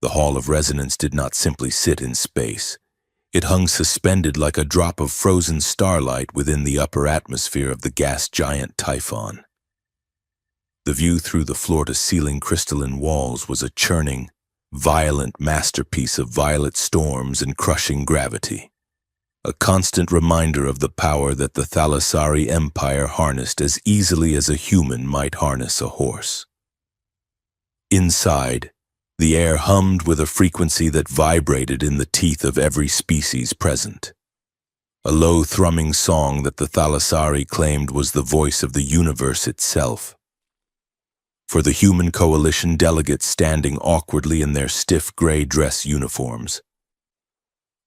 The Hall of Resonance did not simply sit in space. It hung suspended like a drop of frozen starlight within the upper atmosphere of the gas giant Typhon. The view through the floor-to-ceiling crystalline walls was a churning, violent masterpiece of violet storms and crushing gravity, a constant reminder of the power that the Thalassari Empire harnessed as easily as a human might harness a horse. Inside, the air hummed with a frequency that vibrated in the teeth of every species present. A low thrumming song that the Thalassari claimed was the voice of the universe itself. For the human coalition delegates standing awkwardly in their stiff gray dress uniforms,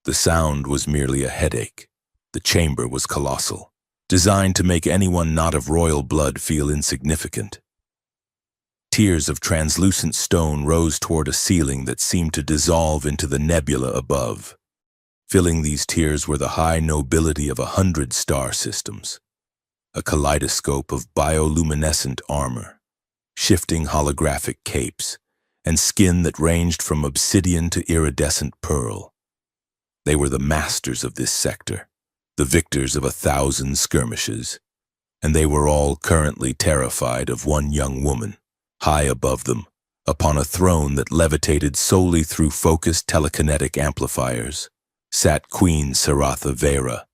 the sound was merely a headache. The chamber was colossal, designed to make anyone not of royal blood feel insignificant. Tiers of translucent stone rose toward a ceiling that seemed to dissolve into the nebula above. Filling these tiers were the high nobility of 100 star systems, a kaleidoscope of bioluminescent armor, shifting holographic capes, and skin that ranged from obsidian to iridescent pearl. They were the masters of this sector, the victors of 1,000 skirmishes, and they were all currently terrified of one young woman. High above them, upon a throne that levitated solely through focused telekinetic amplifiers, sat Queen Saratha Vera.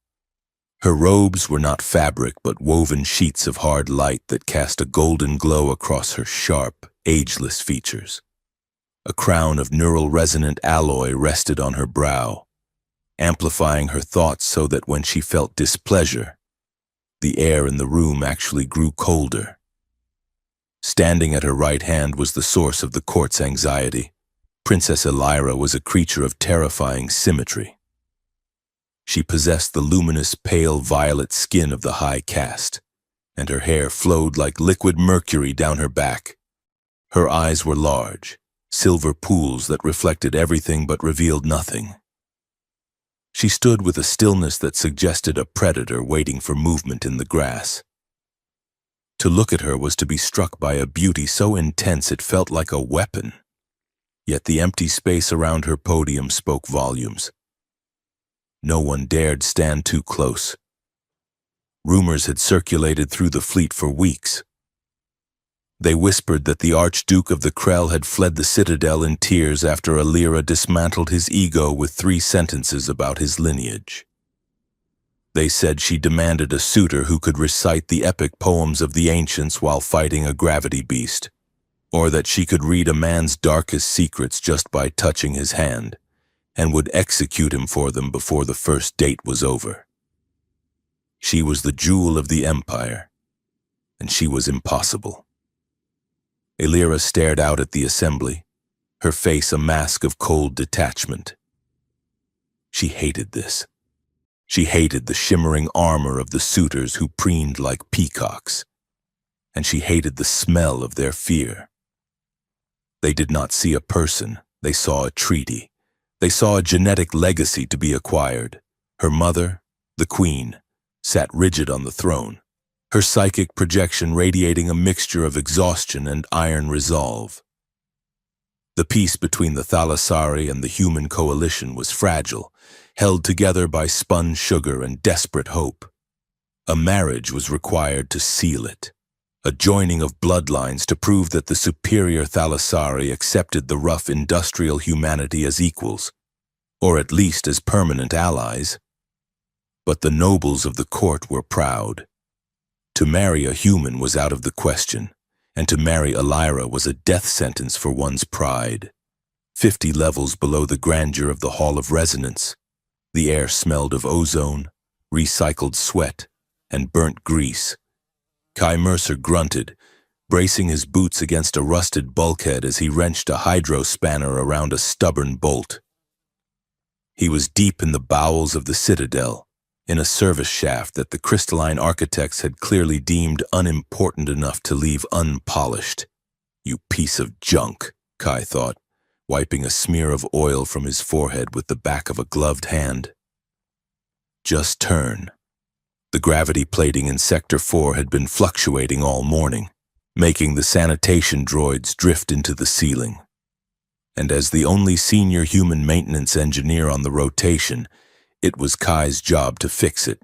Her robes were not fabric but woven sheets of hard light that cast a golden glow across her sharp, ageless features. A crown of neural resonant alloy rested on her brow, amplifying her thoughts so that when she felt displeasure, the air in the room actually grew colder. Standing at her right hand was the source of the court's anxiety. Princess Elira was a creature of terrifying symmetry. She possessed the luminous pale violet skin of the high caste, and her hair flowed like liquid mercury down her back. Her eyes were large, silver pools that reflected everything but revealed nothing. She stood with a stillness that suggested a predator waiting for movement in the grass. To look at her was to be struck by a beauty so intense it felt like a weapon. Yet the empty space around her podium spoke volumes. No one dared stand too close. Rumors had circulated through the fleet for weeks. They whispered that the Archduke of the Krell had fled the citadel in tears after Elira dismantled his ego with 3 sentences about his lineage. They said she demanded a suitor who could recite the epic poems of the ancients while fighting a gravity beast, or that she could read a man's darkest secrets just by touching his hand, and would execute him for them before the first date was over. She was the jewel of the Empire, and she was impossible. Elira stared out at the assembly, her face a mask of cold detachment. She hated this. She hated the shimmering armor of the suitors who preened like peacocks, and she hated the smell of their fear. They did not see a person, they saw a treaty. They saw a genetic legacy to be acquired. Her mother, the queen, sat rigid on the throne, her psychic projection radiating a mixture of exhaustion and iron resolve. The peace between the Thalassari and the human coalition was fragile, held together by spun sugar and desperate hope. A marriage was required to seal it, a joining of bloodlines to prove that the superior Thalassari accepted the rough industrial humanity as equals, or at least as permanent allies. But the nobles of the court were proud. To marry a human was out of the question, and to marry Elira was a death sentence for one's pride. 50 levels below the grandeur of the Hall of Resonance, the air smelled of ozone, recycled sweat, and burnt grease. Kai Mercer grunted, bracing his boots against a rusted bulkhead as he wrenched a hydro spanner around a stubborn bolt. He was deep in the bowels of the citadel, in a service shaft that the crystalline architects had clearly deemed unimportant enough to leave unpolished. You piece of junk, Kai thought, wiping a smear of oil from his forehead with the back of a gloved hand. Just turn. The gravity plating in Sector 4 had been fluctuating all morning, making the sanitation droids drift into the ceiling. and as the only senior human maintenance engineer on the rotation, it was Kai's job to fix it.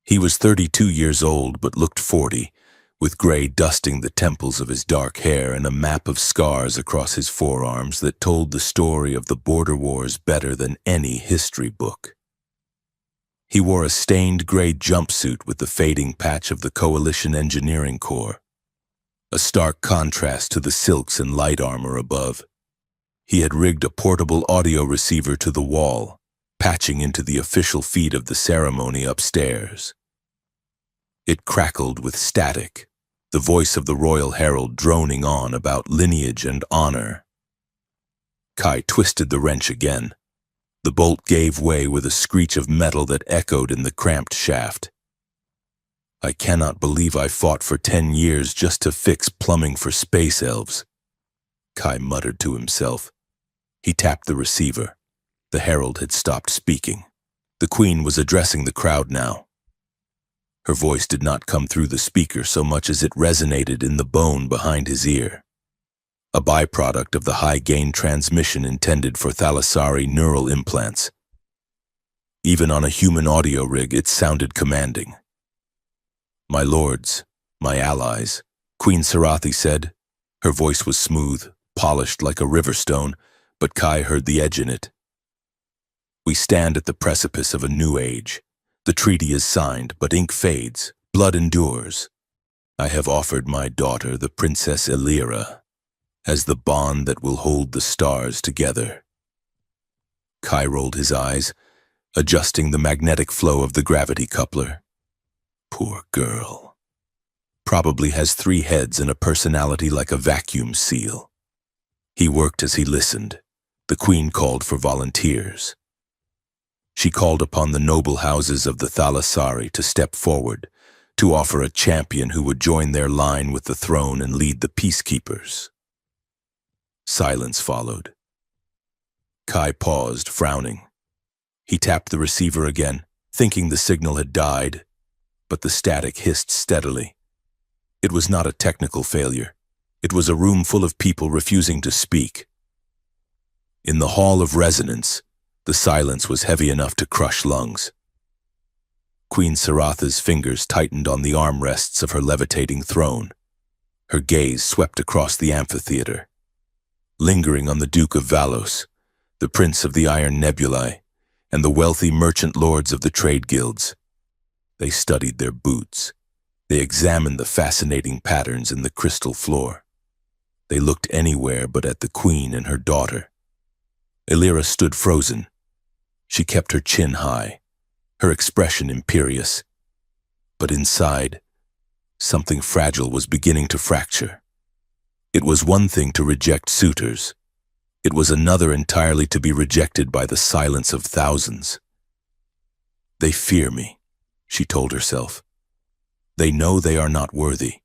He was 32 years old but looked 40, with gray dusting the temples of his dark hair and a map of scars across his forearms that told the story of the border wars better than any history book. He wore a stained gray jumpsuit with the fading patch of the Coalition Engineering Corps, a stark contrast to the silks and light armor above. He had rigged a portable audio receiver to the wall, patching into the official feed of the ceremony upstairs. It crackled with static, the voice of the royal herald droning on about lineage and honor. Kai twisted the wrench again. The bolt gave way with a screech of metal that echoed in the cramped shaft. I cannot believe I fought for 10 years just to fix plumbing for space elves, Kai muttered to himself. He tapped the receiver. The herald had stopped speaking. The queen was addressing the crowd now. Her voice did not come through the speaker so much as it resonated in the bone behind his ear, a byproduct of the high-gain transmission intended for Thalassari neural implants. Even on a human audio rig, it sounded commanding. "My lords, my allies," Queen Sarathi said. Her voice was smooth, polished like a river stone, but Kai heard the edge in it. "We stand at the precipice of a new age. The treaty is signed, but ink fades, blood endures. I have offered my daughter, the Princess Elira, as the bond that will hold the stars together." Kai rolled his eyes, adjusting the magnetic flow of the gravity coupler. Poor girl. Probably has 3 heads and a personality like a vacuum seal. He worked as he listened. The queen called for volunteers. She called upon the noble houses of the Thalassari to step forward, to offer a champion who would join their line with the throne and lead the peacekeepers. Silence followed. Kai paused, frowning. He tapped the receiver again, thinking the signal had died, but the static hissed steadily. It was not a technical failure. It was a room full of people refusing to speak. In the hall of resonance, the silence was heavy enough to crush lungs. Queen Saratha's fingers tightened on the armrests of her levitating throne. Her gaze swept across the amphitheater, lingering on the Duke of Valos, the Prince of the Iron Nebulae, and the wealthy merchant lords of the trade guilds. They studied their boots. They examined the fascinating patterns in the crystal floor. They looked anywhere but at the queen and her daughter. Elira stood frozen. She kept her chin high, her expression imperious. But inside, something fragile was beginning to fracture. It was one thing to reject suitors. It was another entirely to be rejected by the silence of thousands. "They fear me," she told herself. "They know they are not worthy."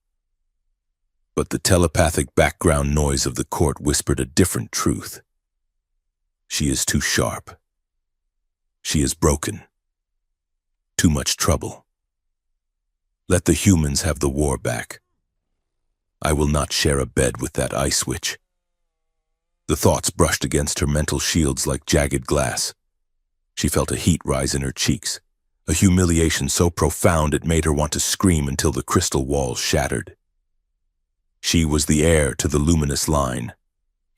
But the telepathic background noise of the court whispered a different truth. She is too sharp. She is broken. Too much trouble. Let the humans have the war back. I will not share a bed with that ice witch. The thoughts brushed against her mental shields like jagged glass. She felt a heat rise in her cheeks, a humiliation so profound it made her want to scream until the crystal walls shattered. She was the heir to the luminous line,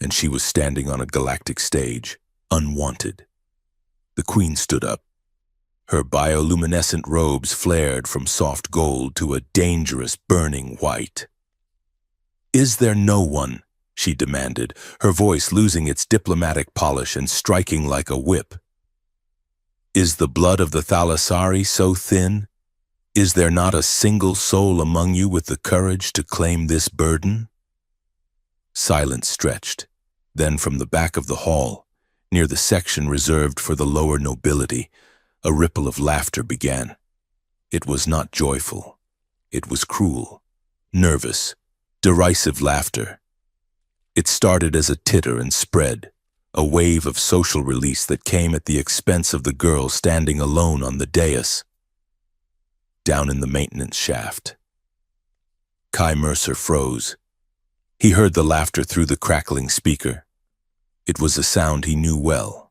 and she was standing on a galactic stage, unwanted. The queen stood up. Her bioluminescent robes flared from soft gold to a dangerous burning white. "Is there no one?" she demanded, her voice losing its diplomatic polish and striking like a whip. "Is the blood of the Thalassari so thin? Is there not a single soul among you with the courage to claim this burden?" Silence stretched. Then from the back of the hall, near the section reserved for the lower nobility, a ripple of laughter began. It was not joyful. It was cruel, nervous, derisive laughter. It started as a titter and spread, a wave of social release that came at the expense of the girl standing alone on the dais. Down in the maintenance shaft, Kai Mercer froze. He heard the laughter through the crackling speaker. It was a sound he knew well.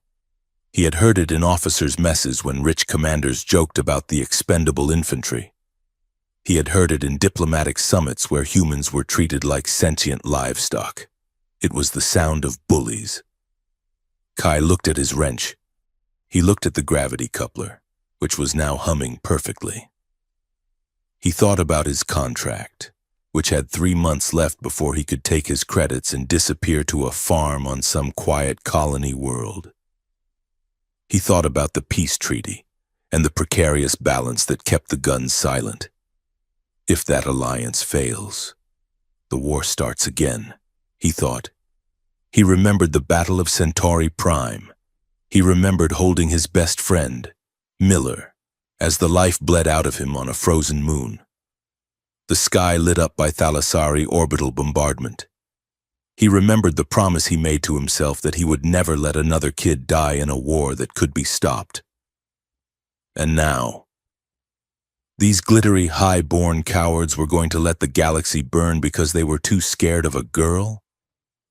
He had heard it in officers' messes when rich commanders joked about the expendable infantry. He had heard it in diplomatic summits where humans were treated like sentient livestock. It was the sound of bullies. Kai looked at his wrench. He looked at the gravity coupler, which was now humming perfectly. He thought about his contract, which had 3 months left before he could take his credits and disappear to a farm on some quiet colony world. He thought about the peace treaty and the precarious balance that kept the guns silent. If that alliance fails, the war starts again, he thought. He remembered the Battle of Centauri Prime. He remembered holding his best friend, Miller, as the life bled out of him on a frozen moon. The sky lit up by Thalassari orbital bombardment. He remembered the promise he made to himself that he would never let another kid die in a war that could be stopped. And now, these glittery, high-born cowards were going to let the galaxy burn because they were too scared of a girl?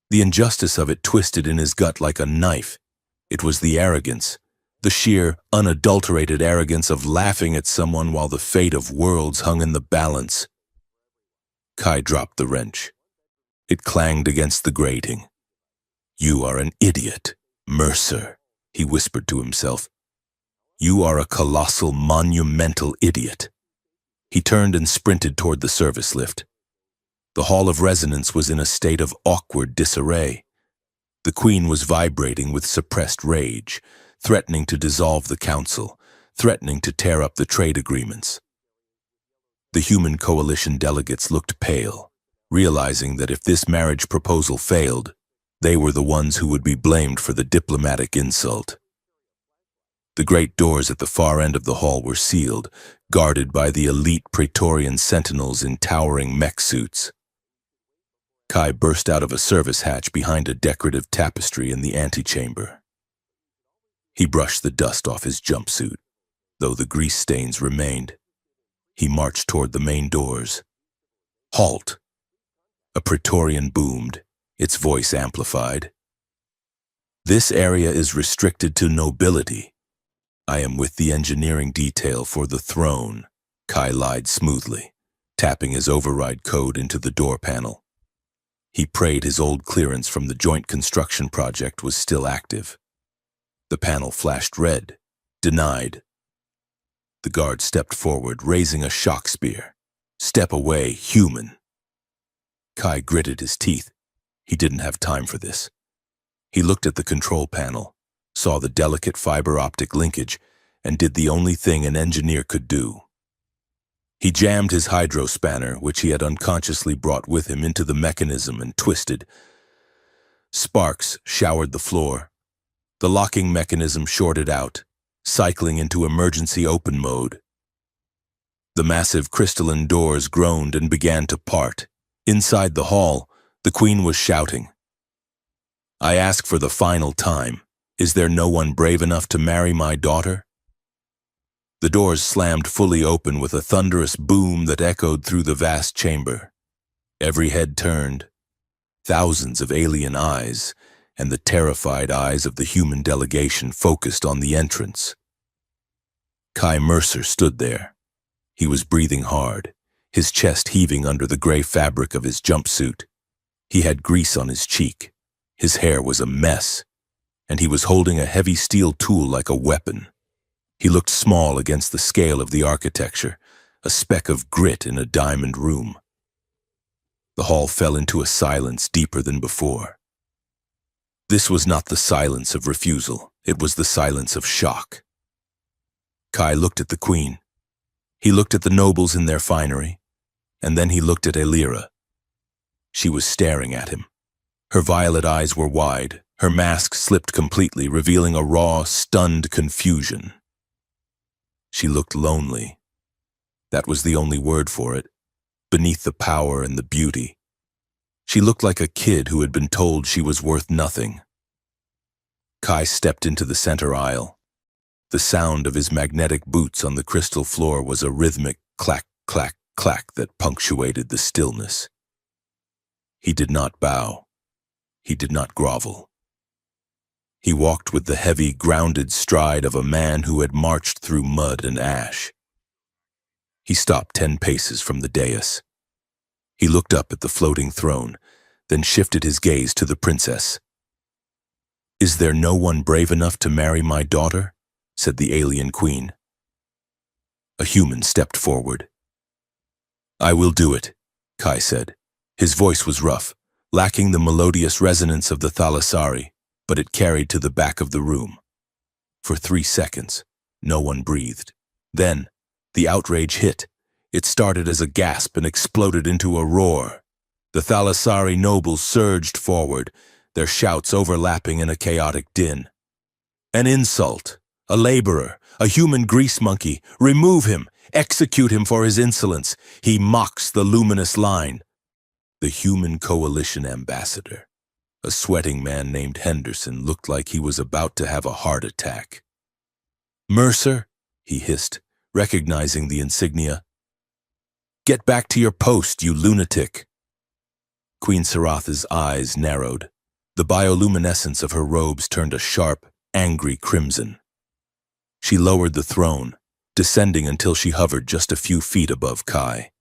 The injustice of it twisted in his gut like a knife. It was the arrogance, the sheer, unadulterated arrogance of laughing at someone while the fate of worlds hung in the balance. Kai dropped the wrench. It clanged against the grating. "You are an idiot, Mercer," he whispered to himself. "You are a colossal, monumental idiot." He turned and sprinted toward the service lift. The Hall of Resonance was in a state of awkward disarray. The Queen was vibrating with suppressed rage, threatening to dissolve the council, threatening to tear up the trade agreements. The human coalition delegates looked pale, realizing that if this marriage proposal failed, they were the ones who would be blamed for the diplomatic insult. The great doors at the far end of the hall were sealed, guarded by the elite Praetorian sentinels in towering mech suits. Kai burst out of a service hatch behind a decorative tapestry in the antechamber. He brushed the dust off his jumpsuit, though the grease stains remained. He marched toward the main doors. "Halt!" A Praetorian boomed, its voice amplified. "This area is restricted to nobility. I am with the engineering detail for the throne," Kai lied smoothly, tapping his override code into the door panel. He prayed his old clearance from the joint construction project was still active. The panel flashed red. Denied. The guard stepped forward, raising a shock spear. "Step away, human." Kai gritted his teeth. He didn't have time for this. He looked at the control panel, saw the delicate fiber optic linkage, and did the only thing an engineer could do. He jammed his hydro spanner, which he had unconsciously brought with him, into the mechanism and twisted. Sparks showered the floor. The locking mechanism shorted out, cycling into emergency open mode. The massive crystalline doors groaned and began to part. Inside the hall, the Queen was shouting, "I ask for the final time. Is there no one brave enough to marry my daughter?" The doors slammed fully open with a thunderous boom that echoed through the vast chamber. Every head turned. Thousands of alien eyes, and the terrified eyes of the human delegation focused on the entrance. Kai Mercer stood there. He was breathing hard, his chest heaving under the gray fabric of his jumpsuit. He had grease on his cheek. His hair was a mess, and he was holding a heavy steel tool like a weapon. He looked small against the scale of the architecture, a speck of grit in a diamond room. The hall fell into a silence deeper than before. This was not the silence of refusal. It was the silence of shock. Kai looked at the Queen. He looked at the nobles in their finery, and then he looked at Elira. She was staring at him. Her violet eyes were wide. Her mask slipped completely, revealing a raw, stunned confusion. She looked lonely. That was the only word for it, beneath the power and the beauty. She looked like a kid who had been told she was worth nothing. Kai stepped into the center aisle. The sound of his magnetic boots on the crystal floor was a rhythmic clack, clack, clack that punctuated the stillness. He did not bow. He did not grovel. He walked with the heavy, grounded stride of a man who had marched through mud and ash. He stopped 10 paces from the dais. He looked up at the floating throne, then shifted his gaze to the princess. "Is there no one brave enough to marry my daughter?" said the alien queen. A human stepped forward. "I will do it," Kai said. His voice was rough, lacking the melodious resonance of the Thalassari, but it carried to the back of the room. For 3 seconds, no one breathed. Then, the outrage hit. It started as a gasp and exploded into a roar. The Thalassari nobles surged forward, their shouts overlapping in a chaotic din. "An insult! A laborer! A human grease monkey! Remove him! Execute him for his insolence! He mocks the luminous line!" The Human Coalition ambassador, a sweating man named Henderson, looked like he was about to have a heart attack. "Mercer," he hissed, recognizing the insignia. "Get back to your post, you lunatic!" Queen Saratha's eyes narrowed. The bioluminescence of her robes turned a sharp, angry crimson. She lowered the throne, descending until she hovered just a few feet above Kai.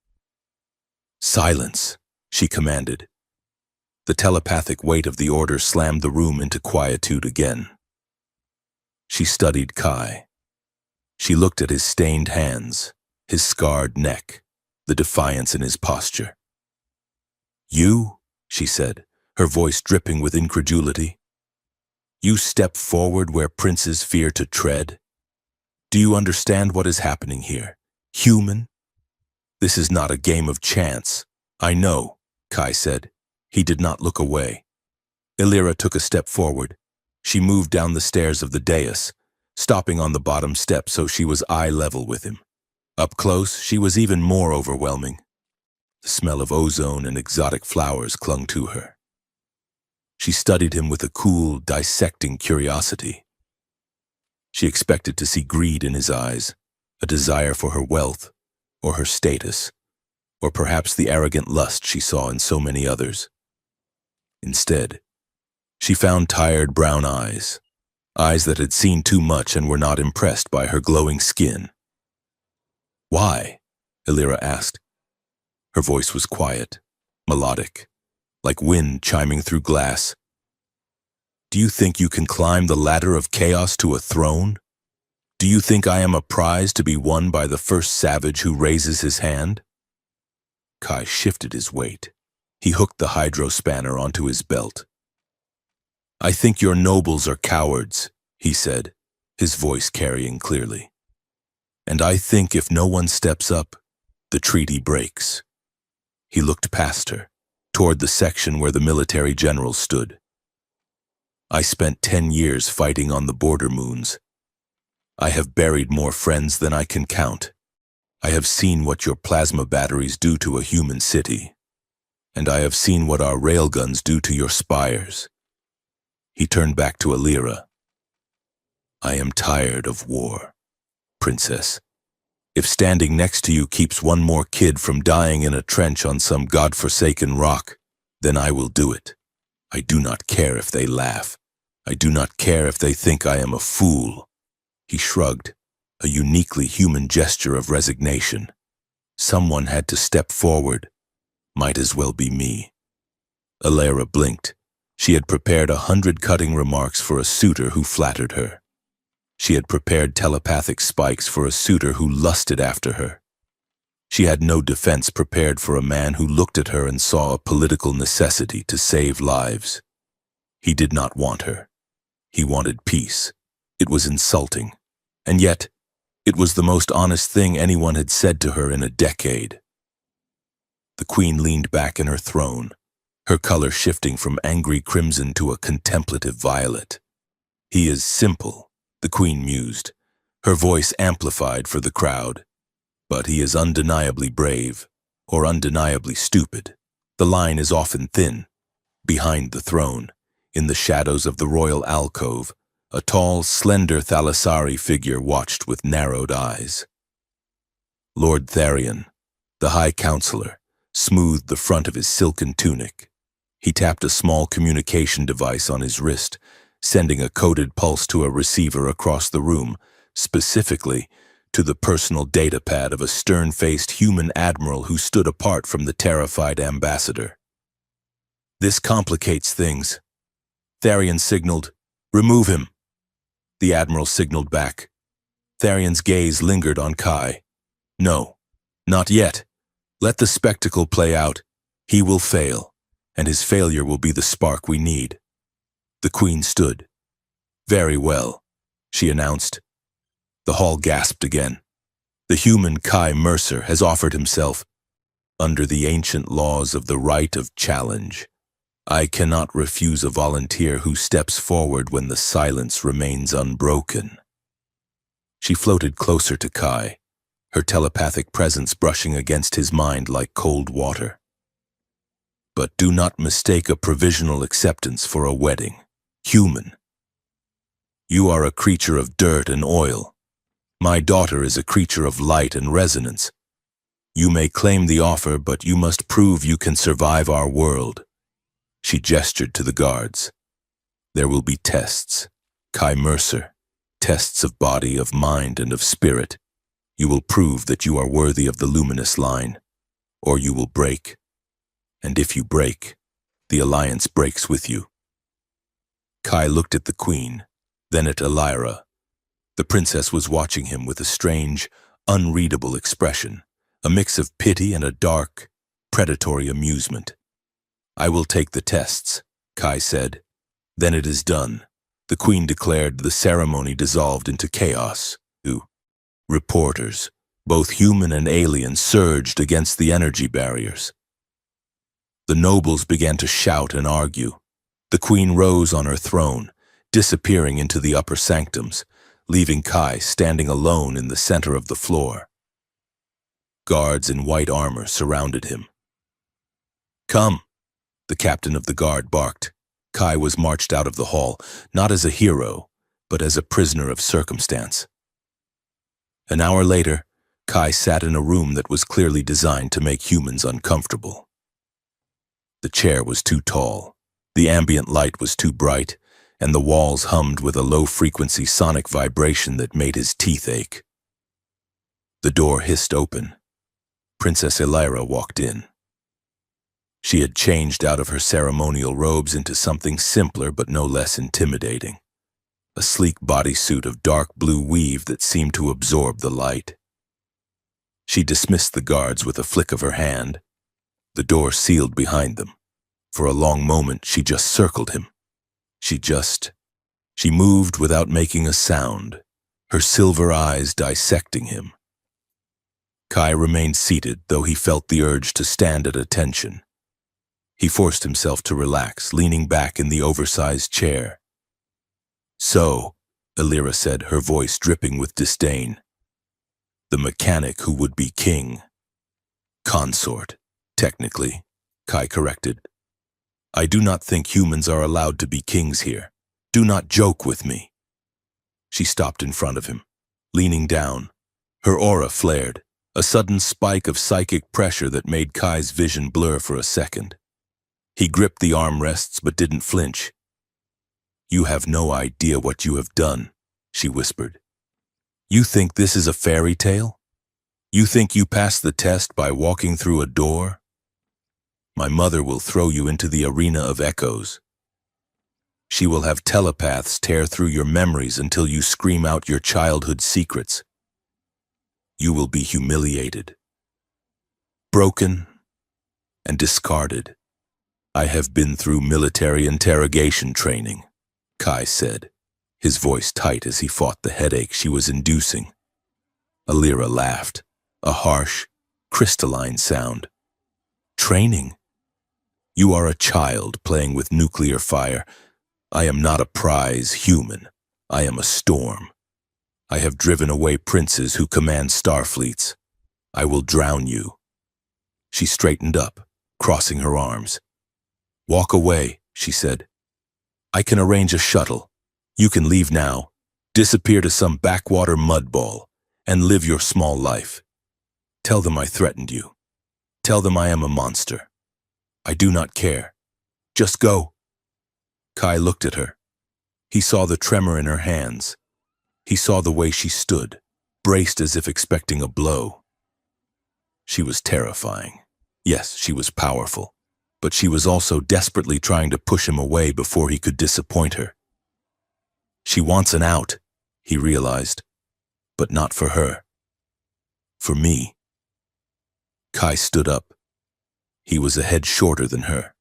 "Silence," she commanded. The telepathic weight of the order slammed the room into quietude again. She studied Kai. She looked at his stained hands, his scarred neck, the defiance in his posture. "You," she said, her voice dripping with incredulity. "You step forward where princes fear to tread? Do you understand what is happening here? Human? This is not a game of chance." "I know," Kai said. He did not look away. Illyra took a step forward. She moved down the stairs of the dais, stopping on the bottom step so she was eye level with him. Up close, she was even more overwhelming. The smell of ozone and exotic flowers clung to her. She studied him with a cool, dissecting curiosity. She expected to see greed in his eyes, a desire for her wealth, or her status, or perhaps the arrogant lust she saw in so many others. Instead, she found tired brown eyes that had seen too much and were not impressed by her glowing skin. "Why?" Illyra asked. Her voice was quiet, melodic, like wind chiming through glass. "Do you think you can climb the ladder of chaos to a throne? Do you think I am a prize to be won by the first savage who raises his hand?" Kai shifted his weight. He hooked the hydro-spanner onto his belt. "I think your nobles are cowards," he said, his voice carrying clearly. "And I think if no one steps up, the treaty breaks." He looked past her, toward the section where the military generals stood. "I spent 10 years fighting on the border moons. I have buried more friends than I can count. I have seen what your plasma batteries do to a human city, and I have seen what our railguns do to your spires." He turned back to Illyra. "I am tired of war, princess. If standing next to you keeps one more kid from dying in a trench on some godforsaken rock, then I will do it. I do not care if they laugh. I do not care if they think I am a fool." He shrugged, a uniquely human gesture of resignation. Someone had to step forward. Might as well be me. Illyra blinked. She had prepared 100 cutting remarks for a suitor who flattered her. She had prepared telepathic spikes for a suitor who lusted after her. She had no defense prepared for a man who looked at her and saw a political necessity to save lives. He did not want her. He wanted peace. It was insulting. And yet, it was the most honest thing anyone had said to her in a decade. The queen leaned back in her throne, her color shifting from angry crimson to a contemplative violet. "He is simple," the queen mused, her voice amplified for the crowd. "But he is undeniably brave, or undeniably stupid. The line is often thin. Behind the throne, in the shadows of the royal alcove, a tall, slender Thalassari figure watched with narrowed eyes. Lord Tharion, the High Counselor, smoothed the front of his silken tunic. He tapped a small communication device on his wrist, sending a coded pulse to a receiver across the room, specifically to the personal datapad of a stern-faced human admiral who stood apart from the terrified ambassador. "This complicates things." Tharian signaled, "Remove him." The admiral signaled back. Tharian's gaze lingered on Kai. "No, not yet. Let the spectacle play out. He will fail, and his failure will be the spark we need." The Queen stood. "Very well," she announced. The hall gasped again. "The human Kai Mercer has offered himself. Under the ancient laws of the right of challenge, I cannot refuse a volunteer who steps forward when the silence remains unbroken." She floated closer to Kai, her telepathic presence brushing against his mind like cold water. "But do not mistake a provisional acceptance for a wedding. Human. You are a creature of dirt and oil. My daughter is a creature of light and resonance. You may claim the offer, but you must prove you can survive our world." She gestured to the guards. "There will be tests, Kai Mercer, tests of body, of mind, and of spirit. You will prove that you are worthy of the luminous line, or you will break. And if you break, the Alliance breaks with you." Kai looked at the Queen, then at Elira. The princess was watching him with a strange, unreadable expression, a mix of pity and a dark, predatory amusement. "I will take the tests," Kai said. "Then it is done." The Queen declared. The ceremony dissolved into chaos. Reporters, both human and alien, surged against the energy barriers. The nobles began to shout and argue. The Queen rose on her throne, disappearing into the upper sanctums, leaving Kai standing alone in the center of the floor. Guards in white armor surrounded him. "Come," the captain of the guard barked. Kai was marched out of the hall, not as a hero, but as a prisoner of circumstance. An hour later, Kai sat in a room that was clearly designed to make humans uncomfortable. The chair was too tall, the ambient light was too bright, and the walls hummed with a low-frequency sonic vibration that made his teeth ache. The door hissed open. Princess Elira walked in. She had changed out of her ceremonial robes into something simpler but no less intimidating. A sleek bodysuit of dark blue weave that seemed to absorb the light. She dismissed the guards with a flick of her hand. The door sealed behind them. For a long moment, she just circled him. She moved without making a sound, her silver eyes dissecting him. Kai remained seated, though he felt the urge to stand at attention. He forced himself to relax, leaning back in the oversized chair. "So," Elira said, her voice dripping with disdain. "The mechanic who would be king." "Consort, technically," Kai corrected. "I do not think humans are allowed to be kings here. Do not joke with me." She stopped in front of him, leaning down. Her aura flared, a sudden spike of psychic pressure that made Kai's vision blur for a second. He gripped the armrests but didn't flinch. "You have no idea what you have done," she whispered. "You think this is a fairy tale? You think you passed the test by walking through a door? My mother will throw you into the arena of echoes. She will have telepaths tear through your memories until you scream out your childhood secrets. You will be humiliated, broken, and discarded. I have been through military interrogation training," Kai said, his voice tight as he fought the headache she was inducing. Elira laughed, a harsh, crystalline sound. "Training? You are a child playing with nuclear fire. I am not a prize human. I am a storm. I have driven away princes who command starfleets. I will drown you." She straightened up, crossing her arms. "Walk away," she said. "I can arrange a shuttle. You can leave now, disappear to some backwater mudball, and live your small life. Tell them I threatened you. Tell them I am a monster. I do not care. Just go." Kai looked at her. He saw the tremor in her hands. He saw the way she stood, braced as if expecting a blow. She was terrifying. Yes, she was powerful, but she was also desperately trying to push him away before he could disappoint her. She wants an out, he realized, but not for her. For me. Kai stood up. He was a head shorter than her,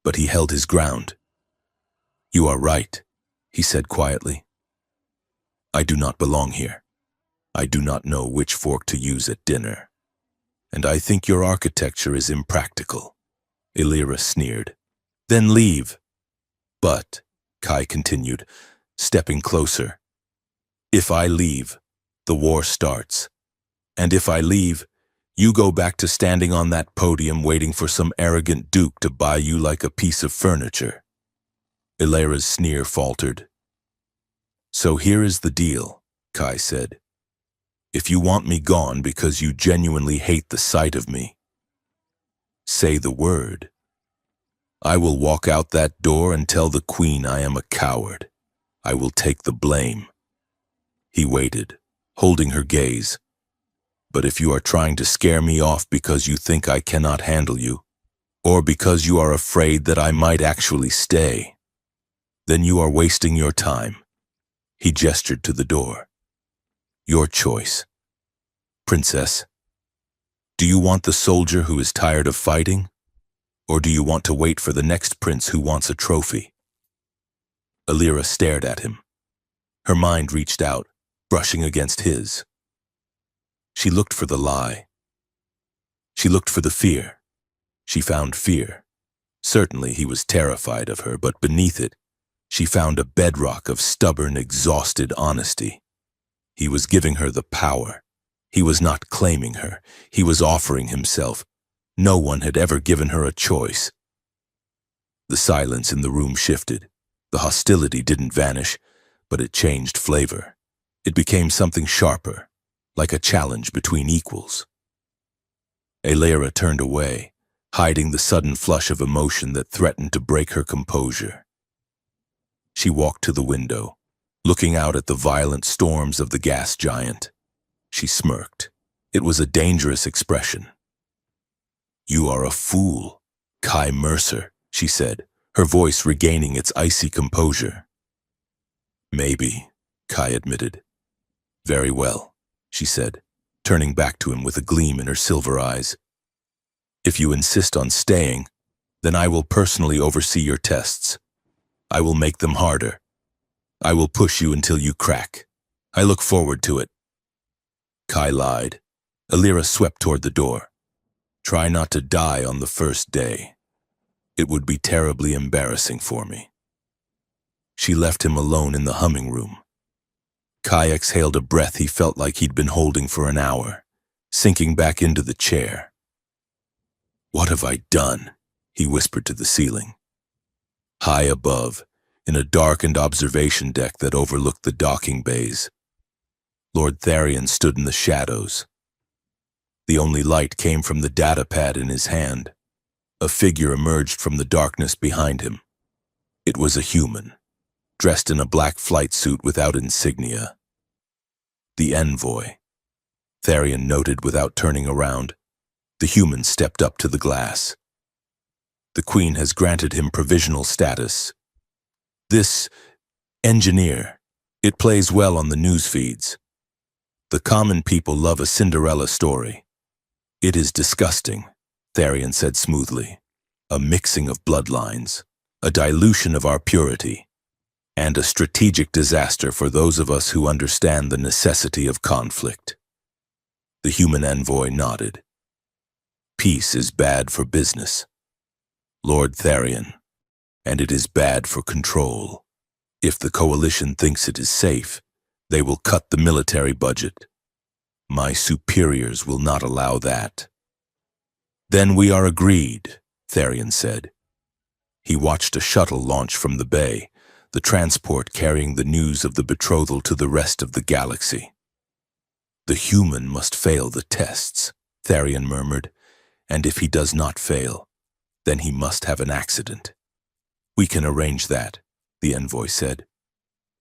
but he held his ground. "You are right," he said quietly. "I do not belong here. I do not know which fork to use at dinner. And I think your architecture is impractical." Illyra sneered. "Then leave." "But," Kai continued, stepping closer, "if I leave, the war starts. And if I leave, you go back to standing on that podium waiting for some arrogant duke to buy you like a piece of furniture." Illyra's sneer faltered. "So here is the deal," Kai said. "If you want me gone because you genuinely hate the sight of me, say the word. I will walk out that door and tell the Queen I am a coward. I will take the blame." He waited, holding her gaze. "But if you are trying to scare me off because you think I cannot handle you, or because you are afraid that I might actually stay, then you are wasting your time." He gestured to the door. "Your choice. Princess, do you want the soldier who is tired of fighting? Or do you want to wait for the next prince who wants a trophy?" Illyra stared at him. Her mind reached out, brushing against his. She looked for the lie. She looked for the fear. She found fear. Certainly he was terrified of her, but beneath it, she found a bedrock of stubborn, exhausted honesty. He was giving her the power. He was not claiming her. He was offering himself. No one had ever given her a choice. The silence in the room shifted. The hostility didn't vanish, but it changed flavor. It became something sharper, like a challenge between equals. Illyra turned away, hiding the sudden flush of emotion that threatened to break her composure. She walked to the window, looking out at the violent storms of the gas giant. She smirked. It was a dangerous expression. "You are a fool, Kai Mercer," she said, her voice regaining its icy composure. "Maybe," Kai admitted. "Very well," she said, turning back to him with a gleam in her silver eyes. "If you insist on staying, then I will personally oversee your tests. I will make them harder. I will push you until you crack. I look forward to it." Kai lied. Illyra swept toward the door. "Try not to die on the first day. It would be terribly embarrassing for me." She left him alone in the humming room. Kai exhaled a breath he felt like he'd been holding for an hour, sinking back into the chair. "What have I done?" he whispered to the ceiling. High above, in a darkened observation deck that overlooked the docking bays, Lord Tharion stood in the shadows. The only light came from the data pad in his hand. A figure emerged from the darkness behind him. It was a human, dressed in a black flight suit without insignia. "The envoy," Tharion noted without turning around. The human stepped up to the glass. "The Queen has granted him provisional status. This engineer, it plays well on the news feeds. The common people love a Cinderella story. It is disgusting," Tharion said smoothly. "A mixing of bloodlines, a dilution of our purity, and a strategic disaster for those of us who understand the necessity of conflict." The human envoy nodded. "Peace is bad for business, Lord Tharion, and it is bad for control. If the coalition thinks it is safe, they will cut the military budget. My superiors will not allow that." "Then we are agreed," Tharion said. He watched a shuttle launch from the bay, the transport carrying the news of the betrothal to the rest of the galaxy. "The human must fail the tests," Tharion murmured, "and if he does not fail, then he must have an accident." "We can arrange that," the envoy said.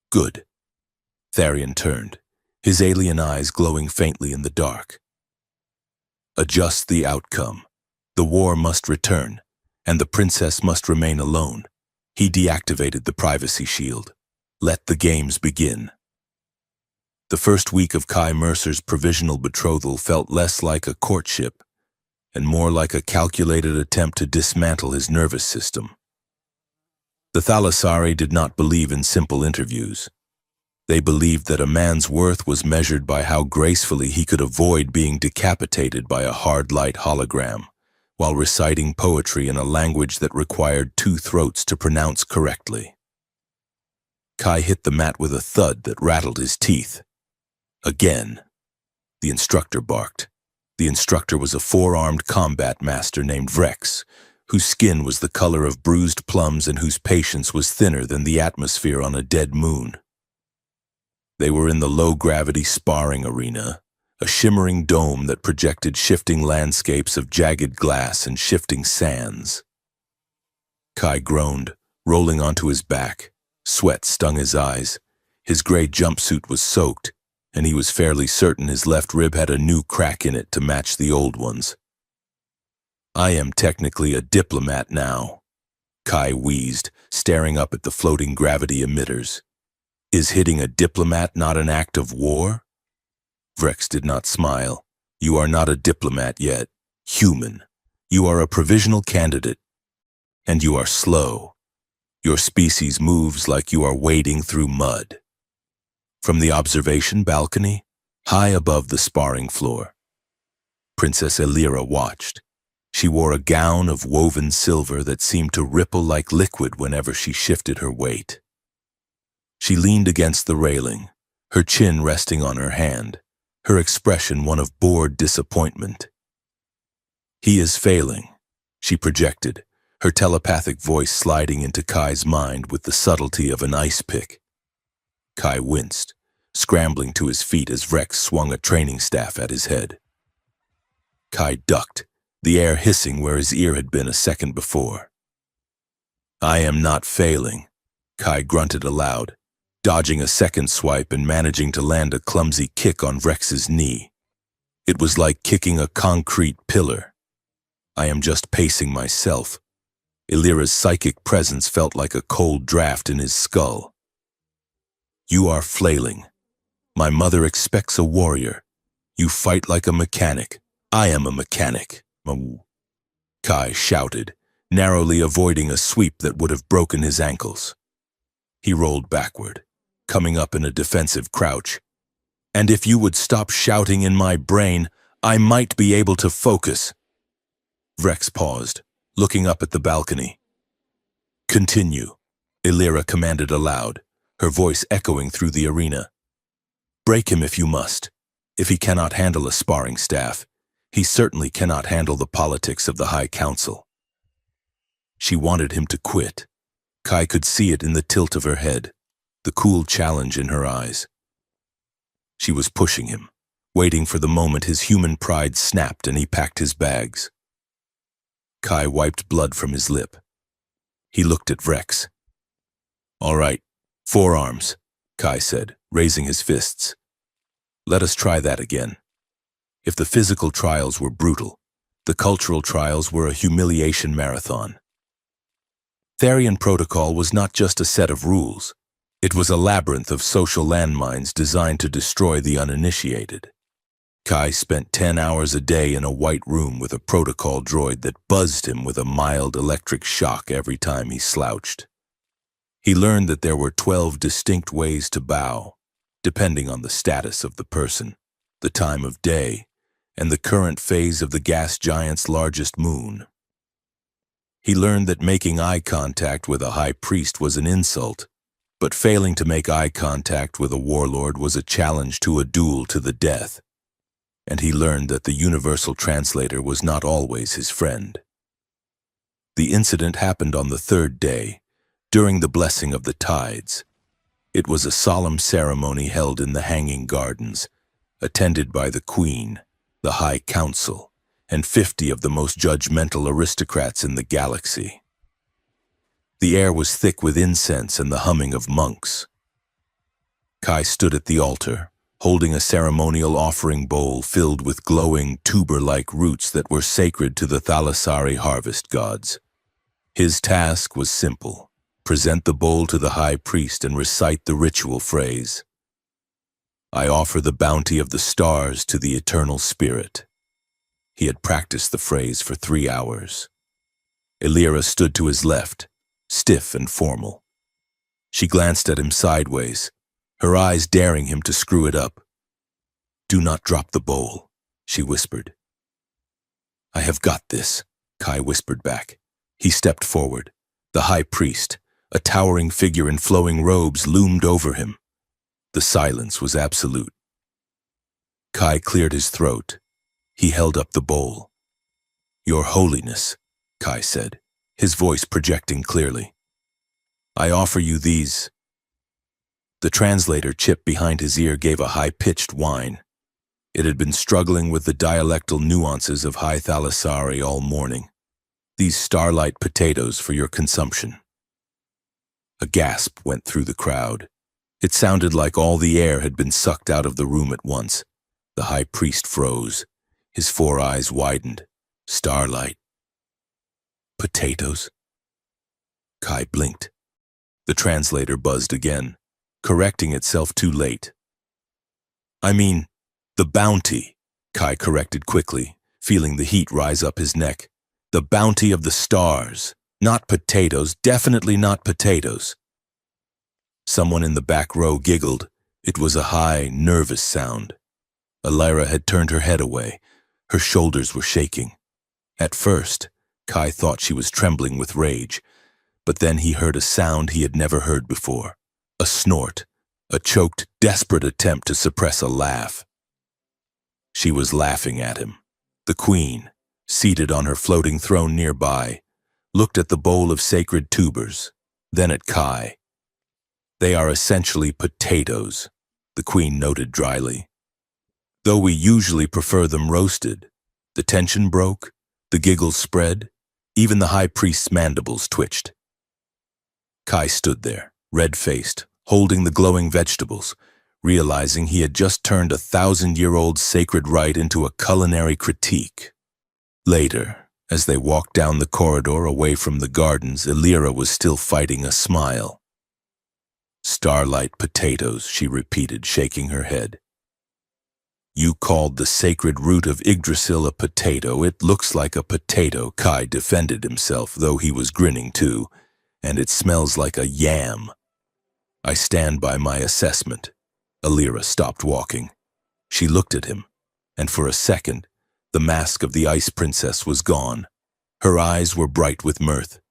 Good. Tharian turned, his alien eyes glowing faintly in the dark. Adjust the outcome. The war must return, and the princess must remain alone. He deactivated the privacy shield. Let the games begin. The first week of Kai Mercer's provisional betrothal felt less like a courtship and more like a calculated attempt to dismantle his nervous system. The Thalassari did not believe in simple interviews. They believed that a man's worth was measured by how gracefully he could avoid being decapitated by a hard light hologram while reciting poetry in a language that required two throats to pronounce correctly. Kai hit the mat with a thud that rattled his teeth. Again. The instructor barked. The instructor was a four-armed combat master named Vrex, whose skin was the color of bruised plums and whose patience was thinner than the atmosphere on a dead moon. They were in the low-gravity sparring arena, a shimmering dome that projected shifting landscapes of jagged glass and shifting sands. Kai groaned, rolling onto his back. Sweat stung his eyes. His gray jumpsuit was soaked, and he was fairly certain his left rib had a new crack in it to match the old ones. I am technically a diplomat now, Kai wheezed, staring up at the floating gravity emitters. Is hitting a diplomat not an act of war? Vrex did not smile. You are not a diplomat yet. Human. You are a provisional candidate. And you are slow. Your species moves like you are wading through mud. From the observation balcony, high above the sparring floor, Princess Elira watched. She wore a gown of woven silver that seemed to ripple like liquid whenever she shifted her weight. She leaned against the railing, her chin resting on her hand, her expression one of bored disappointment. He is failing, she projected, her telepathic voice sliding into Kai's mind with the subtlety of an ice pick. Kai winced, scrambling to his feet as Vrex swung a training staff at his head. Kai ducked, the air hissing where his ear had been a second before. I am not failing, Kai grunted aloud, dodging a second swipe and managing to land a clumsy kick on Vrex's knee. It was like kicking a concrete pillar. I am just pacing myself. Elira's psychic presence felt like a cold draft in his skull. You are flailing. My mother expects a warrior. You fight like a mechanic. I am a mechanic. Kai shouted, narrowly avoiding a sweep that would have broken his ankles. He rolled backward, coming up in a defensive crouch. And if you would stop shouting in my brain, I might be able to focus. Vrex paused, looking up at the balcony. Continue, Elira commanded aloud, her voice echoing through the arena. Break him if you must. If he cannot handle a sparring staff, he certainly cannot handle the politics of the High Council. She wanted him to quit. Kai could see it in the tilt of her head, the cool challenge in her eyes. She was pushing him, waiting for the moment his human pride snapped and he packed his bags. Kai wiped blood from his lip. He looked at Vrex. All right, forearms, Kai said, raising his fists. Let us try that again. If the physical trials were brutal, the cultural trials were a humiliation marathon. Tharian protocol was not just a set of rules. It was a labyrinth of social landmines designed to destroy the uninitiated. Kai spent 10 hours a day in a white room with a protocol droid that buzzed him with a mild electric shock every time he slouched. He learned that there were 12 distinct ways to bow, depending on the status of the person, the time of day, and the current phase of the gas giant's largest moon. He learned that making eye contact with a high priest was an insult, but failing to make eye contact with a warlord was a challenge to a duel to the death. And he learned that the universal translator was not always his friend. The incident happened on the third day, during the blessing of the tides. It was a solemn ceremony held in the Hanging Gardens, attended by the Queen, the High Council, and 50 of the most judgmental aristocrats in the galaxy. The air was thick with incense and the humming of monks. Kai stood at the altar, holding a ceremonial offering bowl filled with glowing, tuber-like roots that were sacred to the Thalasari harvest gods. His task was simple: present the bowl to the high priest and recite the ritual phrase, "I offer the bounty of the stars to the eternal spirit." He had practiced the phrase for 3 hours. Illyra stood to his left, stiff and formal. She glanced at him sideways, her eyes daring him to screw it up. "Do not drop the bowl," she whispered. "I have got this," Kai whispered back. He stepped forward. The high priest, a towering figure in flowing robes, loomed over him. The silence was absolute. Kai cleared his throat. He held up the bowl. "Your Holiness," Kai said, his voice projecting clearly, "I offer you these." The translator, Chip behind his ear, gave a high-pitched whine. It had been struggling with the dialectal nuances of High Thalasari all morning. "These starlight potatoes for your consumption." A gasp went through the crowd. It sounded like all the air had been sucked out of the room at once. The high priest froze. His 4 eyes widened. Starlight. Potatoes? Kai blinked. The translator buzzed again, correcting itself too late. "I mean, the bounty," Kai corrected quickly, feeling the heat rise up his neck. "The bounty of the stars. Not potatoes, definitely not potatoes." Someone in the back row giggled. It was a high, nervous sound. Illyra had turned her head away. Her shoulders were shaking. At first, Kai thought she was trembling with rage, but then he heard a sound he had never heard before. A snort, a choked, desperate attempt to suppress a laugh. She was laughing at him. The queen, seated on her floating throne nearby, looked at the bowl of sacred tubers, then at Kai. "They are essentially potatoes," the queen noted dryly. "Though we usually prefer them roasted." The tension broke, the giggles spread, even the high priest's mandibles twitched. Kai stood there, red-faced, holding the glowing vegetables, realizing he had just turned a 1,000-year-old sacred rite into a culinary critique. Later, as they walked down the corridor away from the gardens, Illyra was still fighting a smile. "Starlight potatoes," she repeated, shaking her head. "You called the sacred root of Yggdrasil a potato. It looks like a potato," Kai defended himself, though he was grinning too. "And it smells like a yam." "I stand by my assessment." Illyra stopped walking. She looked at him, and for a second, the mask of the Ice Princess was gone. Her eyes were bright with mirth.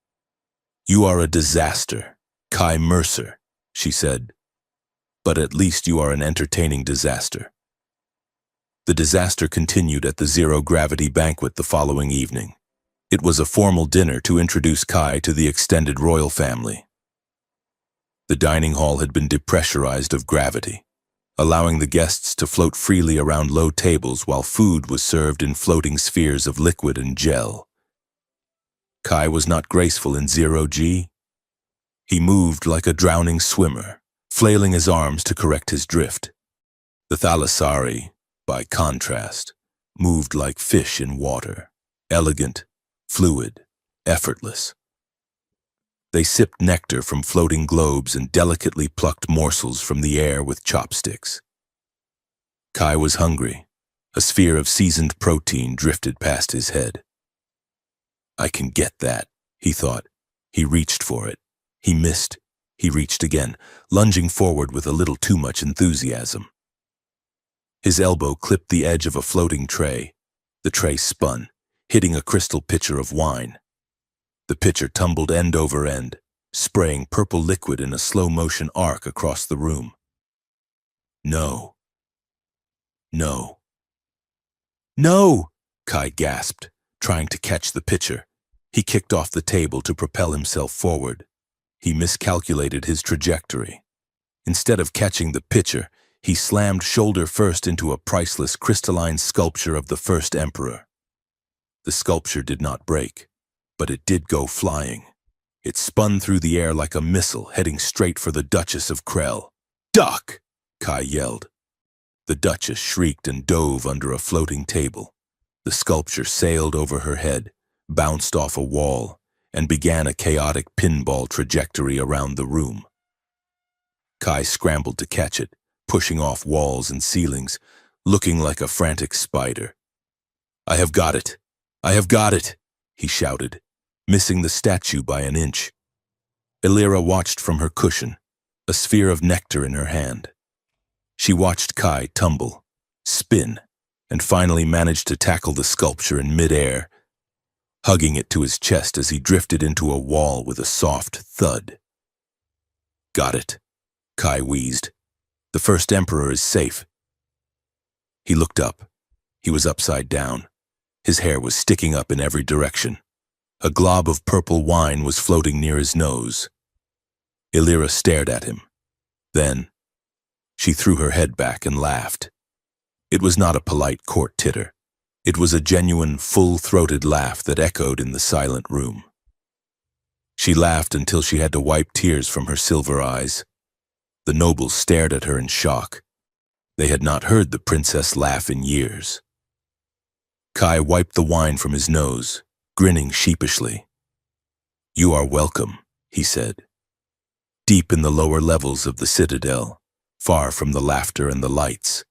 "You are a disaster, Kai Mercer," she said. "But at least you are an entertaining disaster." The disaster continued at the zero-gravity banquet the following evening. It was a formal dinner to introduce Kai to the extended royal family. The dining hall had been depressurized of gravity, allowing the guests to float freely around low tables while food was served in floating spheres of liquid and gel. Kai was not graceful in zero-G. He moved like a drowning swimmer, flailing his arms to correct his drift. The Thalasari, by contrast, moved like fish in water, elegant, fluid, effortless. They sipped nectar from floating globes and delicately plucked morsels from the air with chopsticks. Kai was hungry. A sphere of seasoned protein drifted past his head. "I can get that," he thought. He reached for it. He missed. He reached again, lunging forward with a little too much enthusiasm. His elbow clipped the edge of a floating tray. The tray spun, hitting a crystal pitcher of wine. The pitcher tumbled end over end, spraying purple liquid in a slow-motion arc across the room. "No. No. No!" Kai gasped, trying to catch the pitcher. He kicked off the table to propel himself forward. He miscalculated his trajectory. Instead of catching the pitcher, he slammed shoulder first into a priceless crystalline sculpture of the first emperor. The sculpture did not break, but it did go flying. It spun through the air like a missile, heading straight for the Duchess of Krell. "Duck!" Kai yelled. The Duchess shrieked and dove under a floating table. The sculpture sailed over her head, bounced off a wall, and began a chaotic pinball trajectory around the room. Kai scrambled to catch it, pushing off walls and ceilings, looking like a frantic spider. "I have got it! I have got it!" he shouted, missing the statue by an inch. Illyra watched from her cushion, a sphere of nectar in her hand. She watched Kai tumble, spin, and finally managed to tackle the sculpture in midair, hugging it to his chest as he drifted into a wall with a soft thud. "Got it," Kai wheezed. "The First Emperor is safe." He looked up. He was upside down. His hair was sticking up in every direction. A glob of purple wine was floating near his nose. Illyra stared at him. Then, she threw her head back and laughed. It was not a polite court titter. It was a genuine, full-throated laugh that echoed in the silent room. She laughed until she had to wipe tears from her silver eyes. The nobles stared at her in shock. They had not heard the princess laugh in years. Kai wiped the wine from his nose, grinning sheepishly. "You are welcome," he said. Deep in the lower levels of the citadel, far from the laughter and the lights,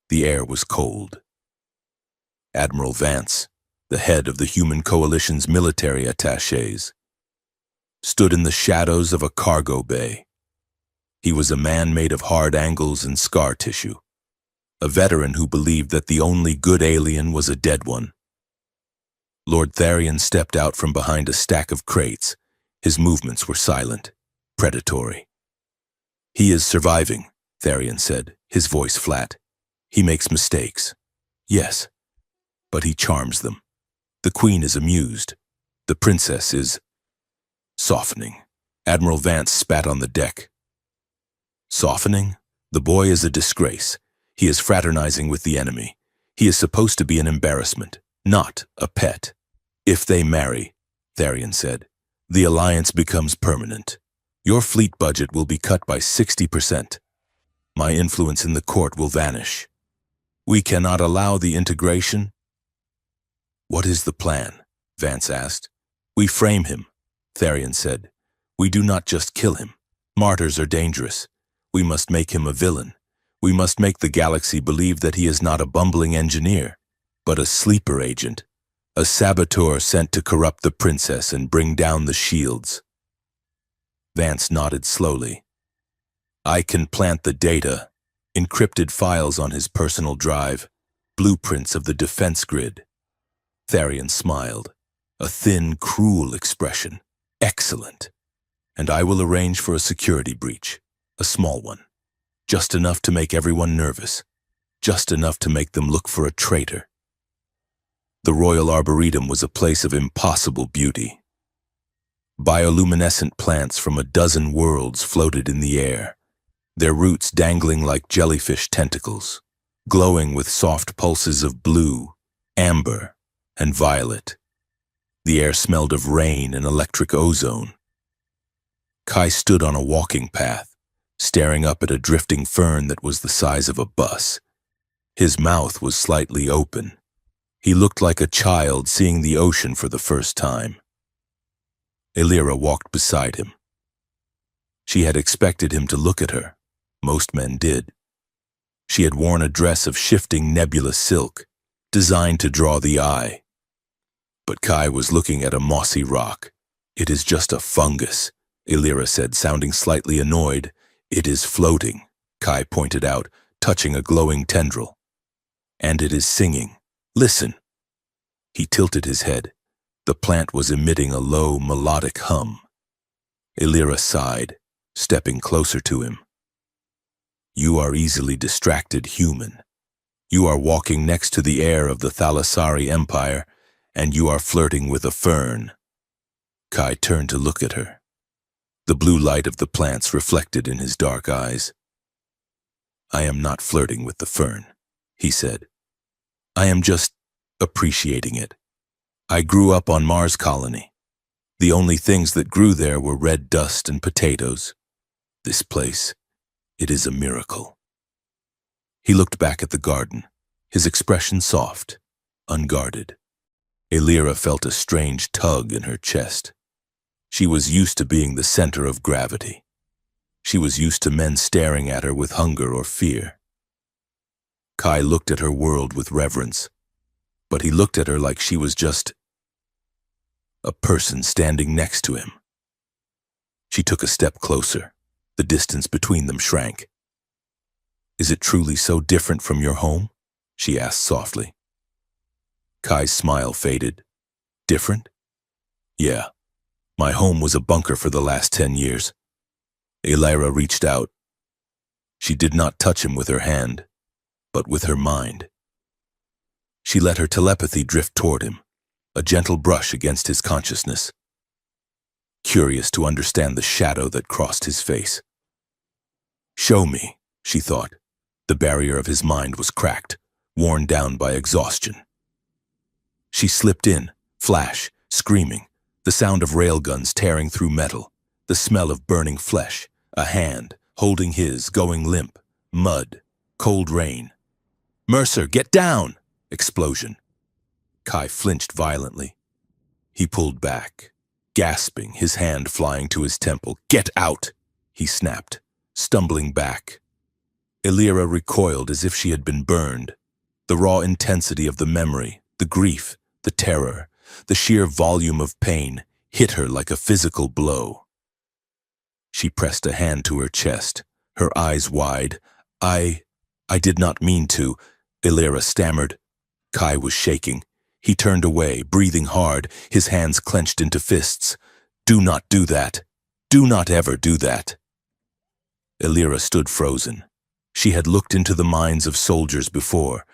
the air was cold. Admiral Vance, the head of the Human Coalition's military attachés, stood in the shadows of a cargo bay. He was a man made of hard angles and scar tissue, a veteran who believed that the only good alien was a dead one. Lord Tharion stepped out from behind a stack of crates. His movements were silent, predatory. "He is surviving," Tharion said, his voice flat. "He makes mistakes. Yes, but he charms them. The Queen is amused. The Princess is softening." Admiral Vance spat on the deck. "Softening? The boy is a disgrace. He is fraternizing with the enemy. He is supposed to be an embarrassment, not a pet. If they marry," Tharion said, "the alliance becomes permanent. Your fleet budget will be cut by 60%. My influence in the court will vanish. We cannot allow the integration." "What is the plan?" Vance asked. "We frame him," Tharion said. "We do not just kill him. Martyrs are dangerous. We must make him a villain. We must make the galaxy believe that he is not a bumbling engineer, but a sleeper agent, a saboteur sent to corrupt the princess and bring down the shields." Vance nodded slowly. "I can plant the data, encrypted files on his personal drive, blueprints of the defense grid." Tharion smiled, a thin, cruel expression. "Excellent. And I will arrange for a security breach, a small one. Just enough to make everyone nervous, just enough to make them look for a traitor." The Royal Arboretum was a place of impossible beauty. Bioluminescent plants from a dozen worlds floated in the air, their roots dangling like jellyfish tentacles, glowing with soft pulses of blue, amber, and violet. The air smelled of rain and electric ozone. Kai stood on a walking path, staring up at a drifting fern that was the size of a bus. His mouth was slightly open. He looked like a child seeing the ocean for the first time. Illyra walked beside him. She had expected him to look at her. Most men did. She had worn a dress of shifting nebulous silk, designed to draw the eye. But Kai was looking at a mossy rock. "It is just a fungus," Illyra said, sounding slightly annoyed. "It is floating," Kai pointed out, touching a glowing tendril. "And it is singing. Listen." He tilted his head. The plant was emitting a low, melodic hum. Illyra sighed, stepping closer to him. "You are easily distracted, human. You are walking next to the heir of the Thalassari Empire, and you are flirting with a fern." Kai turned to look at her. The blue light of the plants reflected in his dark eyes. "I am not flirting with the fern," he said. "I am just appreciating it. I grew up on Mars Colony. The only things that grew there were red dust and potatoes. This place, It is a miracle. He looked back at the garden, his expression soft, unguarded. Elira felt a strange tug in her chest. She was used to being the center of gravity. She was used to men staring at her with hunger or fear. Kai looked at her world with reverence, but he looked at her like she was just a person standing next to him. She took a step closer. The distance between them shrank. "Is it truly so different from your home?" she asked softly. Kai's smile faded. "Different? Yeah. My home was a bunker for the last 10 years. Elira reached out. She did not touch him with her hand, but with her mind. She let her telepathy drift toward him, a gentle brush against his consciousness. Curious to understand the shadow that crossed his face. "Show me," she thought. The barrier of his mind was cracked, worn down by exhaustion. She slipped in, flash, screaming, the sound of railguns tearing through metal, the smell of burning flesh, a hand holding his going limp, mud, cold rain. "Mercer, get down!" Explosion. Kai flinched violently. He pulled back, gasping, his hand flying to his temple. "Get out!" he snapped, stumbling back. Elira recoiled as if she had been burned. The raw intensity of the memory, the grief, the terror, the sheer volume of pain hit her like a physical blow. She pressed a hand to her chest, her eyes wide. I did not mean to," Elira stammered. Kai was shaking. He turned away, breathing hard, his hands clenched into fists. "Do not do that. Do not ever do that." Elira stood frozen. She had looked into the minds of soldiers before.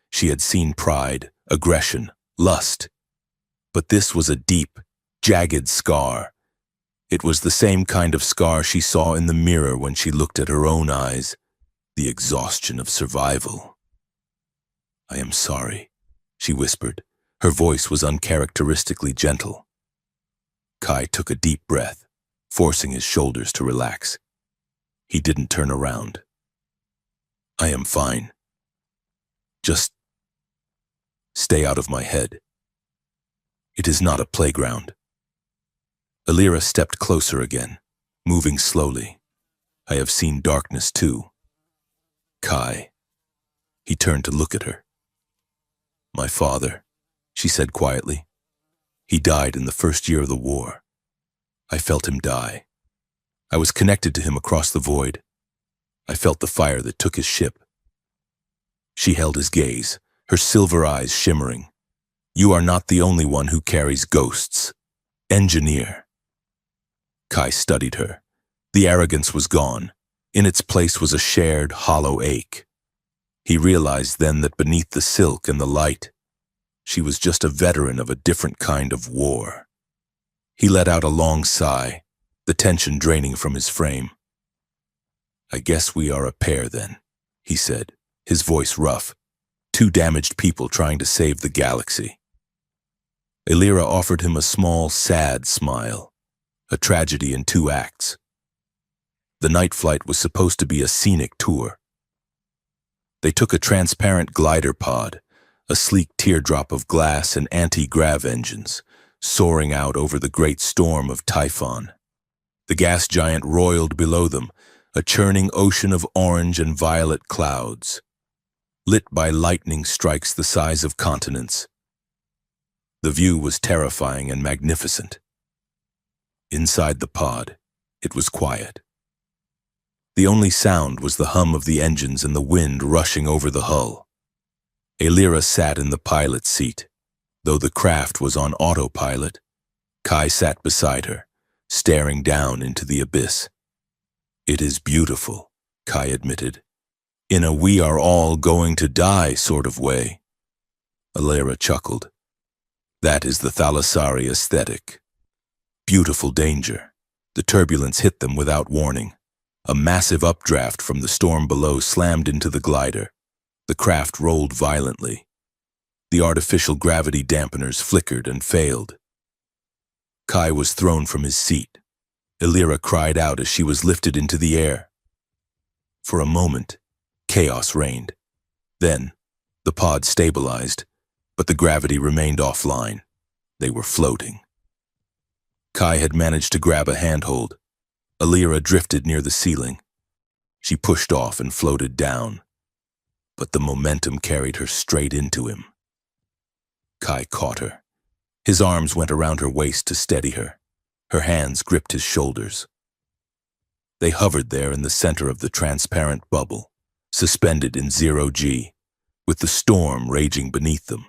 She had seen pride, aggression, lust. But this was a deep, jagged scar. It was the same kind of scar she saw in the mirror when she looked at her own eyes, the exhaustion of survival. "I am sorry," she whispered. Her voice was uncharacteristically gentle. Kai took a deep breath, forcing his shoulders to relax. He didn't turn around. "I am fine. Just stay out of my head. It is not a playground." Elira stepped closer again, moving slowly. "I have seen darkness too." "Kai." He turned to look at her. "My father," she said quietly. "He died in the first year of the war. I felt him die. I was connected to him across the void. I felt the fire that took his ship." She held his gaze, her silver eyes shimmering. "You are not the only one who carries ghosts. Engineer." Kai studied her. The arrogance was gone. In its place was a shared, hollow ache. He realized then that beneath the silk and the light, she was just a veteran of a different kind of war. He let out a long sigh, the tension draining from his frame. "I guess we are a pair then," he said, his voice rough. "Two damaged people trying to save the galaxy." Elira offered him a small, sad smile, a tragedy in 2 acts. The night flight was supposed to be a scenic tour. They took a transparent glider pod, a sleek teardrop of glass and anti-grav engines, soaring out over the great storm of Typhon. The gas giant roiled below them, a churning ocean of orange and violet clouds, lit by lightning strikes the size of continents. The view was terrifying and magnificent. Inside the pod, it was quiet. The only sound was the hum of the engines and the wind rushing over the hull. Elira sat in the pilot's seat. Though the craft was on autopilot, Kai sat beside her, staring down into the abyss. "It is beautiful," Kai admitted, "in a we are all going to die sort of way." Elira chuckled. "That is the Thalassari aesthetic. Beautiful danger." The turbulence hit them without warning. A massive updraft from the storm below slammed into the glider. The craft rolled violently. The artificial gravity dampeners flickered and failed. Kai was thrown from his seat. Elira cried out as she was lifted into the air. For a moment, chaos reigned. Then, the pod stabilized, but the gravity remained offline. They were floating. Kai had managed to grab a handhold. Alira drifted near the ceiling. She pushed off and floated down, but the momentum carried her straight into him. Kai caught her. His arms went around her waist to steady her. Her hands gripped his shoulders. They hovered there in the center of the transparent bubble, suspended in 0G, with the storm raging beneath them.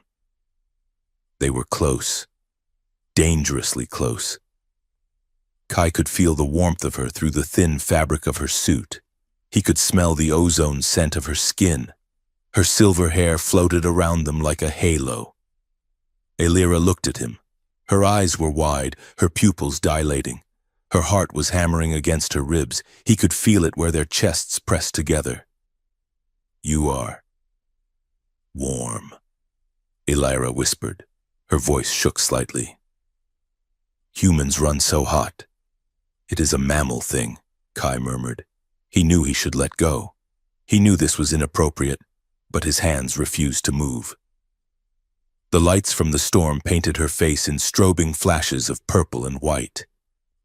They were close, dangerously close. Kai could feel the warmth of her through the thin fabric of her suit. He could smell the ozone scent of her skin. Her silver hair floated around them like a halo. Alira looked at him. Her eyes were wide, her pupils dilating. Her heart was hammering against her ribs. He could feel it where their chests pressed together. "You are warm," Alira whispered. Her voice shook slightly. "Humans run so hot." "It is a mammal thing," Kai murmured. He knew he should let go. He knew this was inappropriate, but his hands refused to move. The lights from the storm painted her face in strobing flashes of purple and white.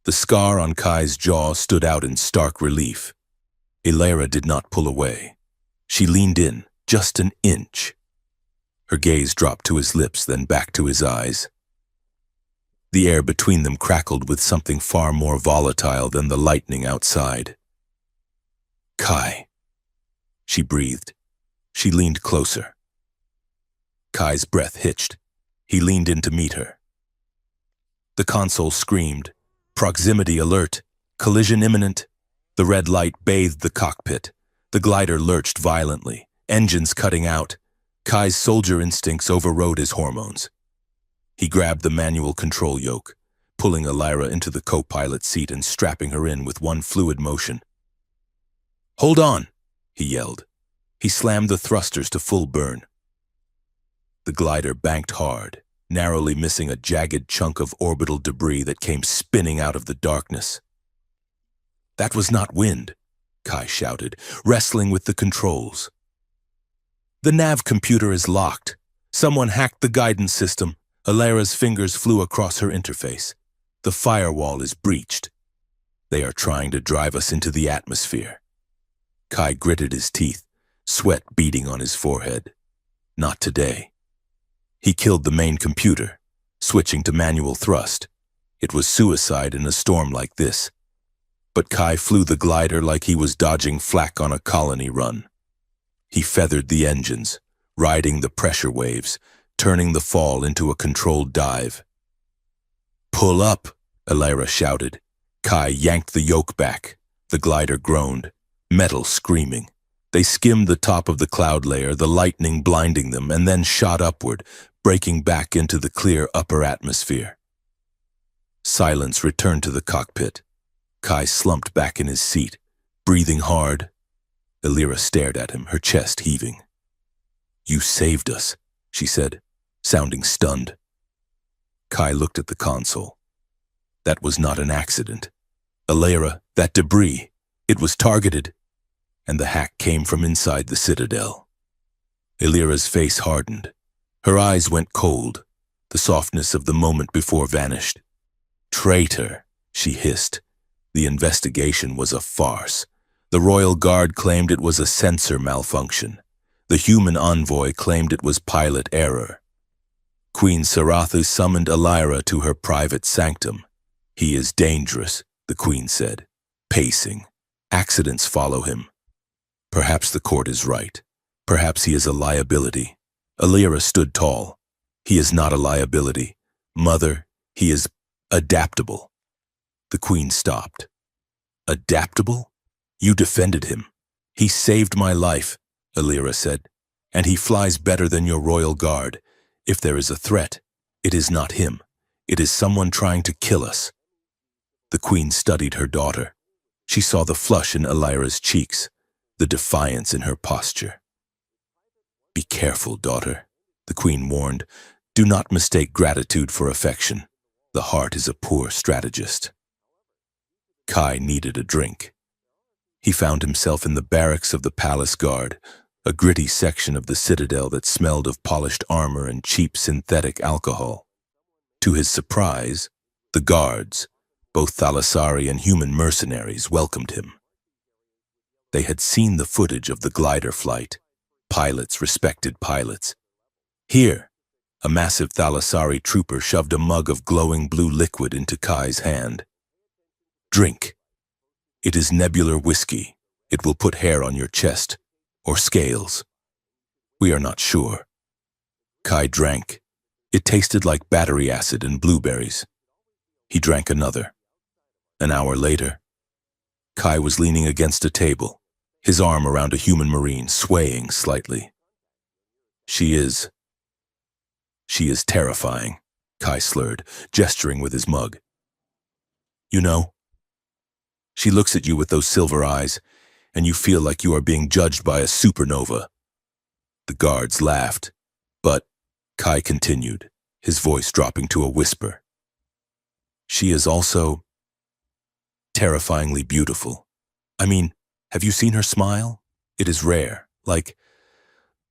The scar on Kai's jaw stood out in stark relief. Alira did not pull away. She leaned in, just an inch. Her gaze dropped to his lips, then back to his eyes. The air between them crackled with something far more volatile than the lightning outside. "Kai," she breathed. She leaned closer. Kai's breath hitched. He leaned in to meet her. The console screamed. Proximity alert. Collision imminent. The red light bathed the cockpit. The glider lurched violently, engines cutting out. Kai's soldier instincts overrode his hormones. He grabbed the manual control yoke, pulling Alira into the co-pilot seat and strapping her in with one fluid motion. "Hold on," he yelled. He slammed the thrusters to full burn. The glider banked hard, narrowly missing a jagged chunk of orbital debris that came spinning out of the darkness. "That was not wind," Kai shouted, wrestling with the controls. "The nav computer is locked. Someone hacked the guidance system." Alira's fingers flew across her interface. "The firewall is breached. They are trying to drive us into the atmosphere." Kai gritted his teeth, sweat beading on his forehead. Not today. He killed the main computer, switching to manual thrust. It was suicide in a storm like this. But Kai flew the glider like he was dodging flak on a colony run. He feathered the engines, riding the pressure waves, turning the fall into a controlled dive. "Pull up," Alira shouted. Kai yanked the yoke back. The glider groaned, metal screaming. They skimmed the top of the cloud layer, the lightning blinding them, and then shot upward, breaking back into the clear upper atmosphere. Silence returned to the cockpit. Kai slumped back in his seat, breathing hard. Alira stared at him, her chest heaving. "You saved us," she said, sounding stunned. Kai looked at the console. That was not an accident. Alira, that debris, it was targeted. And the hack came from inside the citadel. Alira's face hardened. Her eyes went cold. The softness of the moment before vanished. "Traitor," she hissed. The investigation was a farce. The Royal Guard claimed it was a sensor malfunction. The human envoy claimed it was pilot error. Queen Sarathu summoned Alira to her private sanctum. "He is dangerous," the Queen said, pacing. "Accidents follow him." Perhaps the court is right. Perhaps he is a liability. Alira stood tall. "He is not a liability. Mother, he is adaptable." The Queen stopped. "Adaptable? You defended him. He saved my life," Alira said, "and he flies better than your Royal Guard. If there is a threat, it is not him. It is someone trying to kill us." The Queen studied her daughter. She saw the flush in Alira's cheeks, the defiance in her posture. "Be careful, daughter," the Queen warned. "Do not mistake gratitude for affection. The heart is a poor strategist." Kai needed a drink. He found himself in the barracks of the palace guard, a gritty section of the citadel that smelled of polished armor and cheap synthetic alcohol. To his surprise, the guards, both Thalassari and human mercenaries, welcomed him. They had seen the footage of the glider flight, pilots, respected pilots. Here, a massive Thalassari trooper shoved a mug of glowing blue liquid into Kai's hand. Drink. It is nebular whiskey. It will put hair on your chest, or scales. We are not sure. Kai drank. It tasted like battery acid and blueberries. He drank another. An hour later, Kai was leaning against a table, his arm around a human marine, swaying slightly. She is terrifying, Kai slurred, gesturing with his mug. You know, she looks at you with those silver eyes, and you feel like you are being judged by a supernova. The guards laughed, but Kai continued, his voice dropping to a whisper. She is also terrifyingly beautiful. I mean, have you seen her smile? It is rare, like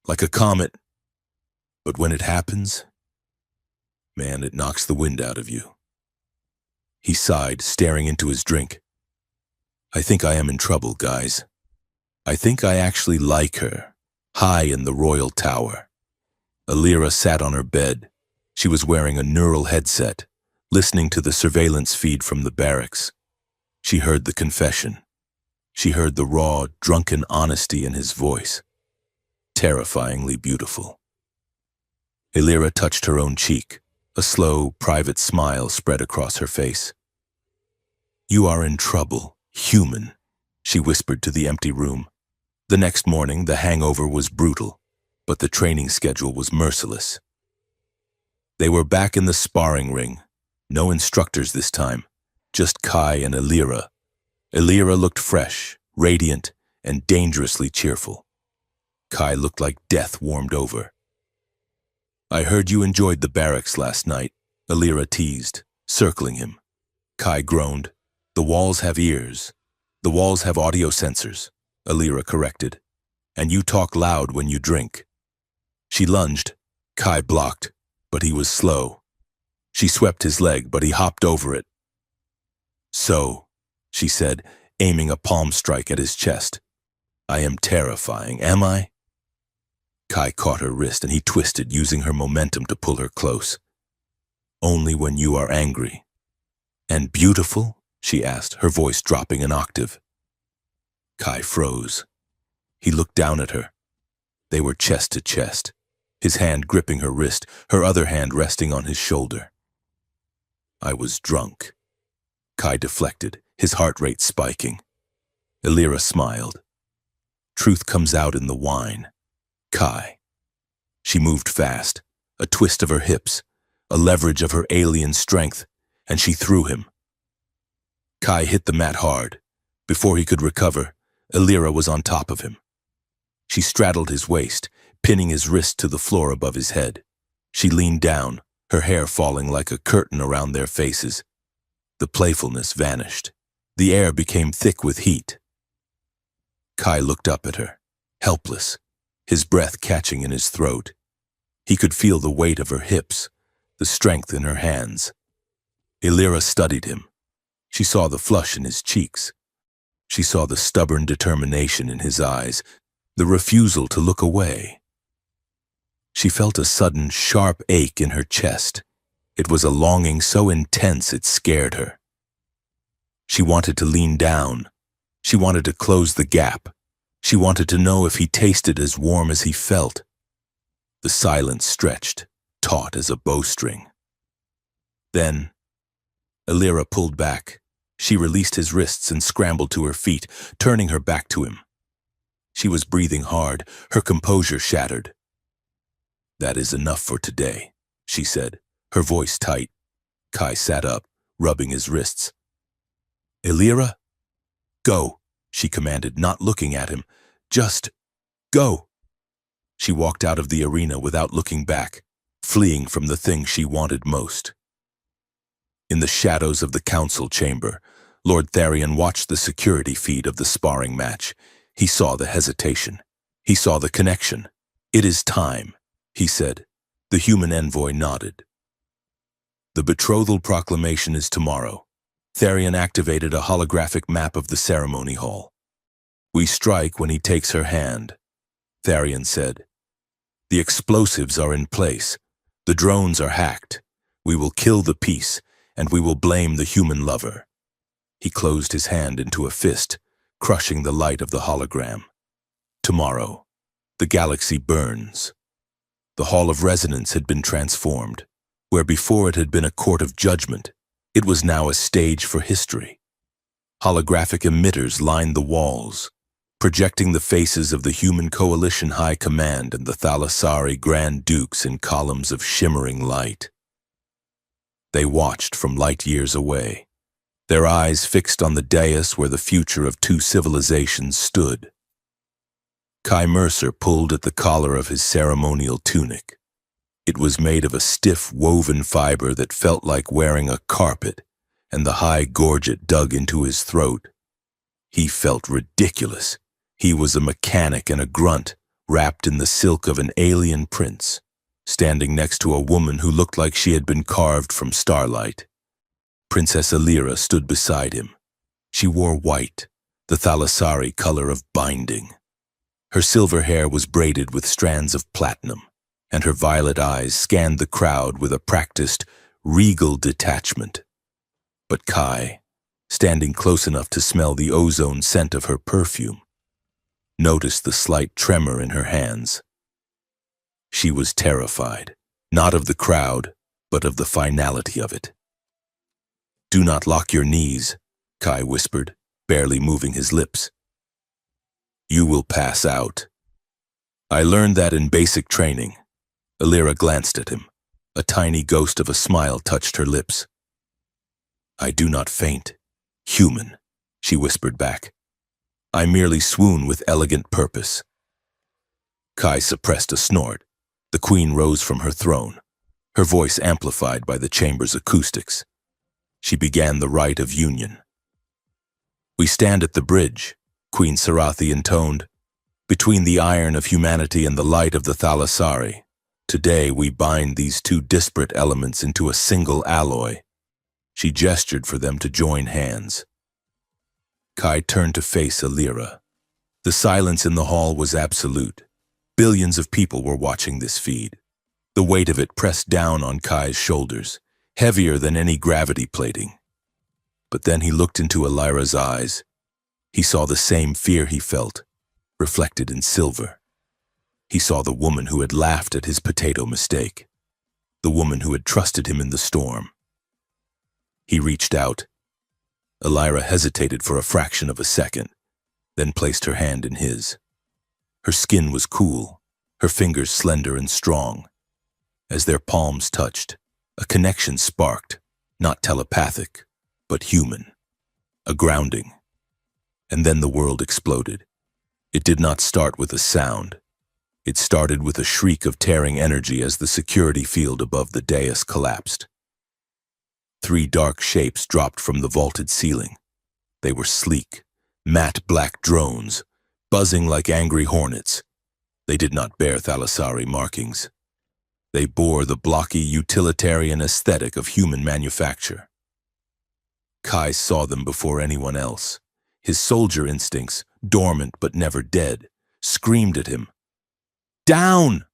a comet. But when it happens, man, it knocks the wind out of you. He sighed, staring into his drink. I think I am in trouble, guys. I think I actually like her, high in the royal tower. Alira sat on her bed. She was wearing a neural headset, listening to the surveillance feed from the barracks. She heard the confession. She heard the raw, drunken honesty in his voice. Terrifyingly beautiful. Alira touched her own cheek. A slow, private smile spread across her face. You are in trouble, human, she whispered to the empty room. The next morning, the hangover was brutal, but the training schedule was merciless. They were back in the sparring ring. No instructors this time, just Kai and Alira. Alira looked fresh, radiant, and dangerously cheerful. Kai looked like death warmed over. I heard you enjoyed the barracks last night, Alira teased, circling him. Kai groaned. The walls have ears. The walls have audio sensors, Alira corrected. And you talk loud when you drink. She lunged. Kai blocked, but he was slow. She swept his leg, but he hopped over it. So, she said, aiming a palm strike at his chest. I am terrifying, am I? Kai caught her wrist and he twisted, using her momentum to pull her close. Only when you are angry. And beautiful? She asked, her voice dropping an octave. Kai froze. He looked down at her. They were chest to chest, his hand gripping her wrist, her other hand resting on his shoulder. I was drunk. Kai deflected, his heart rate spiking. Alira smiled. Truth comes out in the wine. Kai. She moved fast, a twist of her hips, a leverage of her alien strength, and she threw him. Kai hit the mat hard. Before he could recover, Alira was on top of him. She straddled his waist, pinning his wrist to the floor above his head. She leaned down, her hair falling like a curtain around their faces. The playfulness vanished. The air became thick with heat. Kai looked up at her, helpless, his breath catching in his throat. He could feel the weight of her hips, the strength in her hands. Alira studied him. She saw the flush in his cheeks. She saw the stubborn determination in his eyes, the refusal to look away. She felt a sudden, sharp ache in her chest. It was a longing so intense it scared her. She wanted to lean down. She wanted to close the gap. She wanted to know if he tasted as warm as he felt. The silence stretched, taut as a bowstring. Then, Alira pulled back. She released his wrists and scrambled to her feet, turning her back to him. She was breathing hard, her composure shattered. That is enough for today, she said, her voice tight. Kai sat up, rubbing his wrists. Alira? Go, she commanded, not looking at him. Just go. She walked out of the arena without looking back, fleeing from the thing she wanted most. In the shadows of the council chamber, Lord Tharion watched the security feed of the sparring match. He saw the hesitation. He saw the connection. "It is time," he said. The human envoy nodded. "The betrothal proclamation is tomorrow." Tharion activated a holographic map of the ceremony hall. "We strike when he takes her hand," Tharion said. "The explosives are in place. The drones are hacked. We will kill the peace, and we will blame the human lover." He closed his hand into a fist, crushing the light of the hologram. Tomorrow, the galaxy burns. The Hall of Resonance had been transformed. Where before it had been a court of judgment, it was now a stage for history. Holographic emitters lined the walls, projecting the faces of the Human Coalition High Command and the Thalassari Grand Dukes in columns of shimmering light. They watched from light years away, their eyes fixed on the dais where the future of two civilizations stood. Kai Mercer pulled at the collar of his ceremonial tunic. It was made of a stiff woven fiber that felt like wearing a carpet, and the high gorget dug into his throat. He felt ridiculous. He was a mechanic and a grunt, wrapped in the silk of an alien prince, standing next to a woman who looked like she had been carved from starlight. Princess Alira stood beside him. She wore white, the Thalassari color of binding. Her silver hair was braided with strands of platinum, and her violet eyes scanned the crowd with a practiced, regal detachment. But Kai, standing close enough to smell the ozone scent of her perfume, noticed the slight tremor in her hands. She was terrified, not of the crowd, but of the finality of it. "Do not lock your knees," Kai whispered, barely moving his lips. "You will pass out. I learned that in basic training." Alira glanced at him. A tiny ghost of a smile touched her lips. "I do not faint. Human," she whispered back. "I merely swoon with elegant purpose." Kai suppressed a snort. The queen rose from her throne, her voice amplified by the chamber's acoustics. She began the rite of union. "We stand at the bridge," Queen Sarathi intoned, "between the iron of humanity and the light of the Thalassari. Today we bind these two disparate elements into a single alloy." She gestured for them to join hands. Kai turned to face Alira. The silence in the hall was absolute. Billions of people were watching this feed. The weight of it pressed down on Kai's shoulders, heavier than any gravity plating. But then he looked into Alira's eyes. He saw the same fear he felt, reflected in silver. He saw the woman who had laughed at his potato mistake, the woman who had trusted him in the storm. He reached out. Alira hesitated for a fraction of a second, then placed her hand in his. Her skin was cool, her fingers slender and strong. As their palms touched, a connection sparked, not telepathic, but human, a grounding. And then the world exploded. It did not start with a sound. It started with a shriek of tearing energy as the security field above the dais collapsed. 3 dark shapes dropped from the vaulted ceiling. They were sleek, matte black drones, buzzing like angry hornets. They did not bear Thalassari markings. They bore the blocky, utilitarian aesthetic of human manufacture. Kai saw them before anyone else. His soldier instincts, dormant but never dead, screamed at him. "Down!"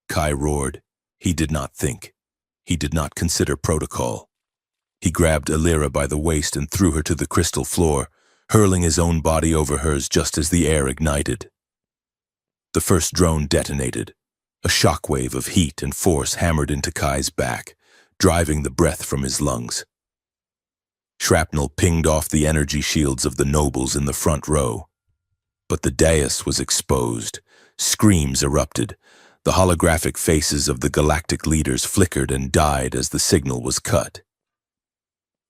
Kai roared. He did not think. He did not consider protocol. He grabbed Alira by the waist and threw her to the crystal floor, hurling his own body over hers just as the air ignited. The first drone detonated. A shockwave of heat and force hammered into Kai's back, driving the breath from his lungs. Shrapnel pinged off the energy shields of the nobles in the front row. But the dais was exposed. Screams erupted. The holographic faces of the galactic leaders flickered and died as the signal was cut.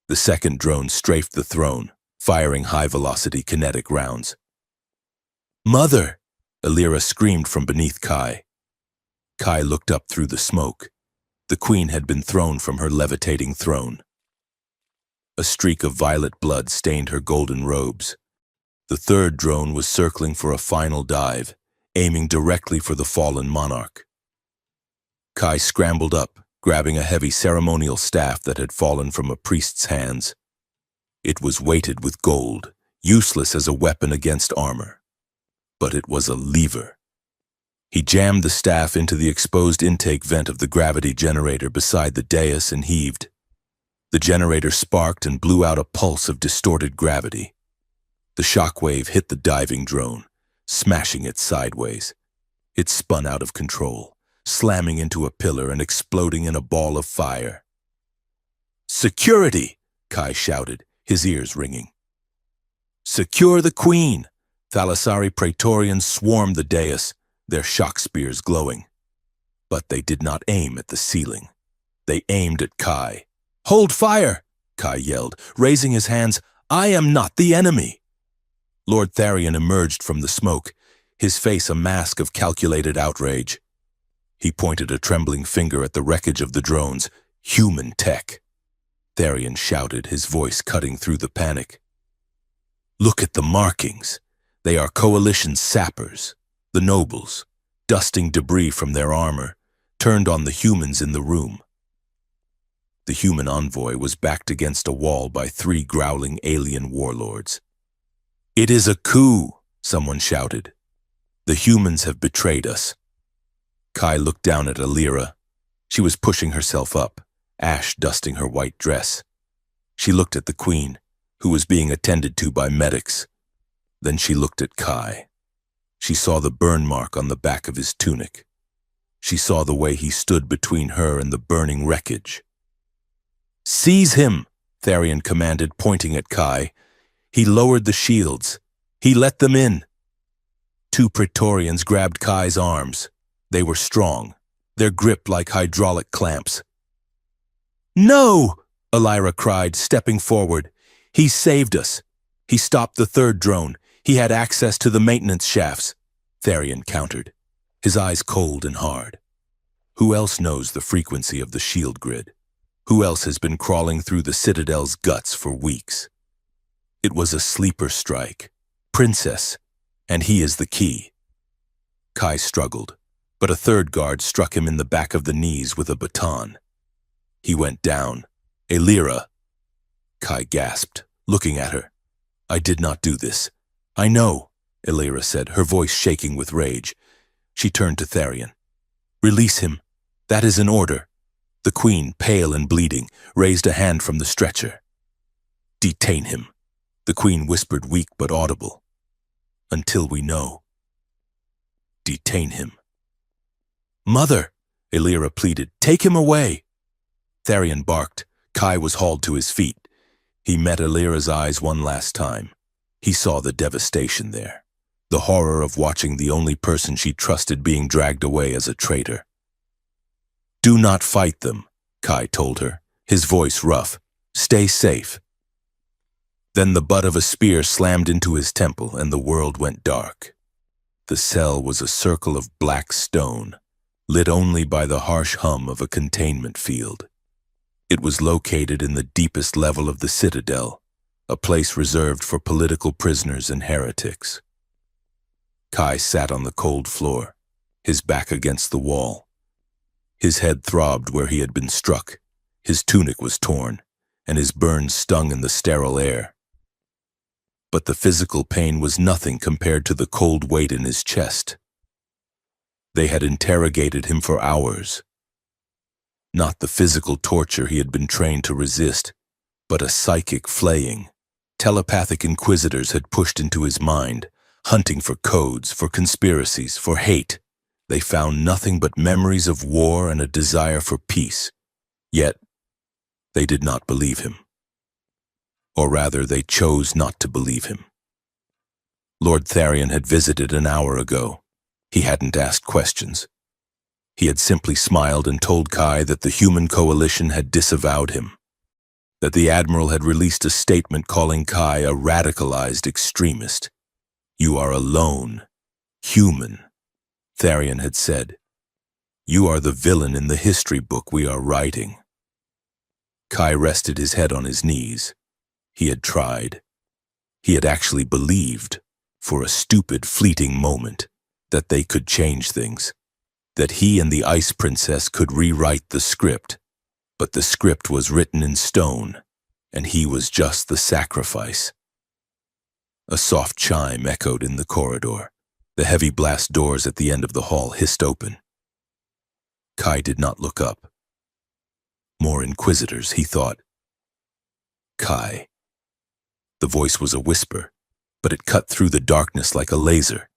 The second drone strafed the throne, firing high-velocity kinetic rounds. "Mother!" Alira screamed from beneath Kai. Kai looked up through the smoke. The queen had been thrown from her levitating throne. A streak of violet blood stained her golden robes. The third drone was circling for a final dive, aiming directly for the fallen monarch. Kai scrambled up, grabbing a heavy ceremonial staff that had fallen from a priest's hands. It was weighted with gold, useless as a weapon against armor. But it was a lever. He jammed the staff into the exposed intake vent of the gravity generator beside the dais and heaved. The generator sparked and blew out a pulse of distorted gravity. The shockwave hit the diving drone, smashing it sideways. It spun out of control, slamming into a pillar and exploding in a ball of fire. "Security!" Kai shouted, his ears ringing. "Secure the queen!" Thalassari Praetorians swarmed the dais, their shock spears glowing. But they did not aim at the ceiling. They aimed at Kai. "Hold fire!" Kai yelled, raising his hands. "I am not the enemy!" Lord Tharion emerged from the smoke, his face a mask of calculated outrage. He pointed a trembling finger at the wreckage of the drones. "Human tech." Tharion shouted, his voice cutting through the panic. "Look at the markings. They are coalition sappers, the nobles, dusting debris from their armor, turned on the humans in the room." The human envoy was backed against a wall by 3 growling alien warlords. "It is a coup," someone shouted. "The humans have betrayed us." Kai looked down at Alira. She was pushing herself up, ash dusting her white dress. She looked at the queen, who was being attended to by medics. Then she looked at Kai. She saw the burn mark on the back of his tunic. She saw the way he stood between her and the burning wreckage. "Seize him!" Tharion commanded, pointing at Kai. He lowered the shields. He let them in. 2 Praetorians grabbed Kai's arms. They were strong, their grip like hydraulic clamps. "No!" Alira cried, stepping forward. "He saved us." He stopped the third drone. He had access to the maintenance shafts. Tharion countered, his eyes cold and hard. Who else knows the frequency of the shield grid? Who else has been crawling through the Citadel's guts for weeks? It was a sleeper strike. Princess, and he is the key. Kai struggled, but a third guard struck him in the back of the knees with a baton. He went down. "Alira!" Kai gasped, looking at her. "I did not do this." "I know," Alira said, her voice shaking with rage. She turned to Tharion. "Release him. That is an order." The queen, pale and bleeding, raised a hand from the stretcher. "Detain him," the queen whispered, weak but audible. "Until we know." "Detain him." "Mother," Alira pleaded, "take him away." Tharion barked. Kai was hauled to his feet. He met Alira's eyes one last time. He saw the devastation there, the horror of watching the only person she trusted being dragged away as a traitor. "Do not fight them," Kai told her, his voice rough. "Stay safe." Then the butt of a spear slammed into his temple and the world went dark. The cell was a circle of black stone, lit only by the harsh hum of a containment field. It was located in the deepest level of the Citadel, a place reserved for political prisoners and heretics. Kai sat on the cold floor, his back against the wall. His head throbbed where he had been struck, his tunic was torn, and his burns stung in the sterile air. But the physical pain was nothing compared to the cold weight in his chest. They had interrogated him for hours. Not the physical torture he had been trained to resist, but a psychic flaying. Telepathic inquisitors had pushed into his mind, hunting for codes, for conspiracies, for hate. They found nothing but memories of war and a desire for peace. Yet, they did not believe him. Or rather, they chose not to believe him. Lord Tharion had visited an hour ago. He hadn't asked questions. He had simply smiled and told Kai that the human coalition had disavowed him, that the Admiral had released a statement calling Kai a radicalized extremist. "You are alone, human," Tharion had said. "You are the villain in the history book we are writing." Kai rested his head on his knees. He had tried. He had actually believed, for a stupid, fleeting moment, that they could change things, that he and the Ice Princess could rewrite the script, but the script was written in stone, and he was just the sacrifice. A soft chime echoed in the corridor. The heavy blast doors at the end of the hall hissed open. Kai did not look up. More inquisitors, he thought. Kai. The voice was a whisper, but it cut through the darkness like a laser.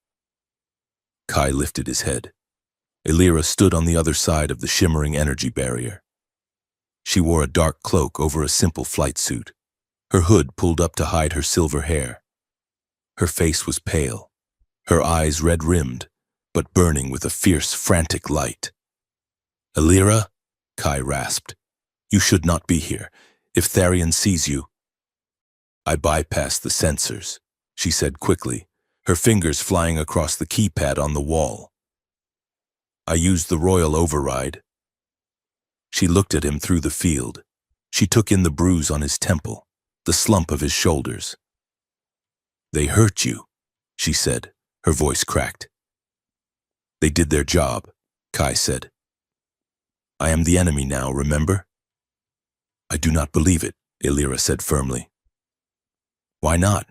Kai lifted his head. Illyra stood on the other side of the shimmering energy barrier. She wore a dark cloak over a simple flight suit, her hood pulled up to hide her silver hair. Her face was pale, her eyes red-rimmed, but burning with a fierce, frantic light. "Illyra," Kai rasped, "you should not be here. If Tharian sees you—" "I bypassed the sensors," she said quickly, her fingers flying across the keypad on the wall. "I used the royal override." She looked at him through the field. She took in the bruise on his temple, the slump of his shoulders. "They hurt you," she said, her voice cracked. "They did their job," Kai said. "I am the enemy now, remember?" "I do not believe it," Illyra said firmly. "Why not?"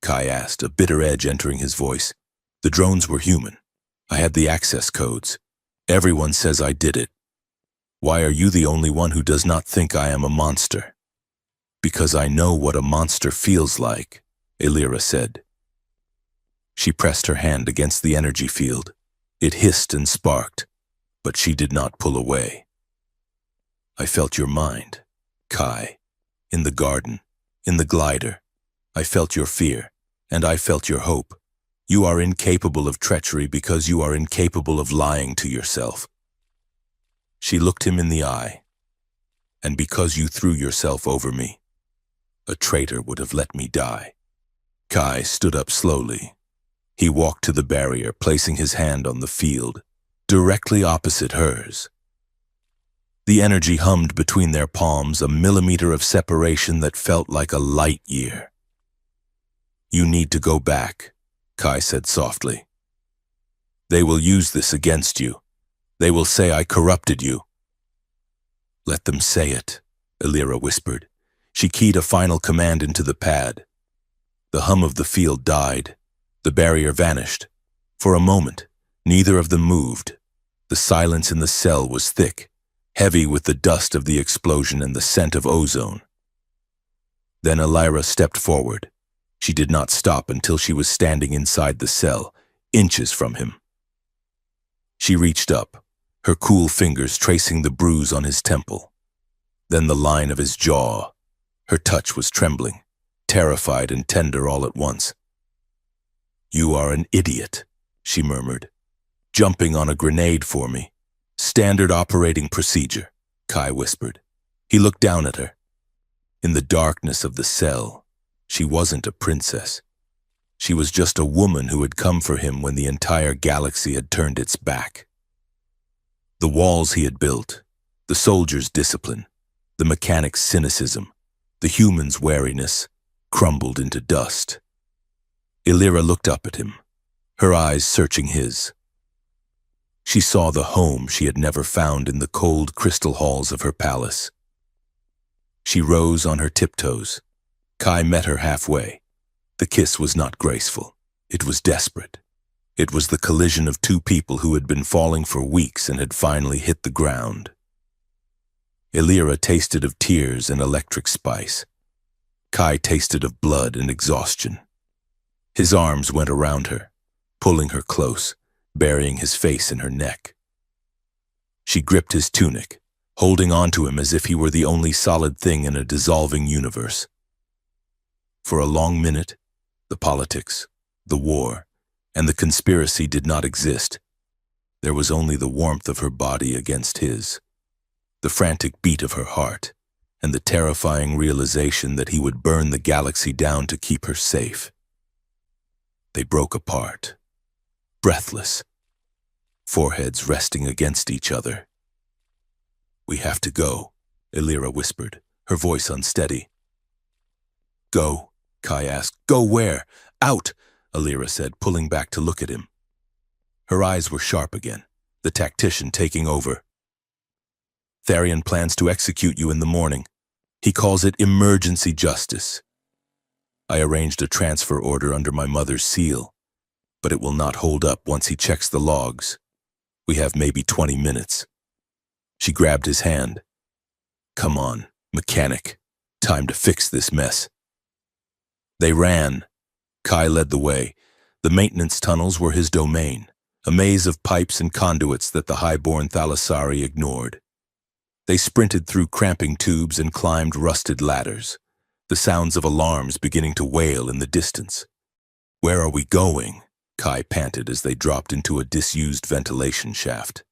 Kai asked, a bitter edge entering his voice. "The drones were human. I had the access codes. Everyone says I did it. Why are you the only one who does not think I am a monster?" "Because I know what a monster feels like," Illyra said. She pressed her hand against the energy field. It hissed and sparked, but she did not pull away. "I felt your mind, Kai, in the garden, in the glider. I felt your fear, and I felt your hope. You are incapable of treachery because you are incapable of lying to yourself." She looked him in the eye. "And because you threw yourself over me. A traitor would have let me die." Kai stood up slowly. He walked to the barrier, placing his hand on the field, directly opposite hers. The energy hummed between their palms, a millimeter of separation that felt like a light year. "You need to go back," Kai said softly. "They will use this against you. They will say I corrupted you." "Let them say it," Illyra whispered. She keyed a final command into the pad. The hum of the field died. The barrier vanished. For a moment, neither of them moved. The silence in the cell was thick, heavy with the dust of the explosion and the scent of ozone. Then Illyra stepped forward. She did not stop until she was standing inside the cell, inches from him. She reached up, her cool fingers tracing the bruise on his temple. Then the line of his jaw. Her touch was trembling, terrified and tender all at once. "You are an idiot," she murmured. "Jumping on a grenade for me. Standard operating procedure," Kai whispered. He looked down at her. In the darkness of the cell, she wasn't a princess. She was just a woman who had come for him when the entire galaxy had turned its back. The walls he had built, the soldiers' discipline, the mechanics' cynicism, the humans' wariness, crumbled into dust. Illyra looked up at him, her eyes searching his. She saw the home she had never found in the cold crystal halls of her palace. She rose on her tiptoes. Kai met her halfway. The kiss was not graceful. It was desperate. It was the collision of two people who had been falling for weeks and had finally hit the ground. Illyra tasted of tears and electric spice. Kai tasted of blood and exhaustion. His arms went around her, pulling her close, burying his face in her neck. She gripped his tunic, holding on to him as if he were the only solid thing in a dissolving universe. For a long minute, the politics, the war, and the conspiracy did not exist. There was only the warmth of her body against his, the frantic beat of her heart, and the terrifying realization that he would burn the galaxy down to keep her safe. They broke apart, breathless, foreheads resting against each other. "We have to go," Illyra whispered, her voice unsteady. Go, Kai asked. Go where? Out, Alira said, pulling back to look at him. Her eyes were sharp again, the tactician taking over. Tharian plans to execute you in the morning. He calls it emergency justice. I arranged a transfer order under my mother's seal, but it will not hold up once he checks the logs. We have maybe 20 minutes. She grabbed his hand. Come on, mechanic. Time to fix this mess. They ran. Kai led the way. The maintenance tunnels were his domain, a maze of pipes and conduits that the high-born Thalassari ignored. They sprinted through cramping tubes and climbed rusted ladders, the sounds of alarms beginning to wail in the distance. Where are we going? Kai panted as they dropped into a disused ventilation shaft.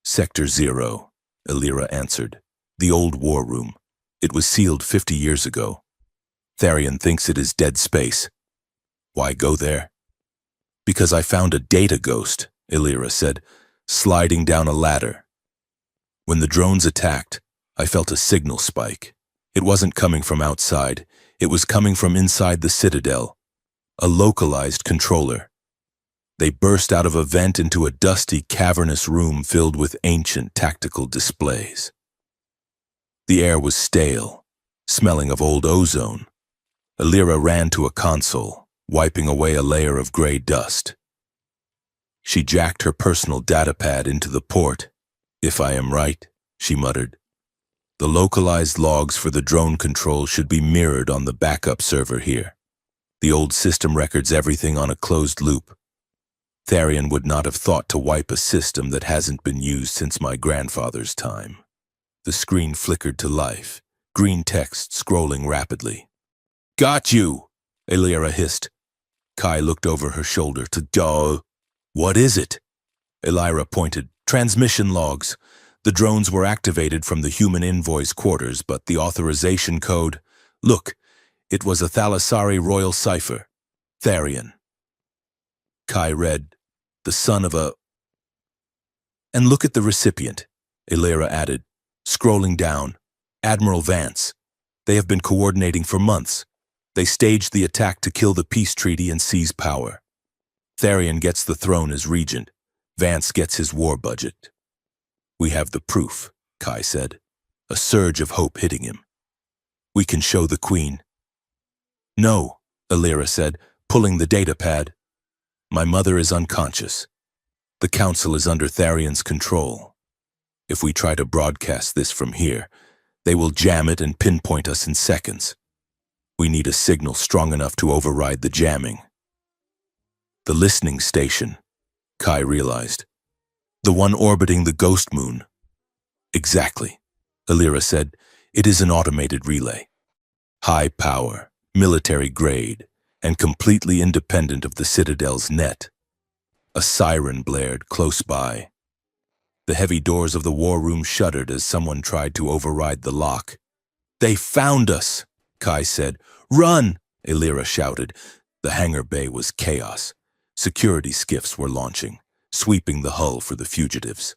Sector 0, Alira answered. The old war room. It was sealed 50 years ago. Tharian thinks it is dead space. Why go there? Because I found a data ghost, Alira said, sliding down a ladder. When the drones attacked, I felt a signal spike. It wasn't coming from outside. It was coming from inside the citadel. A localized controller. They burst out of a vent into a dusty, cavernous room filled with ancient tactical displays. The air was stale, smelling of old ozone. Alira ran to a console, wiping away a layer of gray dust. She jacked her personal datapad into the port. If I am right, she muttered. The localized logs for the drone control should be mirrored on the backup server here. The old system records everything on a closed loop. Tharian would not have thought to wipe a system that hasn't been used since my grandfather's time. The screen flickered to life, green text scrolling rapidly. Got you, Alira hissed. Kai looked over her shoulder to Duh. What is it? Alira pointed. Transmission logs. The drones were activated from the human invoice quarters, but the authorization code... Look, it was a Thalassari royal cipher. Tharian. Kai read, the son of a... And look at the recipient, Alira added, scrolling down. Admiral Vance. They have been coordinating for months. They staged the attack to kill the peace treaty and seize power. Tharian gets the throne as regent. Vance gets his war budget. We have the proof, Kai said, a surge of hope hitting him. We can show the queen. No, Alira said, pulling the datapad. My mother is unconscious. The council is under Tharian's control. If we try to broadcast this from here, they will jam it and pinpoint us in seconds. We need a signal strong enough to override the jamming. The listening station, Kai realized. The one orbiting the ghost moon. Exactly, Alira said. It is an automated relay. High power, military grade, and completely independent of the Citadel's net. A siren blared close by. The heavy doors of the war room shuddered as someone tried to override the lock. They found us, Kai said. Run, Alira shouted. The hangar bay was chaos. Security skiffs were launching, sweeping the hull for the fugitives.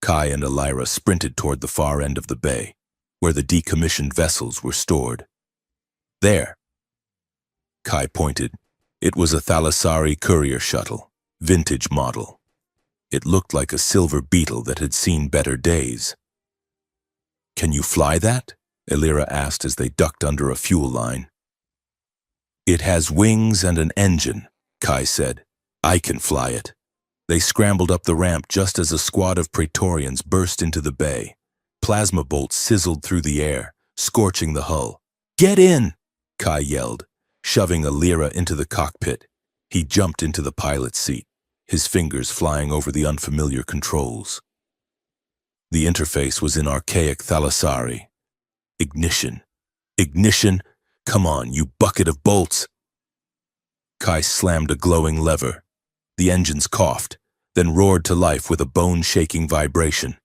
Kai and Alira sprinted toward the far end of the bay, where the decommissioned vessels were stored. There. Kai pointed. It was a Thalassari courier shuttle, vintage model. It looked like a silver beetle that had seen better days. Can you fly that? Alira asked as they ducked under a fuel line. It has wings and an engine, Kai said. I can fly it. They scrambled up the ramp just as a squad of Praetorians burst into the bay. Plasma bolts sizzled through the air, scorching the hull. Get in, Kai yelled, shoving Alira into the cockpit. He jumped into the pilot's seat, his fingers flying over the unfamiliar controls. The interface was in archaic Thalassari. Ignition. Ignition. Come on, you bucket of bolts. Kai slammed a glowing lever. The engines coughed, then roared to life with a bone-shaking vibration.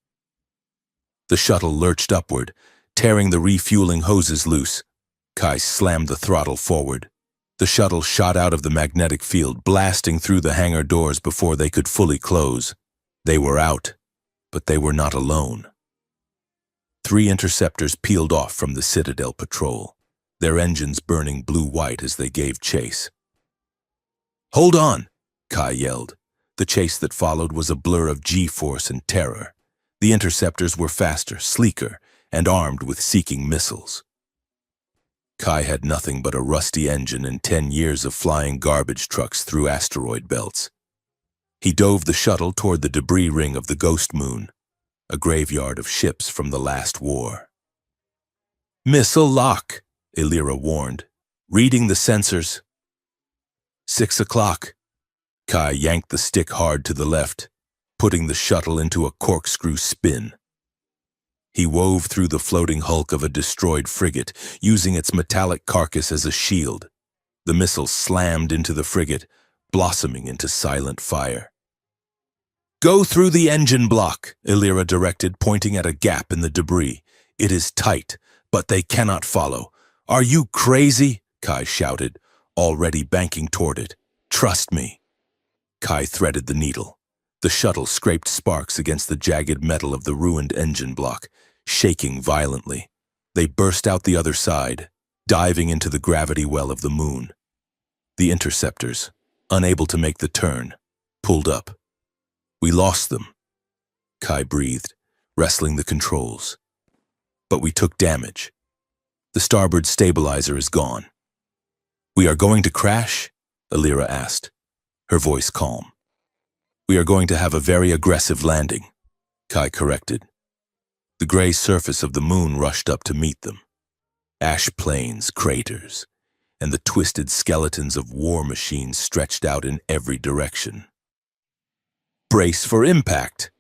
The shuttle lurched upward, tearing the refueling hoses loose. Kai slammed the throttle forward. The shuttle shot out of the magnetic field, blasting through the hangar doors before they could fully close. They were out, but they were not alone. 3 interceptors peeled off from the Citadel patrol. their engines burning blue-white as they gave chase. "Hold on!" Kai yelled. The chase that followed was a blur of G-force and terror. The interceptors were faster, sleeker, and armed with seeking missiles. Kai had nothing but a rusty engine and 10 years of flying garbage trucks through asteroid belts. He dove the shuttle toward the debris ring of the ghost moon, a graveyard of ships from the last war. "Missile lock," Illyra warned, reading the sensors. 6 o'clock. Kai yanked the stick hard to the left, putting the shuttle into a corkscrew spin. He wove through the floating hulk of a destroyed frigate, using its metallic carcass as a shield. The missile slammed into the frigate, blossoming into silent fire. "Go through the engine block," Illyra directed, pointing at a gap in the debris. "It is tight, but they cannot follow." "Are you crazy?" Kai shouted, already banking toward it. "Trust me." Kai threaded the needle. The shuttle scraped sparks against the jagged metal of the ruined engine block, shaking violently. They burst out the other side, diving into the gravity well of the moon. The interceptors, unable to make the turn, pulled up. "We lost them," Kai breathed, wrestling the controls. "But we took damage. The starboard stabilizer is gone." "We are going to crash?" Illyra asked, her voice calm. "We are going to have a very aggressive landing," Kai corrected. The gray surface of the moon rushed up to meet them. Ash plains, craters, and the twisted skeletons of war machines stretched out in every direction. "Brace for impact!"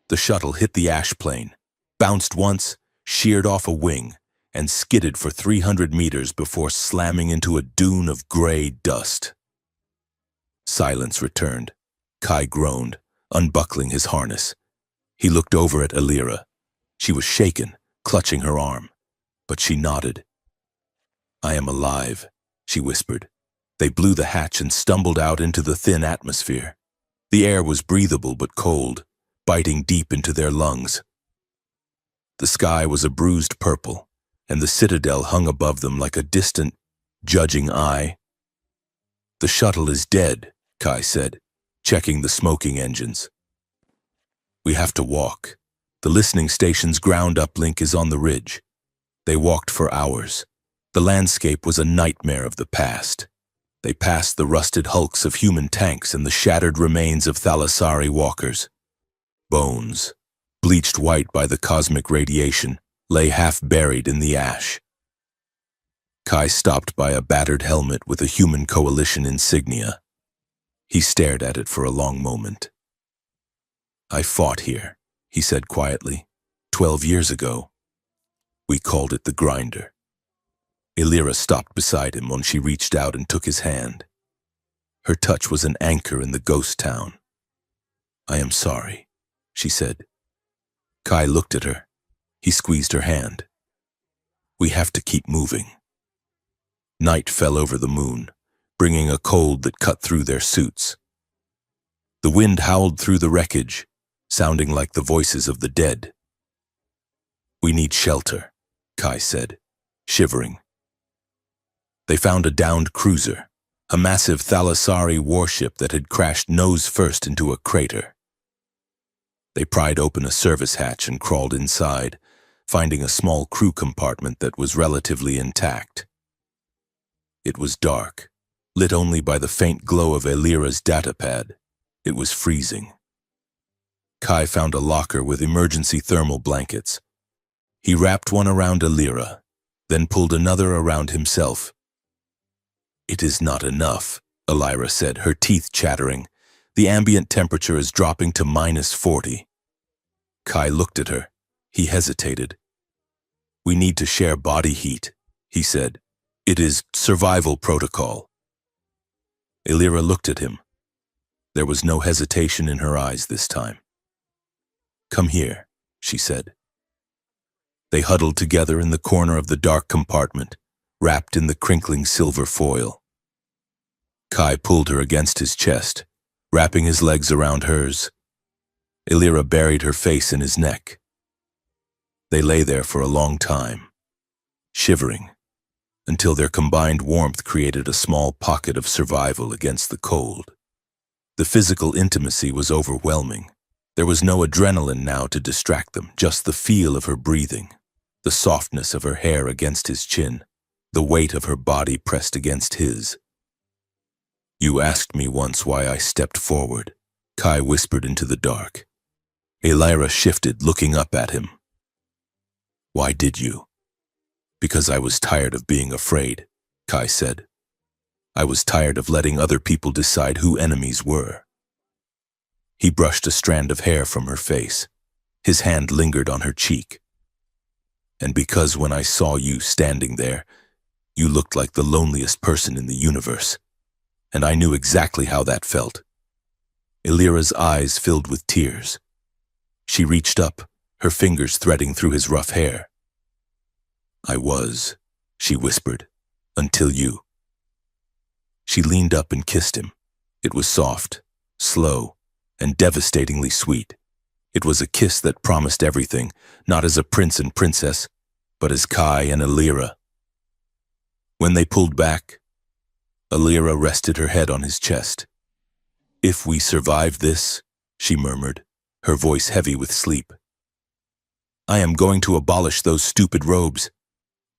The shuttle hit the ash plain, bounced once, sheared off a wing, and skidded for 300 meters before slamming into a dune of gray dust. Silence returned. Kai groaned, unbuckling his harness. He looked over at Illyra. She was shaken, clutching her arm, but she nodded. "I am alive," she whispered. They blew the hatch and stumbled out into the thin atmosphere. The air was breathable but cold, biting deep into their lungs. The sky was a bruised purple, and the citadel hung above them like a distant, judging eye. "The shuttle is dead," Kai said, checking the smoking engines. "We have to walk. The listening station's ground uplink is on the ridge." They walked for hours. The landscape was a nightmare of the past. They passed the rusted hulks of human tanks and the shattered remains of Thalassari walkers. Bones, bleached white by the cosmic radiation, lay half-buried in the ash. Kai stopped by a battered helmet with a human coalition insignia. He stared at it for a long moment. "I fought here," he said quietly, 12 years ago. We called it the Grinder." Illyra stopped beside him when she reached out and took his hand. Her touch was an anchor in the ghost town. "I am sorry," she said. Kai looked at her. He squeezed her hand. "We have to keep moving." Night fell over the moon, bringing a cold that cut through their suits. The wind howled through the wreckage, sounding like the voices of the dead. "We need shelter," Kai said, shivering. They found a downed cruiser, a massive Thalassari warship that had crashed nose first into a crater. They pried open a service hatch and crawled inside, finding a small crew compartment that was relatively intact. It was dark, lit only by the faint glow of Illyra's datapad. It was freezing. Kai found a locker with emergency thermal blankets. He wrapped one around Illyra, then pulled another around himself. "It is not enough," Illyra said, her teeth chattering. "The ambient temperature is dropping to -40. Kai looked at her. He hesitated. "We need to share body heat," he said. "It is survival protocol." Illyra looked at him. There was no hesitation in her eyes this time. "Come here," she said. They huddled together in the corner of the dark compartment, wrapped in the crinkling silver foil. Kai pulled her against his chest, wrapping his legs around hers. Illyra buried her face in his neck. They lay there for a long time, shivering, until their combined warmth created a small pocket of survival against the cold. The physical intimacy was overwhelming. There was no adrenaline now to distract them, just the feel of her breathing, the softness of her hair against his chin, the weight of her body pressed against his. "You asked me once why I stepped forward," Kai whispered into the dark. Elira shifted, looking up at him. "Why did you?" "Because I was tired of being afraid," Kai said. "I was tired of letting other people decide who enemies were." He brushed a strand of hair from her face. His hand lingered on her cheek. "And because when I saw you standing there, you looked like the loneliest person in the universe. And I knew exactly how that felt." Elira's eyes filled with tears. She reached up, her fingers threading through his rough hair. "I was," she whispered, "until you." She leaned up and kissed him. It was soft, slow, and devastatingly sweet. It was a kiss that promised everything, not as a prince and princess, but as Kai and Elira. When they pulled back, Elira rested her head on his chest. "If we survive this," she murmured, her voice heavy with sleep, "I am going to abolish those stupid robes,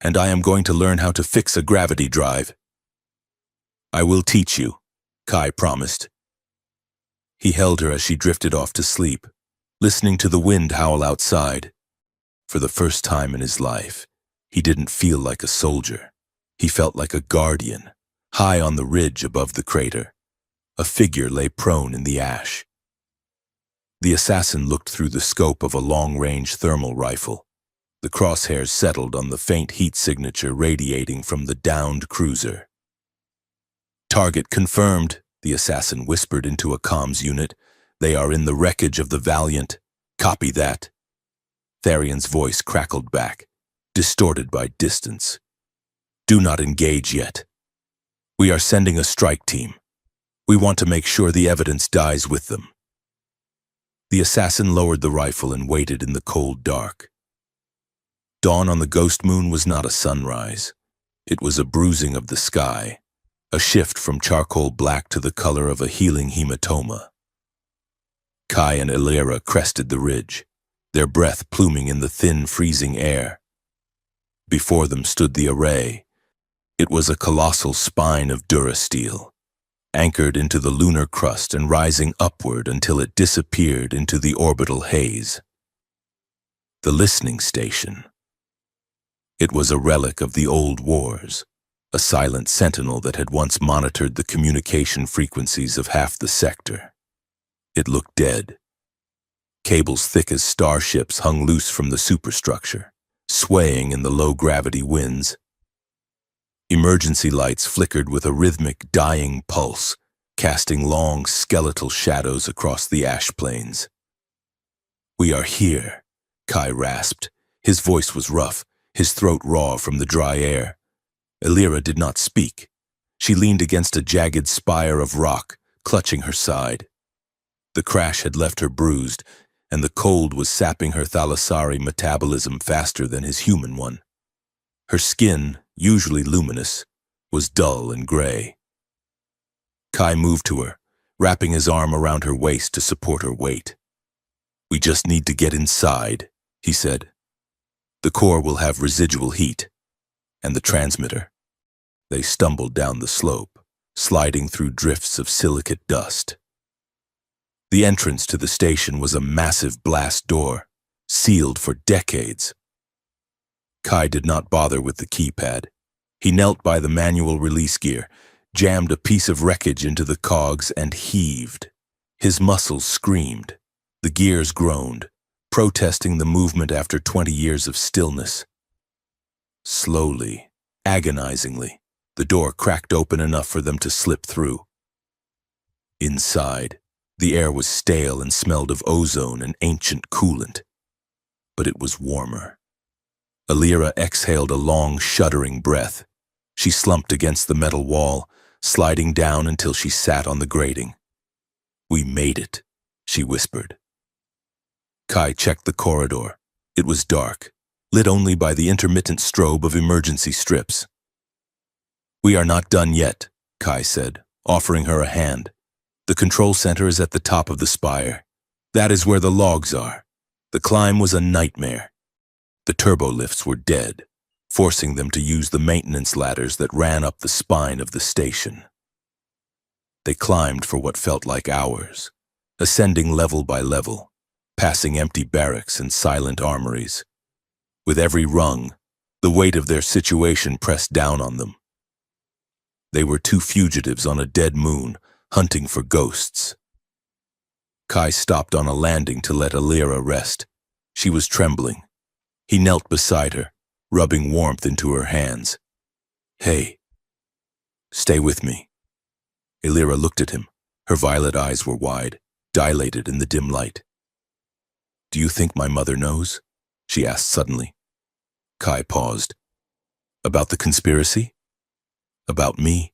and I am going to learn how to fix a gravity drive." "I will teach you," Kai promised. He held her as she drifted off to sleep, listening to the wind howl outside. For the first time in his life, he didn't feel like a soldier. He felt like a guardian, high on the ridge above the crater. A figure lay prone in the ash. The assassin looked through the scope of a long-range thermal rifle. The crosshairs settled on the faint heat signature radiating from the downed cruiser. "Target confirmed," the assassin whispered into a comms unit. "They are in the wreckage of the Valiant. Copy that." Tharion's voice crackled back, distorted by distance. "Do not engage yet. We are sending a strike team. We want to make sure the evidence dies with them." The assassin lowered the rifle and waited in the cold dark. Dawn on the ghost moon was not a sunrise. It was a bruising of the sky, a shift from charcoal black to the color of a healing hematoma. Kai and Elira crested the ridge, their breath pluming in the thin, freezing air. Before them stood the array. It was a colossal spine of durasteel, anchored into the lunar crust and rising upward until it disappeared into the orbital haze. The listening station. It was a relic of the old wars, a silent sentinel that had once monitored the communication frequencies of half the sector. It looked dead. Cables thick as starships hung loose from the superstructure, swaying in the low-gravity winds. Emergency lights flickered with a rhythmic, dying pulse, casting long, skeletal shadows across the ash plains. "We are here," Kai rasped. His voice was rough, his throat raw from the dry air. Elira did not speak. She leaned against a jagged spire of rock, clutching her side. The crash had left her bruised, and the cold was sapping her thalassari metabolism faster than his human one. Her skin, usually luminous, was dull and gray. Kai moved to her, wrapping his arm around her waist to support her weight. "We just need to get inside," he said. "The core will have residual heat, and the transmitter." They stumbled down the slope, sliding through drifts of silicate dust. The entrance to the station was a massive blast door, sealed for decades. Kai did not bother with the keypad. He knelt by the manual release gear, jammed a piece of wreckage into the cogs, and heaved. His muscles screamed. The gears groaned, protesting the movement after 20 years of stillness. Slowly, agonizingly, the door cracked open enough for them to slip through. Inside, the air was stale and smelled of ozone and ancient coolant. But it was warmer. Elira exhaled a long, shuddering breath. She slumped against the metal wall, sliding down until she sat on the grating. "We made it," she whispered. Kai checked the corridor. It was dark, lit only by the intermittent strobe of emergency strips. We are not done yet, Kai said, offering her a hand. The control center is at the top of the spire. That is where the logs are. The climb was a nightmare. The turbolifts were dead, forcing them to use the maintenance ladders that ran up the spine of the station. They climbed for what felt like hours, ascending level by level, passing empty barracks and silent armories. With every rung, the weight of their situation pressed down on them. They were two fugitives on a dead moon, hunting for ghosts. Kai stopped on a landing to let Alira rest. She was trembling. He knelt beside her, rubbing warmth into her hands. Hey, stay with me. Alira looked at him. Her violet eyes were wide, dilated in the dim light. Do you think my mother knows? She asked suddenly. Kai paused. About the conspiracy? About me?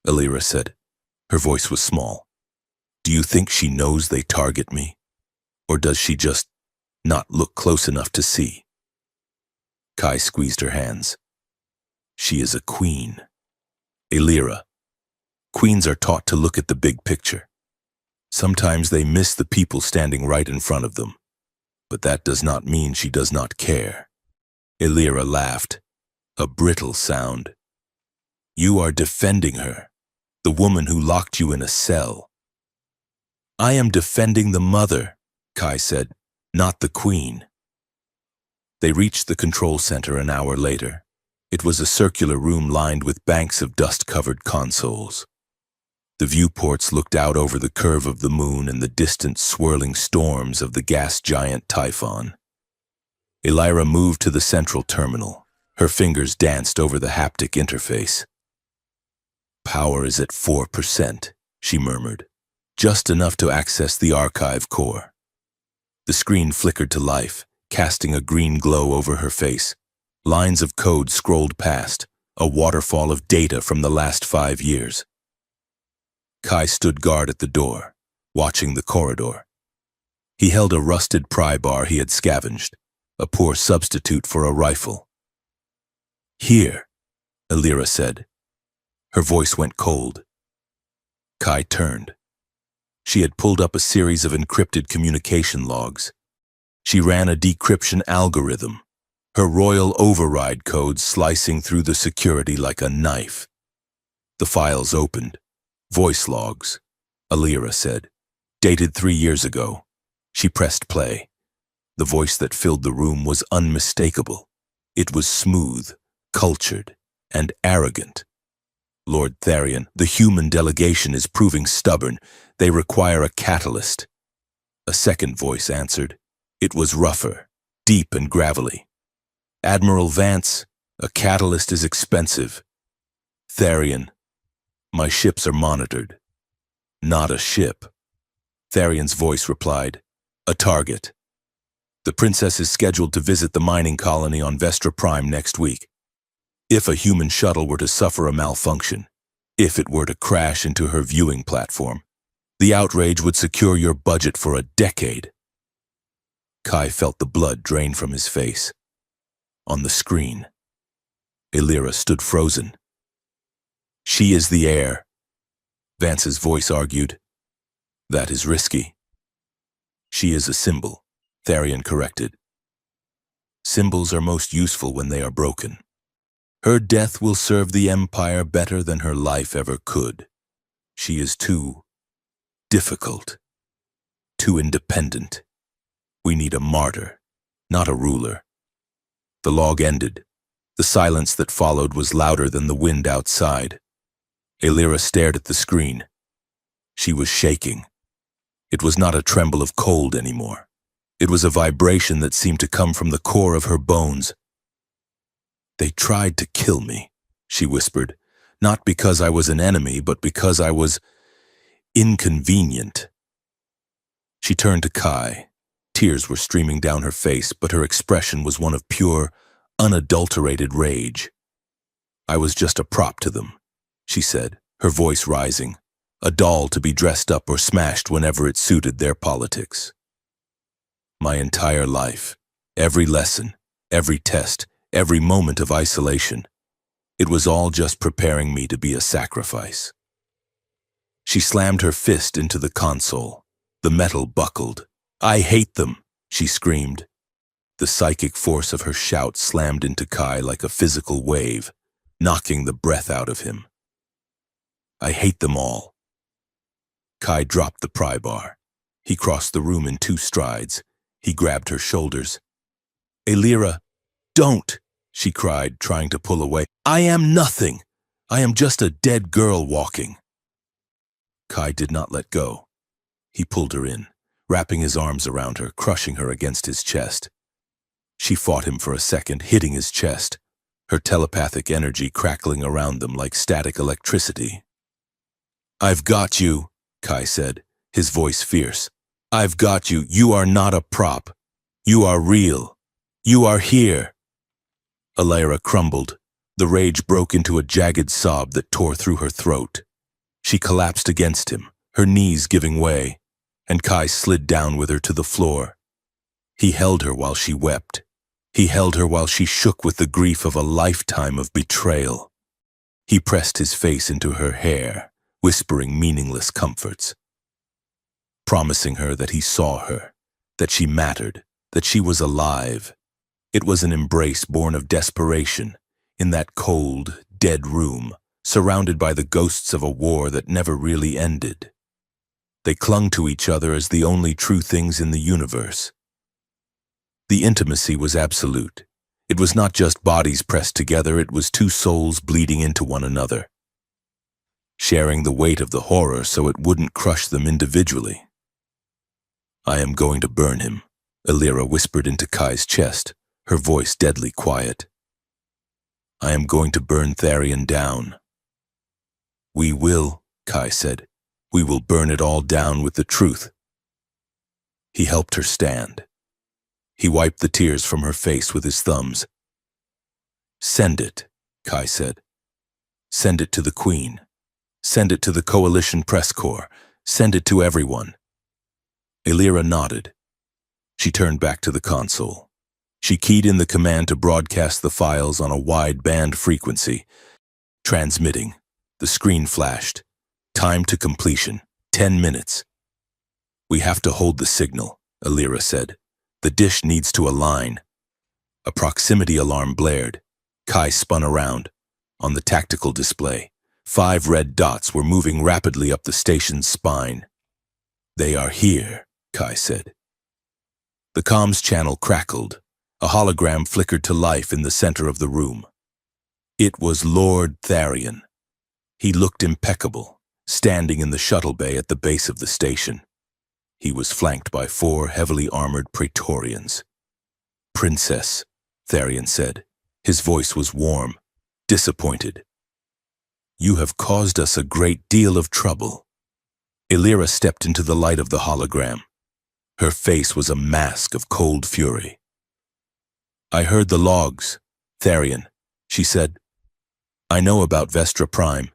Alira said. Her voice was small. Do you think she knows they target me? Or does she just not look close enough to see? Kai squeezed her hands. She is a queen. Alira. Queens are taught to look at the big picture. Sometimes they miss the people standing right in front of them. But that does not mean she does not care. Alira laughed, a brittle sound. You are defending her, the woman who locked you in a cell. I am defending the mother, Kai said, not the queen. They reached the control center an hour later. It was a circular room lined with banks of dust-covered consoles. The viewports looked out over the curve of the moon and the distant swirling storms of the gas giant Typhon. Alira moved to the central terminal. Her fingers danced over the haptic interface. Power is at 4%, she murmured, just enough to access the archive core. The screen flickered to life, casting a green glow over her face. Lines of code scrolled past, a waterfall of data from the last 5 years. Kai stood guard at the door, watching the corridor. He held a rusted pry bar he had scavenged, a poor substitute for a rifle. Here, Alira said. Her voice went cold. Kai turned. She had pulled up a series of encrypted communication logs. She ran a decryption algorithm, her royal override code slicing through the security like a knife. The files opened. Voice logs, Alira said, dated 3 years ago. She pressed play. The voice that filled the room was unmistakable. It was smooth, cultured, and arrogant. Lord Tharian, the human delegation is proving stubborn. They require a catalyst. A second voice answered. It was rougher, deep and gravelly. Admiral Vance, a catalyst is expensive. Tharian, my ships are monitored. Not a ship. Tharian's voice replied, a target. The princess is scheduled to visit the mining colony on Vestra Prime next week. If a human shuttle were to suffer a malfunction, if it were to crash into her viewing platform, the outrage would secure your budget for a decade. Kai felt the blood drain from his face. On the screen, Alira stood frozen. She is the heir, Vance's voice argued. That is risky. She is a symbol, Tharian corrected. Symbols are most useful when they are broken. Her death will serve the Empire better than her life ever could. She is too difficult, too independent. We need a martyr, not a ruler. The log ended. The silence that followed was louder than the wind outside. Alira stared at the screen. She was shaking. It was not a tremble of cold anymore. It was a vibration that seemed to come from the core of her bones. They tried to kill me, she whispered, not because I was an enemy, but because I was inconvenient. She turned to Kai. Tears were streaming down her face, but her expression was one of pure, unadulterated rage. I was just a prop to them, she said, her voice rising, a doll to be dressed up or smashed whenever it suited their politics. My entire life, every lesson, every test, every moment of isolation, It was all just preparing me to be a sacrifice. She slammed her fist into the console. The metal buckled. "I hate them," she screamed. The psychic force of her shout slammed into Kai like a physical wave, knocking the breath out of him. "I hate them all." Kai dropped the pry bar. He crossed the room in 2 strides. He grabbed her shoulders. "Elira, don't!" she cried, trying to pull away. "I am nothing. I am just a dead girl walking." Kai did not let go. He pulled her in, wrapping his arms around her, crushing her against his chest. She fought him for a second, hitting his chest, her telepathic energy crackling around them like static electricity. "I've got you," Kai said, his voice fierce. "I've got you. You are not a prop. You are real. You are here." Elira crumbled. The rage broke into a jagged sob that tore through her throat. She collapsed against him, her knees giving way, and Kai slid down with her to the floor. He held her while she wept. He held her while she shook with the grief of a lifetime of betrayal. He pressed his face into her hair, whispering meaningless comforts, promising her that he saw her, that she mattered, that she was alive. It was an embrace born of desperation, in that cold, dead room, surrounded by the ghosts of a war that never really ended. They clung to each other as the only true things in the universe. The intimacy was absolute. It was not just bodies pressed together, it was 2 souls bleeding into one another, sharing the weight of the horror so it wouldn't crush them individually. "I am going to burn him," Elira whispered into Kai's chest, her voice deadly quiet. "I am going to burn Tharian down." "We will," Kai said. "We will burn it all down with the truth." He helped her stand. He wiped the tears from her face with his thumbs. "Send it," Kai said. "Send it to the Queen. Send it to the Coalition Press Corps. Send it to everyone." Elira nodded. She turned back to the console. She keyed in the command to broadcast the files on a wide-band frequency. Transmitting. The screen flashed. "Time to completion. 10 minutes. "We have to hold the signal," Elira said. "The dish needs to align." A proximity alarm blared. Kai spun around. On the tactical display, 5 red dots were moving rapidly up the station's spine. "They are here," Kai said. The comms channel crackled. A hologram flickered to life in the center of the room. It was Lord Tharian. He looked impeccable, standing in the shuttle bay at the base of the station. He was flanked by 4 heavily armored Praetorians. "Princess," Tharian said. His voice was warm, disappointed. "You have caused us a great deal of trouble." Elira stepped into the light of the hologram. Her face was a mask of cold fury. "I heard the logs, Tharian," she said. "I know about Vestra Prime."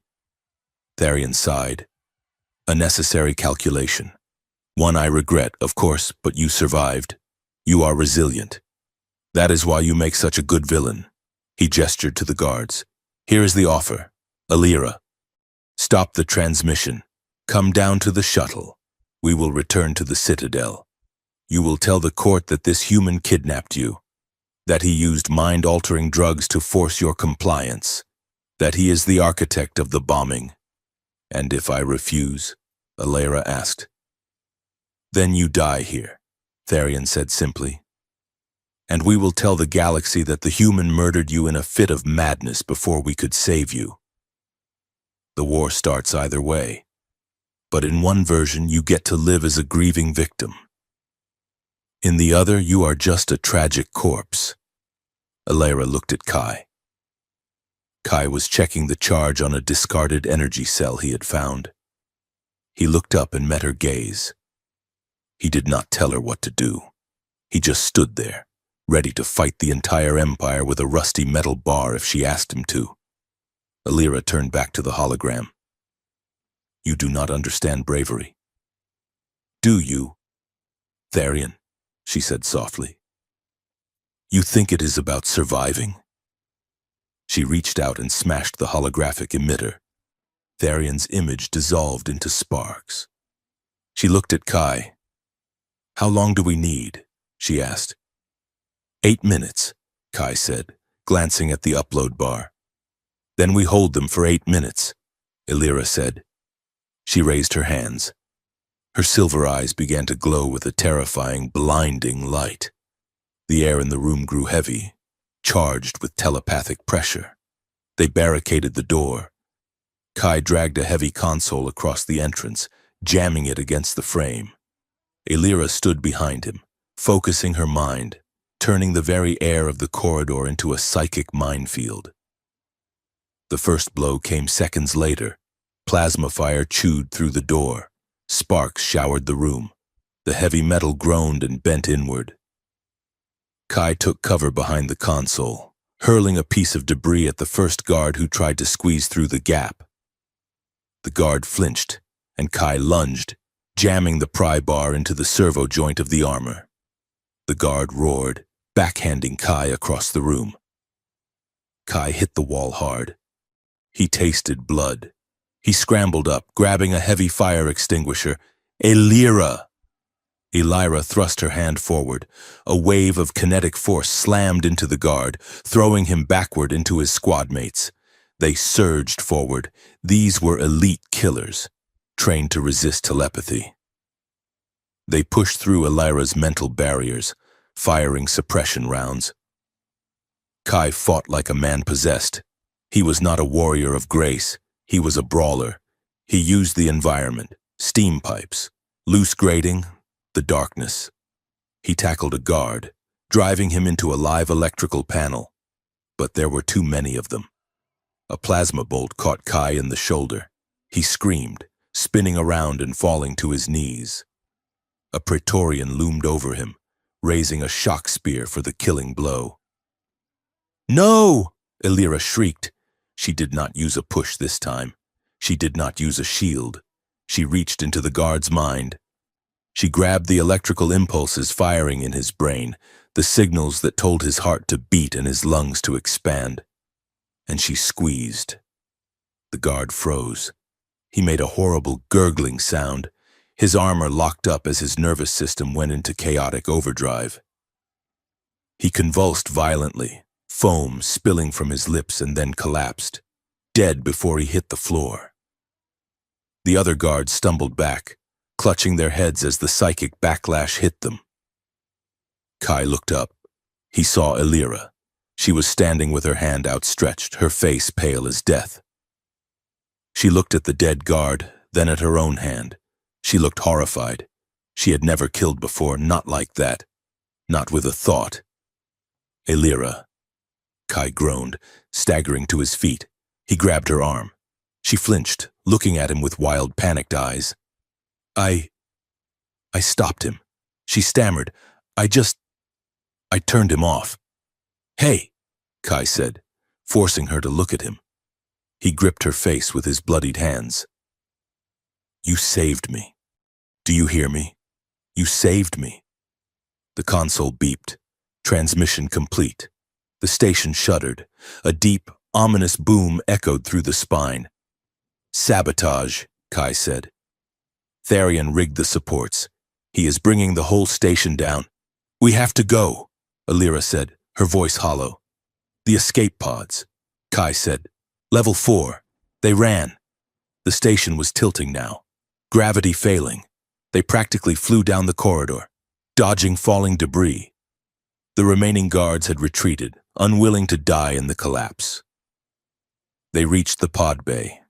Tharian sighed. "A necessary calculation. One I regret, of course, but you survived. You are resilient. That is why you make such a good villain." He gestured to the guards. "Here is the offer. Elira, stop the transmission. Come down to the shuttle. We will return to the Citadel. You will tell the court that this human kidnapped you, that he used mind-altering drugs to force your compliance, that he is the architect of the bombing." "And if I refuse?" Elira asked. "Then you die here," Tharian said simply. "And we will tell the galaxy that the human murdered you in a fit of madness before we could save you. The war starts either way, but in one version you get to live as a grieving victim. In the other, you are just a tragic corpse." Elira looked at Kai. Kai was checking the charge on a discarded energy cell he had found. He looked up and met her gaze. He did not tell her what to do. He just stood there, ready to fight the entire empire with a rusty metal bar if she asked him to. Elira turned back to the hologram. "You do not understand bravery. Do you, Tharian?" she said softly. "You think it is about surviving? She reached out and smashed the holographic emitter. Tharion's image dissolved into sparks. She looked at Kai. "How long do we need?" she asked. 8 minutes, Kai said, glancing at the upload bar. "Then we hold them for 8 minutes, Illyra said. She raised her hands. Her silver eyes began to glow with a terrifying, blinding light. The air in the room grew heavy, charged with telepathic pressure. They barricaded the door. Kai dragged a heavy console across the entrance, jamming it against the frame. Illyra stood behind him, focusing her mind, turning the very air of the corridor into a psychic minefield. The first blow came seconds later. Plasma fire chewed through the door. Sparks showered the room. The heavy metal groaned and bent inward. Kai took cover behind the console, hurling a piece of debris at the first guard who tried to squeeze through the gap. The guard flinched, and Kai lunged, jamming the pry bar into the servo joint of the armor. The guard roared, backhanding Kai across the room. Kai hit the wall hard. He tasted blood. He scrambled up, grabbing a heavy fire extinguisher. "Illyra!" Illyra thrust her hand forward. A wave of kinetic force slammed into the guard, throwing him backward into his squad mates. They surged forward. These were elite killers, trained to resist telepathy. They pushed through Illyra's mental barriers, firing suppression rounds. Kai fought like a man possessed. He was not a warrior of grace. He was a brawler. He used the environment, steam pipes, loose grating, the darkness. He tackled a guard, driving him into a live electrical panel. But there were too many of them. A plasma bolt caught Kai in the shoulder. He screamed, spinning around and falling to his knees. A Praetorian loomed over him, raising a shock spear for the killing blow. "No!" Illyra shrieked. She did not use a push this time. She did not use a shield. She reached into the guard's mind. She grabbed the electrical impulses firing in his brain, the signals that told his heart to beat and his lungs to expand. And she squeezed. The guard froze. He made a horrible gurgling sound. His armor locked up as his nervous system went into chaotic overdrive. He convulsed violently, foam spilling from his lips, and then collapsed, dead before he hit the floor. The other guards stumbled back, clutching their heads as the psychic backlash hit them. Kai looked up. He saw Illyra. She was standing with her hand outstretched, her face pale as death. She looked at the dead guard, then at her own hand. She looked horrified. She had never killed before, not like that. Not with a thought. "Illyra," Kai groaned, staggering to his feet. He grabbed her arm. She flinched, looking at him with wild, panicked eyes. I stopped him. She stammered. I turned him off." "Hey," Kai said, forcing her to look at him. He gripped her face with his bloodied hands. "You saved me. Do you hear me? You saved me." The console beeped. Transmission complete. The station shuddered. A deep, ominous boom echoed through the spine. "Sabotage," Kai said. "Tharion rigged the supports. He is bringing the whole station down." "We have to go," Illyra said, her voice hollow. "The escape pods," Kai said. "Level 4. They ran." The station was tilting now. Gravity failing. They practically flew down the corridor, dodging falling debris. The remaining guards had retreated, unwilling to die in the collapse. They reached the pod bay.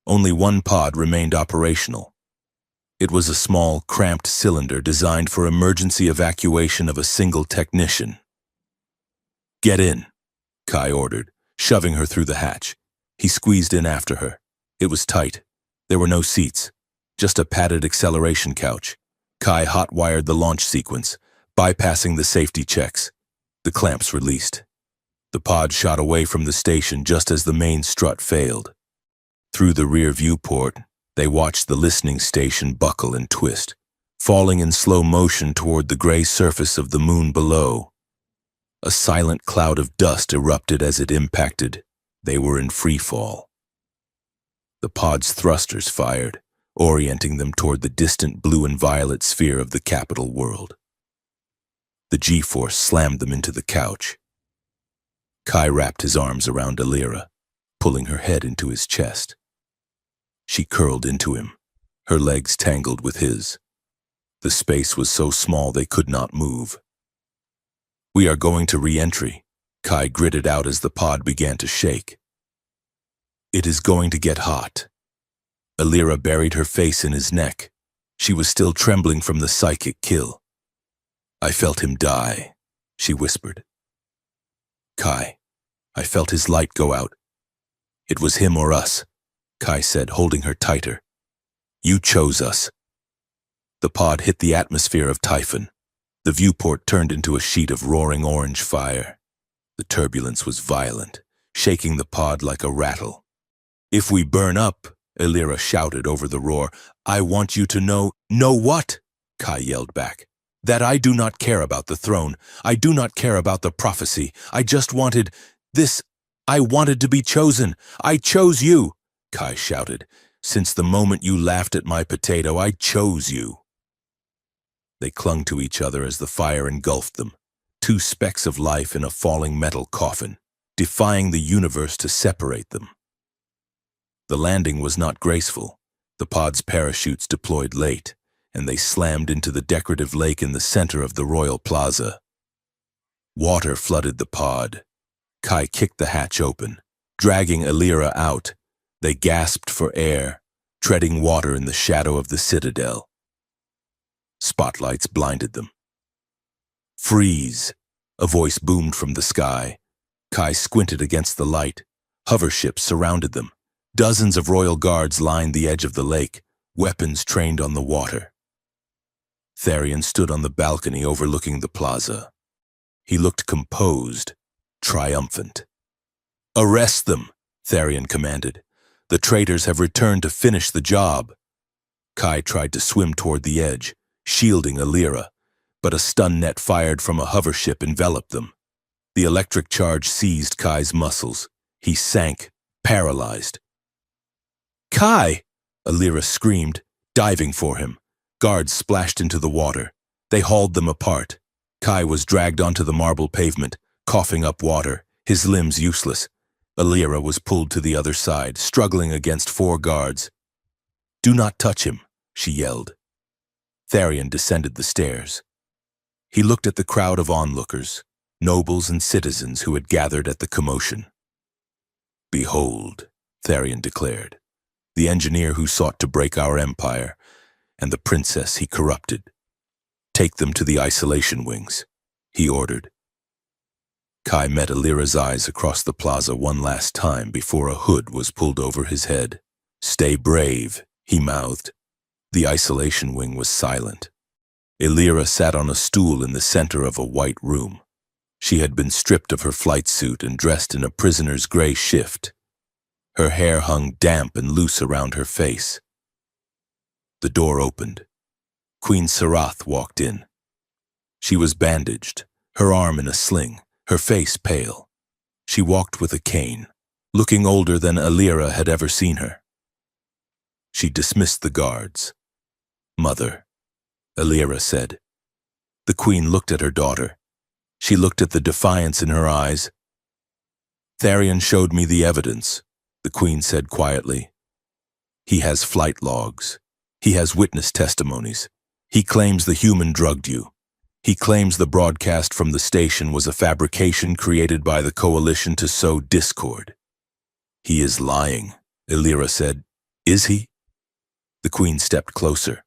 Only one pod remained operational. It was a small, cramped cylinder designed for emergency evacuation of a single technician. "Get in," Kai ordered, shoving her through the hatch. He squeezed in after her. It was tight. There were no seats, just a padded acceleration couch. Kai hot-wired the launch sequence, bypassing the safety checks. The clamps released. The pod shot away from the station just as the main strut failed. Through the rear viewport, they watched the listening station buckle and twist, falling in slow motion toward the gray surface of the moon below. A silent cloud of dust erupted as it impacted, They were in free fall. The pod's thrusters fired, orienting them toward the distant blue and violet sphere of the capital world. The G-force slammed them into the couch. Kai wrapped his arms around Alira, pulling her head into his chest. She curled into him, her legs tangled with his. The space was so small they could not move. "We are going to re-entry," Kai gritted out as the pod began to shake. "It is going to get hot." Alira buried her face in his neck. She was still trembling from the psychic kill. "I felt him die," she whispered. "Kai, I felt his light go out. It was him or us," Kai said, holding her tighter. "You chose us." The pod hit the atmosphere of Typhon. The viewport turned into a sheet of roaring orange fire. The turbulence was violent, shaking the pod like a rattle. "If we burn up," Alira shouted over the roar, "I want you to know—" "Know what?" Kai yelled back. "That I do not care about the throne. I do not care about the prophecy. I just wanted this. I wanted to be chosen. I chose you," Kai shouted. "Since the moment you laughed at my potato, I chose you." They clung to each other as the fire engulfed them, two specks of life in a falling metal coffin, defying the universe to separate them. The landing was not graceful. The pod's parachutes deployed late, and they slammed into the decorative lake in the center of the Royal Plaza. Water flooded the pod. Kai kicked the hatch open, dragging Alira out. They gasped for air, treading water in the shadow of the citadel. Spotlights blinded them. "Freeze!" a voice boomed from the sky. Kai squinted against the light. Hover ships surrounded them. Dozens of royal guards lined the edge of the lake, weapons trained on the water. Tharion stood on the balcony overlooking the plaza. He looked composed, triumphant. "Arrest them," Tharion commanded. "The traitors have returned to finish the job." Kai tried to swim toward the edge, shielding Alira, but a stun net fired from a hover ship enveloped them. The electric charge seized Kai's muscles. He sank, paralyzed. "Kai!" Alira screamed, diving for him. Guards splashed into the water. They hauled them apart. Kai was dragged onto the marble pavement, coughing up water, his limbs useless. Alira was pulled to the other side, struggling against 4 guards. "Do not touch him," she yelled. Tharion descended the stairs. He looked at the crowd of onlookers, nobles and citizens who had gathered at the commotion. "Behold," Tharion declared, "the engineer who sought to break our empire, and the princess he corrupted. Take them to the isolation wings," he ordered. Kai met Alira's eyes across the plaza one last time before a hood was pulled over his head. "Stay brave," he mouthed. The isolation wing was silent. Alira sat on a stool in the center of a white room. She had been stripped of her flight suit and dressed in a prisoner's gray shift. Her hair hung damp and loose around her face. The door opened. Queen Sarath walked in. She was bandaged, her arm in a sling, her face pale. She walked with a cane, looking older than Alira had ever seen her. She dismissed the guards. "Mother," Alira said. The queen looked at her daughter. She looked at the defiance in her eyes. "Tharion showed me the evidence," the queen said quietly. "He has flight logs. He has witness testimonies. He claims the human drugged you. He claims the broadcast from the station was a fabrication created by the coalition to sow discord." "He is lying," Alira said. "Is he?" The queen stepped closer.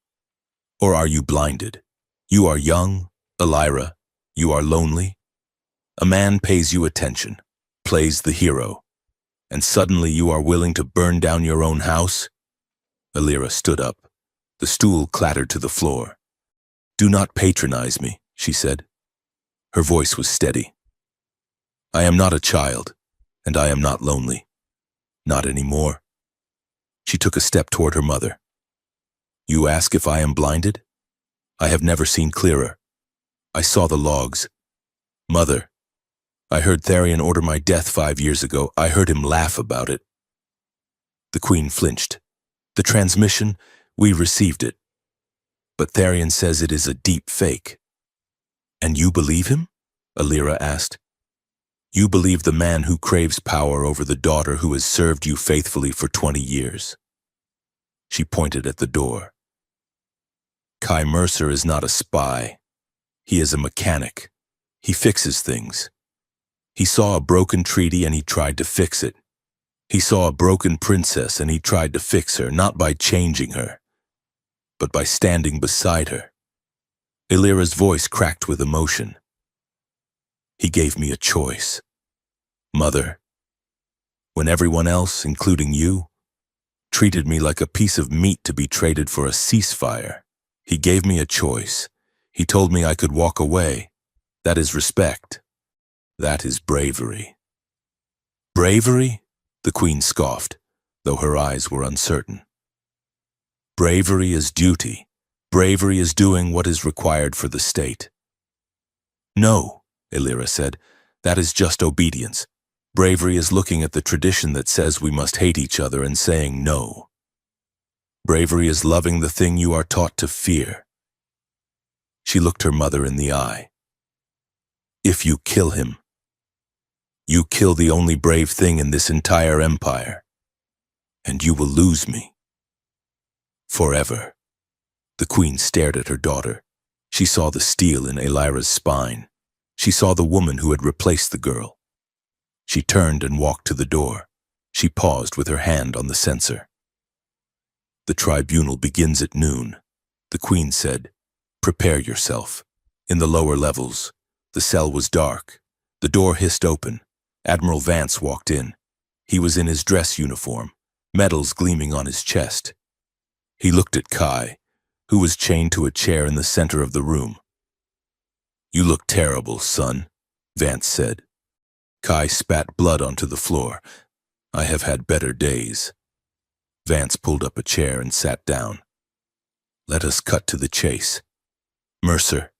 "Or are you blinded? You are young, Alira. You are lonely. A man pays you attention, plays the hero, and suddenly you are willing to burn down your own house?" Alira stood up. The stool clattered to the floor. "Do not patronize me," she said. Her voice was steady. "I am not a child, and I am not lonely. Not anymore." She took a step toward her mother. "You ask if I am blinded? I have never seen clearer. I saw the logs. Mother." I heard Tharian order my death 5 years ago. I heard him laugh about it. The Queen flinched. The transmission, we received it. But Tharian says it is a deep fake. And you believe him? Alira asked. You believe the man who craves power over the daughter who has served you faithfully for 20 years. She pointed at the door. Kai Mercer is not a spy. He is a mechanic. He fixes things. He saw a broken treaty and he tried to fix it. He saw a broken princess and he tried to fix her, not by changing her, but by standing beside her. Alira's voice cracked with emotion. He gave me a choice. Mother, when everyone else, including you, treated me like a piece of meat to be traded for a ceasefire, he gave me a choice. He told me I could walk away. That is respect. That is bravery. Bravery? The Queen scoffed, though her eyes were uncertain. Bravery is duty. Bravery is doing what is required for the state. No, Alira said, that is just obedience. Bravery is looking at the tradition that says we must hate each other and saying no. Bravery is loving the thing you are taught to fear. She looked her mother in the eye. If you kill him, you kill the only brave thing in this entire empire, and you will lose me. Forever. The Queen stared at her daughter. She saw the steel in Alira's spine. She saw the woman who had replaced the girl. She turned and walked to the door. She paused with her hand on the sensor. The tribunal begins at noon. The Queen said, prepare yourself. In the lower levels, the cell was dark. The door hissed open. Admiral Vance walked in. He was in his dress uniform, medals gleaming on his chest. He looked at Kai, who was chained to a chair in the center of the room. You look terrible, son, Vance said. Kai spat blood onto the floor. I have had better days. Vance pulled up a chair and sat down. Let us cut to the chase. Mercer,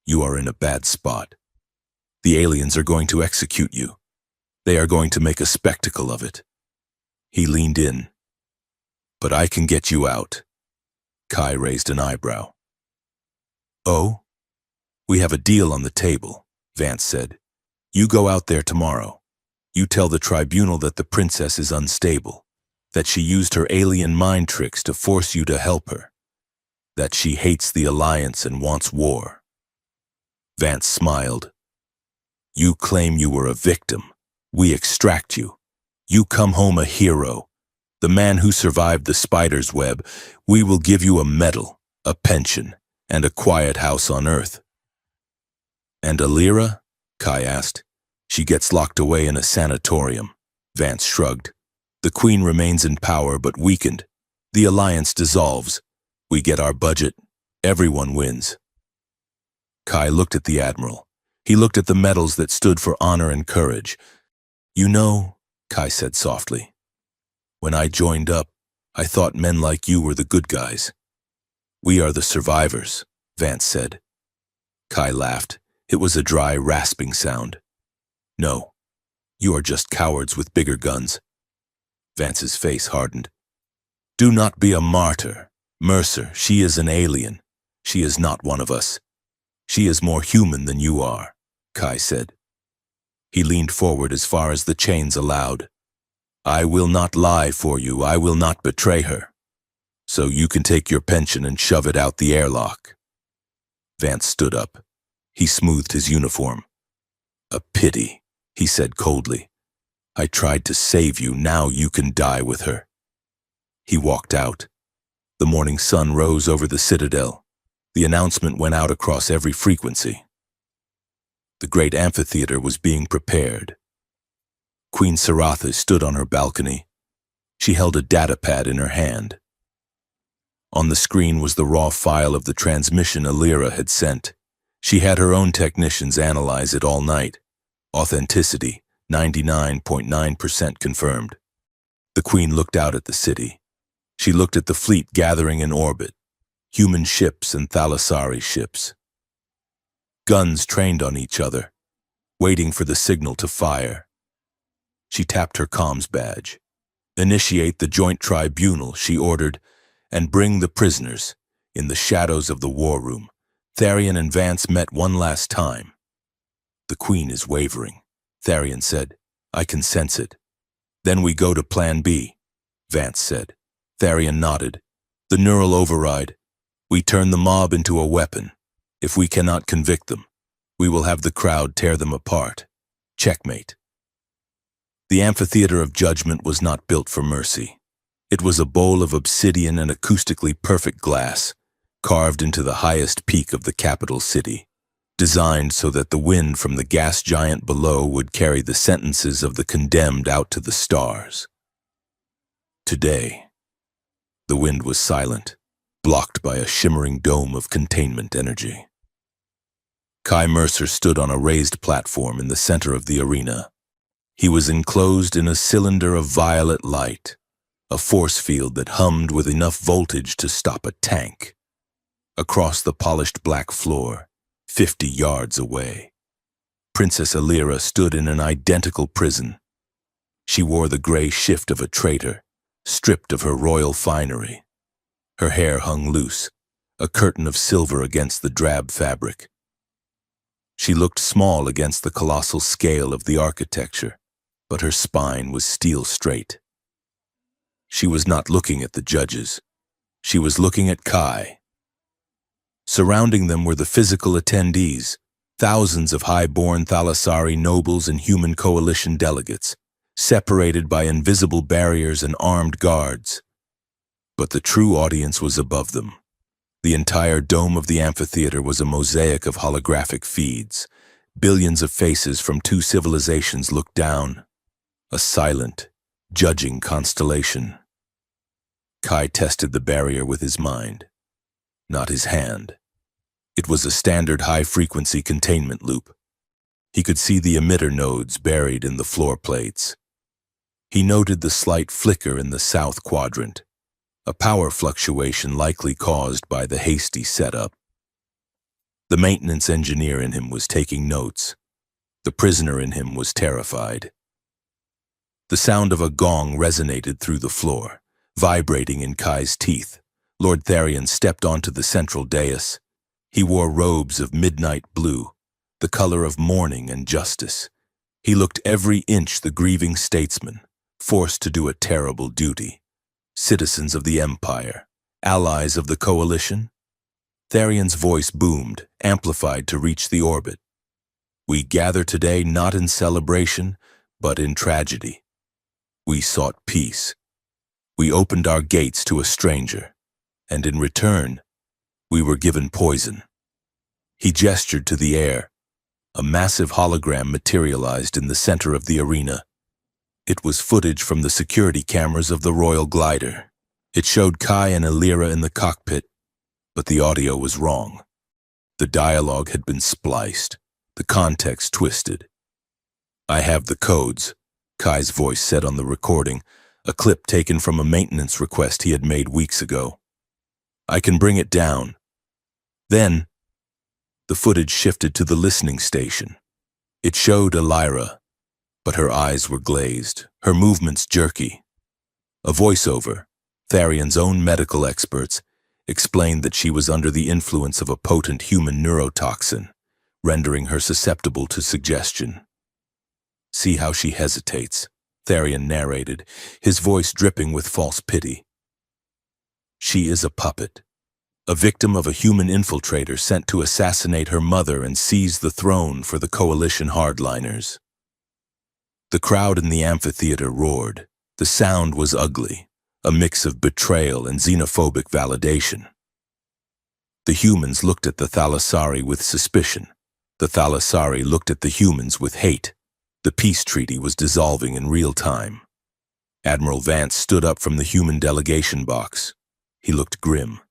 you are in a bad spot. The aliens are going to execute you. They are going to make a spectacle of it. He leaned in. But I can get you out. Kai raised an eyebrow. Oh? We have a deal on the table, Vance said. You go out there tomorrow. You tell the tribunal that the princess is unstable, that she used her alien mind tricks to force you to help her, that she hates the Alliance and wants war. Vance smiled. You claim you were a victim. We extract you. You come home a hero, the man who survived the spider's web. We will give you a medal, a pension, and a quiet house on Earth. And Alira? Kai asked. She gets locked away in a sanatorium. Vance shrugged. The Queen remains in power but weakened. The Alliance dissolves. We get our budget. Everyone wins. Kai looked at the Admiral. He looked at the medals that stood for honor and courage. You know, Kai said softly, when I joined up, I thought men like you were the good guys. We are the survivors, Vance said. Kai laughed. It was a dry, rasping sound. No, you are just cowards with bigger guns. Vance's face hardened. Do not be a martyr. Mercer, she is an alien. She is not one of us. She is more human than you are, Kai said. He leaned forward as far as the chains allowed. I will not lie for you. I will not betray her. So you can take your pension and shove it out the airlock. Vance stood up. He smoothed his uniform. A pity, he said coldly. I tried to save you. Now you can die with her. He walked out. The morning sun rose over the citadel. The announcement went out across every frequency. The great amphitheater was being prepared. Queen Saratha stood on her balcony. She held a datapad in her hand. On the screen was the raw file of the transmission Alira had sent. She had her own technicians analyze it all night. Authenticity, 99.9% confirmed. The Queen looked out at the city. She looked at the fleet gathering in orbit, human ships and Thalassari ships. Guns trained on each other. waiting for the signal to fire. She tapped her comms badge. "Initiate the joint tribunal," she ordered, "and bring the prisoners." In the shadows of the war room, Tharian and Vance met one last time. "The Queen is wavering," Tharian said. "I can sense it." "Then we go to Plan B," Vance said. Tharian nodded. "The neural override. We turn the mob into a weapon. If we cannot convict them, we will have the crowd tear them apart. Checkmate." The amphitheater of judgment was not built for mercy. It was a bowl of obsidian and acoustically perfect glass, carved into the highest peak of the capital city, designed so that the wind from the gas giant below would carry the sentences of the condemned out to the stars. Today, the wind was silent, blocked by a shimmering dome of containment energy. Kai Mercer stood on a raised platform in the center of the arena. He was enclosed in a cylinder of violet light, a force field that hummed with enough voltage to stop a tank. Across the polished black floor, 50 yards away, Princess Alira stood in an identical prison. She wore the gray shift of a traitor, stripped of her royal finery. Her hair hung loose, a curtain of silver against the drab fabric. She looked small against the colossal scale of the architecture, but her spine was steel straight. She was not looking at the judges. She was looking at Kai. Surrounding them were the physical attendees, thousands of high-born Thalassari nobles and human coalition delegates, separated by invisible barriers and armed guards. But the true audience was above them. The entire dome of the amphitheater was a mosaic of holographic feeds. Billions of faces from two civilizations looked down. A silent, judging constellation. Kai tested the barrier with his mind, not his hand. It was a standard high-frequency containment loop. He could see the emitter nodes buried in the floor plates. He noted the slight flicker in the south quadrant, a power fluctuation likely caused by the hasty setup. The maintenance engineer in him was taking notes. The prisoner in him was terrified. The sound of a gong resonated through the floor, vibrating in Kai's teeth. Lord Tharian stepped onto the central dais. He wore robes of midnight blue, the color of mourning and justice. He looked every inch the grieving statesman, forced to do a terrible duty. Citizens of the Empire, allies of the coalition. Tharian's voice boomed, amplified to reach the orbit. "We gather today not in celebration, but in tragedy. We sought peace. We opened our gates to a stranger, and in return, we were given poison." He gestured to the air. A massive hologram materialized in the center of the arena. It was footage from the security cameras of the royal glider. It showed Kai and Alira in the cockpit, but the audio was wrong. The dialogue had been spliced, the context twisted. "I have the codes," Kai's voice said on the recording, a clip taken from a maintenance request he had made weeks ago. "I can bring it down." Then, the footage shifted to the listening station. It showed Alira, but her eyes were glazed, her movements jerky. A voiceover, Tharian's own medical experts, explained that she was under the influence of a potent human neurotoxin, rendering her susceptible to suggestion. "See how she hesitates," Tharian narrated, his voice dripping with false pity. "She is a puppet, a victim of a human infiltrator sent to assassinate her mother and seize the throne for the coalition hardliners." The crowd in the amphitheater roared. The sound was ugly, a mix of betrayal and xenophobic validation. The humans looked at the Thalassari with suspicion. The Thalassari looked at the humans with hate. The peace treaty was dissolving in real time. Admiral Vance stood up from the human delegation box. He looked grim.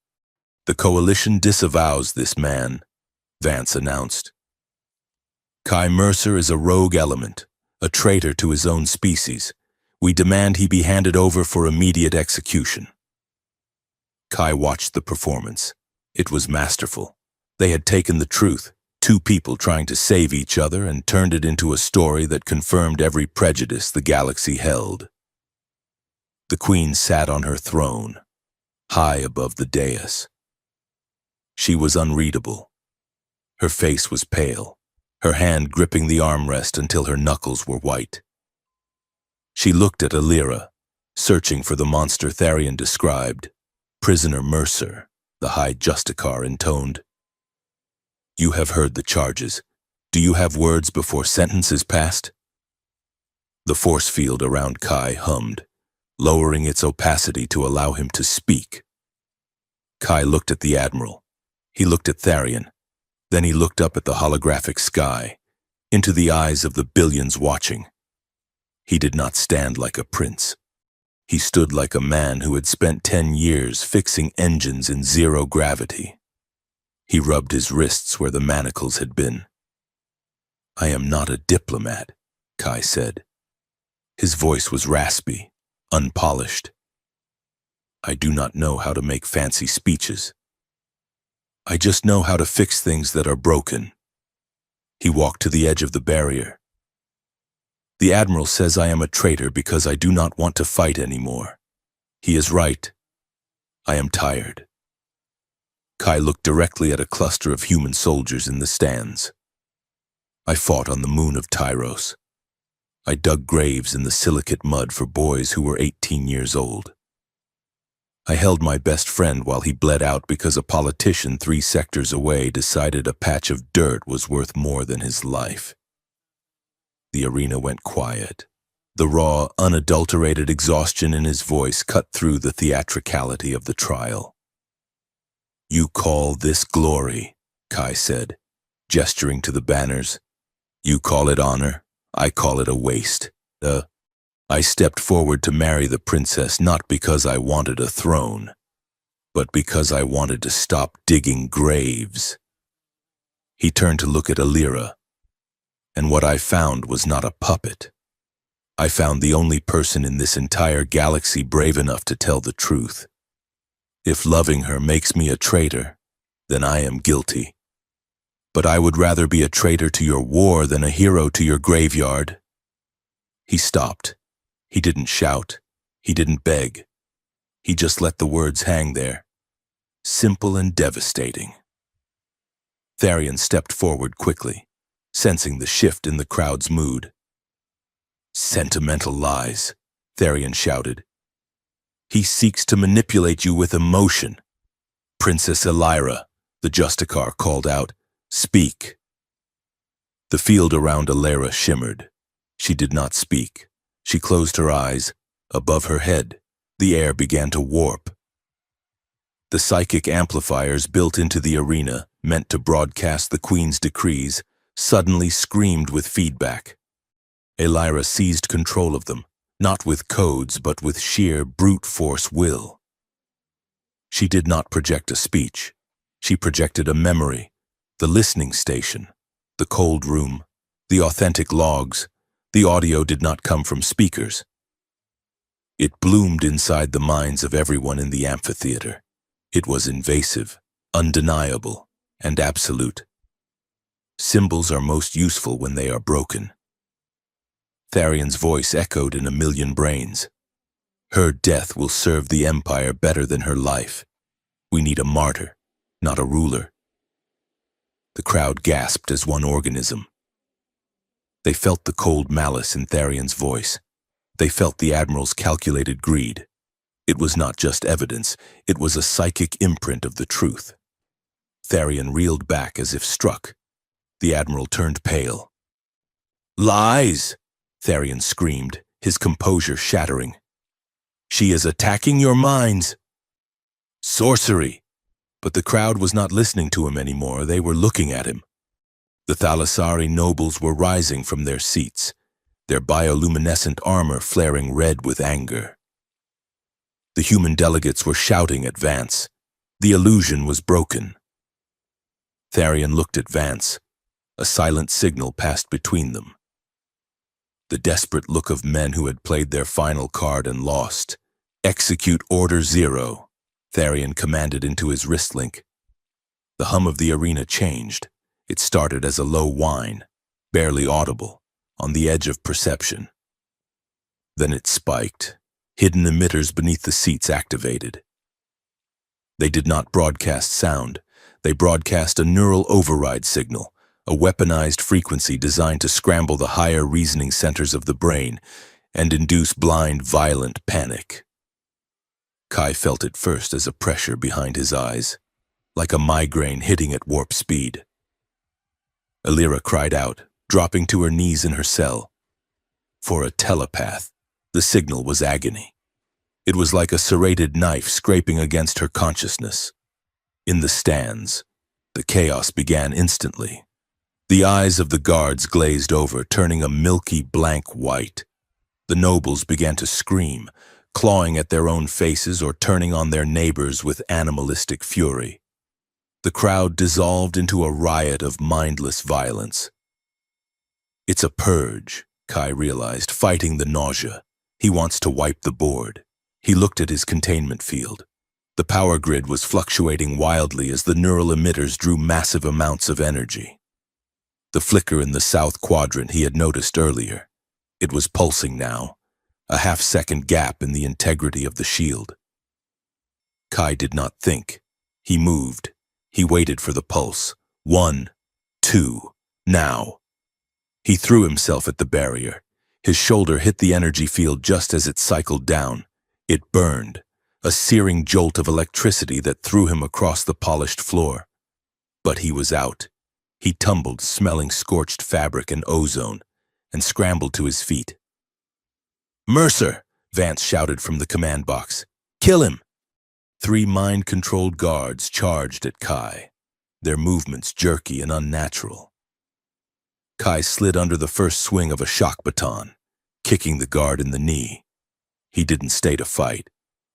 "The coalition disavows this man," Vance announced. "Kai Mercer is a rogue element, a traitor to his own species. We demand he be handed over for immediate execution." Kai watched the performance. It was masterful. They had taken the truth, Two people trying to save each other and turned it into a story that confirmed every prejudice the galaxy held. The queen sat on her throne, high above the dais. She was unreadable. Her face was pale, her hand gripping the armrest until her knuckles were white. She looked at Alira, searching for the monster Tharion described. Prisoner Mercer, the High Justicar intoned. You have heard the charges. Do you have words before sentence is passed? The force field around Kai hummed, lowering its opacity to allow him to speak. Kai looked at the Admiral. He looked at Tharion. Then he looked up at the holographic sky, into the eyes of the billions watching. He did not stand like a prince. He stood like a man who had spent 10 years fixing engines in zero gravity. He rubbed his wrists where the manacles had been. I am not a diplomat, Kai said. His voice was raspy, unpolished. I do not know how to make fancy speeches. I just know how to fix things that are broken. He walked to the edge of the barrier. The Admiral says I am a traitor because I do not want to fight anymore. He is right. I am tired. Kai looked directly at a cluster of human soldiers in the stands. I fought on the moon of Tyros. I dug graves in the silicate mud for boys who were 18 years old. I held my best friend while he bled out because a politician 3 sectors away decided a patch of dirt was worth more than his life. The arena went quiet. The raw, unadulterated exhaustion in his voice cut through the theatricality of the trial. You call this glory, Kai said, gesturing to the banners. You call it honor, I call it a waste. I stepped forward to marry the princess not because I wanted a throne, but because I wanted to stop digging graves. He turned to look at Alira, and what I found was not a puppet. I found the only person in this entire galaxy brave enough to tell the truth. If loving her makes me a traitor, then I am guilty. But I would rather be a traitor to your war than a hero to your graveyard. He stopped. He didn't shout. He didn't beg. He just let the words hang there. Simple and devastating. Tharion stepped forward quickly, sensing the shift in the crowd's mood. Sentimental lies, Tharion shouted. He seeks to manipulate you with emotion. Princess Alira, the Justicar called out, speak. The field around Alira shimmered. She did not speak. She closed her eyes. Above her head, the air began to warp. The psychic amplifiers built into the arena, meant to broadcast the Queen's decrees, suddenly screamed with feedback. Alira seized control of them, not with codes but with sheer brute force will. She did not project a speech. She projected a memory, the listening station, the cold room, the authentic logs. The audio did not come from speakers. It bloomed inside the minds of everyone in the amphitheater. It was invasive, undeniable, and absolute. Symbols are most useful when they are broken. Tharion's voice echoed in a million brains. Her death will serve the Empire better than her life. We need a martyr, not a ruler. The crowd gasped as one organism. They felt the cold malice in Tharion's voice. They felt the Admiral's calculated greed. It was not just evidence, it was a psychic imprint of the truth. Tharion reeled back as if struck. The Admiral turned pale. Lies! Tharion screamed, his composure shattering. She is attacking your minds. Sorcery! But the crowd was not listening to him anymore, they were looking at him. The Thalassari nobles were rising from their seats, their bioluminescent armor flaring red with anger. The human delegates were shouting at Vance. The illusion was broken. Tharion looked at Vance. A silent signal passed between them. The desperate look of men who had played their final card and lost. Execute Order 0, Tharion commanded into his wrist link. The hum of the arena changed. It started as a low whine, barely audible, on the edge of perception. Then it spiked. Hidden emitters beneath the seats activated. They did not broadcast sound. They broadcast a neural override signal, a weaponized frequency designed to scramble the higher reasoning centers of the brain and induce blind, violent panic. Kai felt it first as a pressure behind his eyes, like a migraine hitting at warp speed. Illyra cried out, dropping to her knees in her cell. For a telepath, the signal was agony. It was like a serrated knife scraping against her consciousness. In the stands, the chaos began instantly. The eyes of the guards glazed over, turning a milky blank white. The nobles began to scream, clawing at their own faces or turning on their neighbors with animalistic fury. The crowd dissolved into a riot of mindless violence. It's a purge, Kai realized, fighting the nausea. He wants to wipe the board. He looked at his containment field. The power grid was fluctuating wildly as the neural emitters drew massive amounts of energy. The flicker in the south quadrant he had noticed earlier. It was pulsing now, a half-second gap in the integrity of the shield. Kai did not think. He moved. He waited for the pulse. 1, 2, now. He threw himself at the barrier. His shoulder hit the energy field just as it cycled down. It burned, a searing jolt of electricity that threw him across the polished floor. But he was out. He tumbled, smelling scorched fabric and ozone, and scrambled to his feet. "Mercer!" Vance shouted from the command box. "Kill him!" 3 mind-controlled guards charged at Kai, their movements jerky and unnatural. Kai slid under the first swing of a shock baton, kicking the guard in the knee. He didn't stay to fight.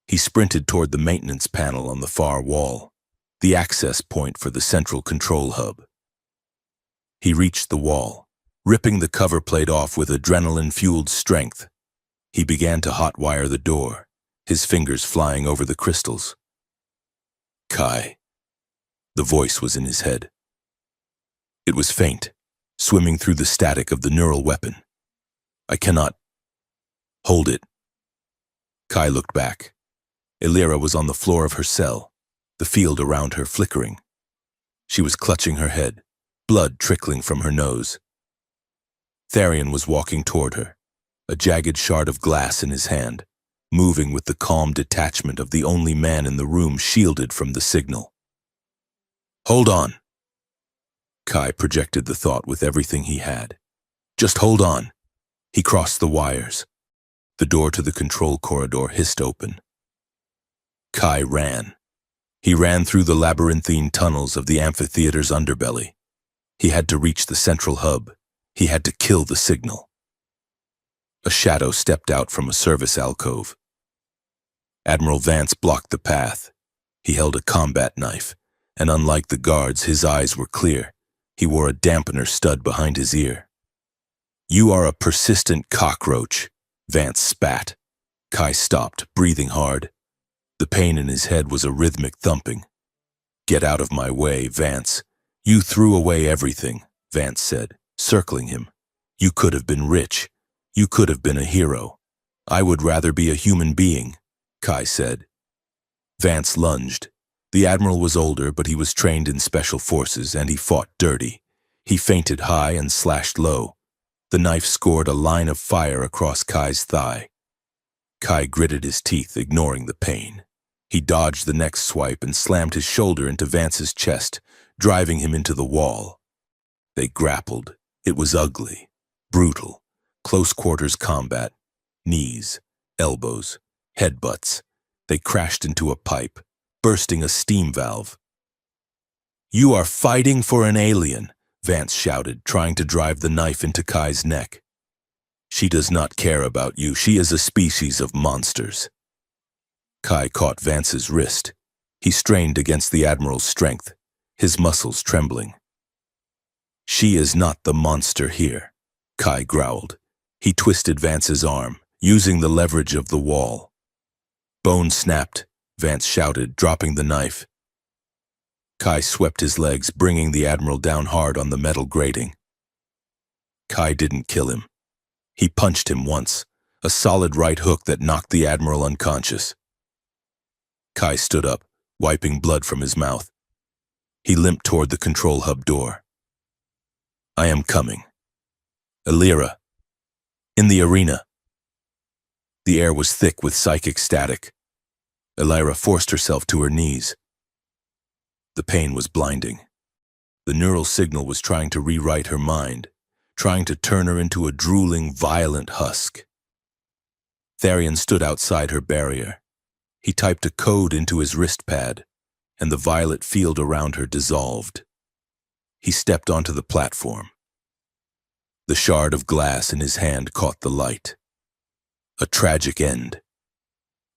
He sprinted toward the maintenance panel on the far wall, the access point for the central control hub. He reached the wall, ripping the cover plate off with adrenaline-fueled strength. He began to hotwire the door, his fingers flying over the crystals. "Kai." The voice was in his head. It was faint, swimming through the static of the neural weapon. "I cannot. Hold it." Kai looked back. Illyra was on the floor of her cell, the field around her flickering. She was clutching her head, blood trickling from her nose. Tharion was walking toward her, a jagged shard of glass in his hand, moving with the calm detachment of the only man in the room shielded from the signal. "Hold on." Kai projected the thought with everything he had. "Just hold on." He crossed the wires. The door to the control corridor hissed open. Kai ran. He ran through the labyrinthine tunnels of the amphitheater's underbelly. He had to reach the central hub. He had to kill the signal. A shadow stepped out from a service alcove. Admiral Vance blocked the path. He held a combat knife, and unlike the guards, his eyes were clear. He wore a dampener stud behind his ear. "You are a persistent cockroach," Vance spat. Kai stopped, breathing hard. The pain in his head was a rhythmic thumping. "Get out of my way, Vance. You threw away everything," Vance said, circling him. "You could have been rich. You could have been a hero." "I would rather be a human being," Kai said. Vance lunged. The Admiral was older, but he was trained in special forces, and he fought dirty. He feinted high and slashed low. The knife scored a line of fire across Kai's thigh. Kai gritted his teeth, ignoring the pain. He dodged the next swipe and slammed his shoulder into Vance's chest, driving him into the wall. They grappled. It was ugly, brutal, close-quarters combat. Knees, elbows, headbutts. They crashed into a pipe, bursting a steam valve. "You are fighting for an alien," Vance shouted, trying to drive the knife into Kai's neck. "She does not care about you. She is a species of monsters." Kai caught Vance's wrist. He strained against the Admiral's strength, his muscles trembling. "She is not the monster here," Kai growled. He twisted Vance's arm, using the leverage of the wall. "Bone snapped," Vance shouted, dropping the knife. Kai swept his legs, bringing the Admiral down hard on the metal grating. Kai didn't kill him. He punched him once, a solid right hook that knocked the Admiral unconscious. Kai stood up, wiping blood from his mouth. He limped toward the control hub door. I am coming. Illyra. In the arena. The air was thick with psychic static. Illyra forced herself to her knees. The pain was blinding. The neural signal was trying to rewrite her mind, trying to turn her into a drooling, violent husk. Tharion stood outside her barrier. He typed a code into his wrist pad, and the violet field around her dissolved. He stepped onto the platform. The shard of glass in his hand caught the light. A tragic end.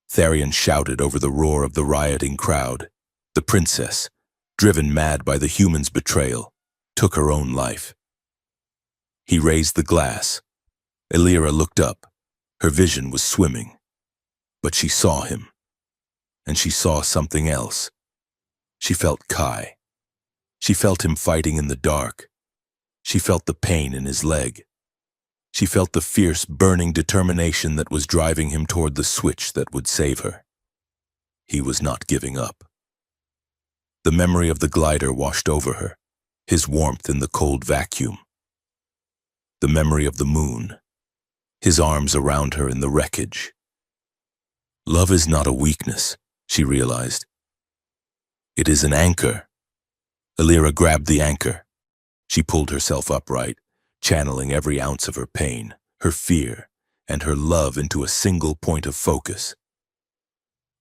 Tharion shouted over the roar of the rioting crowd. The princess, driven mad by the human's betrayal, took her own life. He raised the glass. Illyra looked up. Her vision was swimming. But she saw him. And she saw something else. She felt Kai. She felt him fighting in the dark. She felt the pain in his leg. She felt the fierce, burning determination that was driving him toward the switch that would save her. He was not giving up. The memory of the glider washed over her, his warmth in the cold vacuum. The memory of the moon, his arms around her in the wreckage. Love is not a weakness, she realized. It is an anchor. Illyra grabbed the anchor. She pulled herself upright, channeling every ounce of her pain, her fear, and her love into a single point of focus.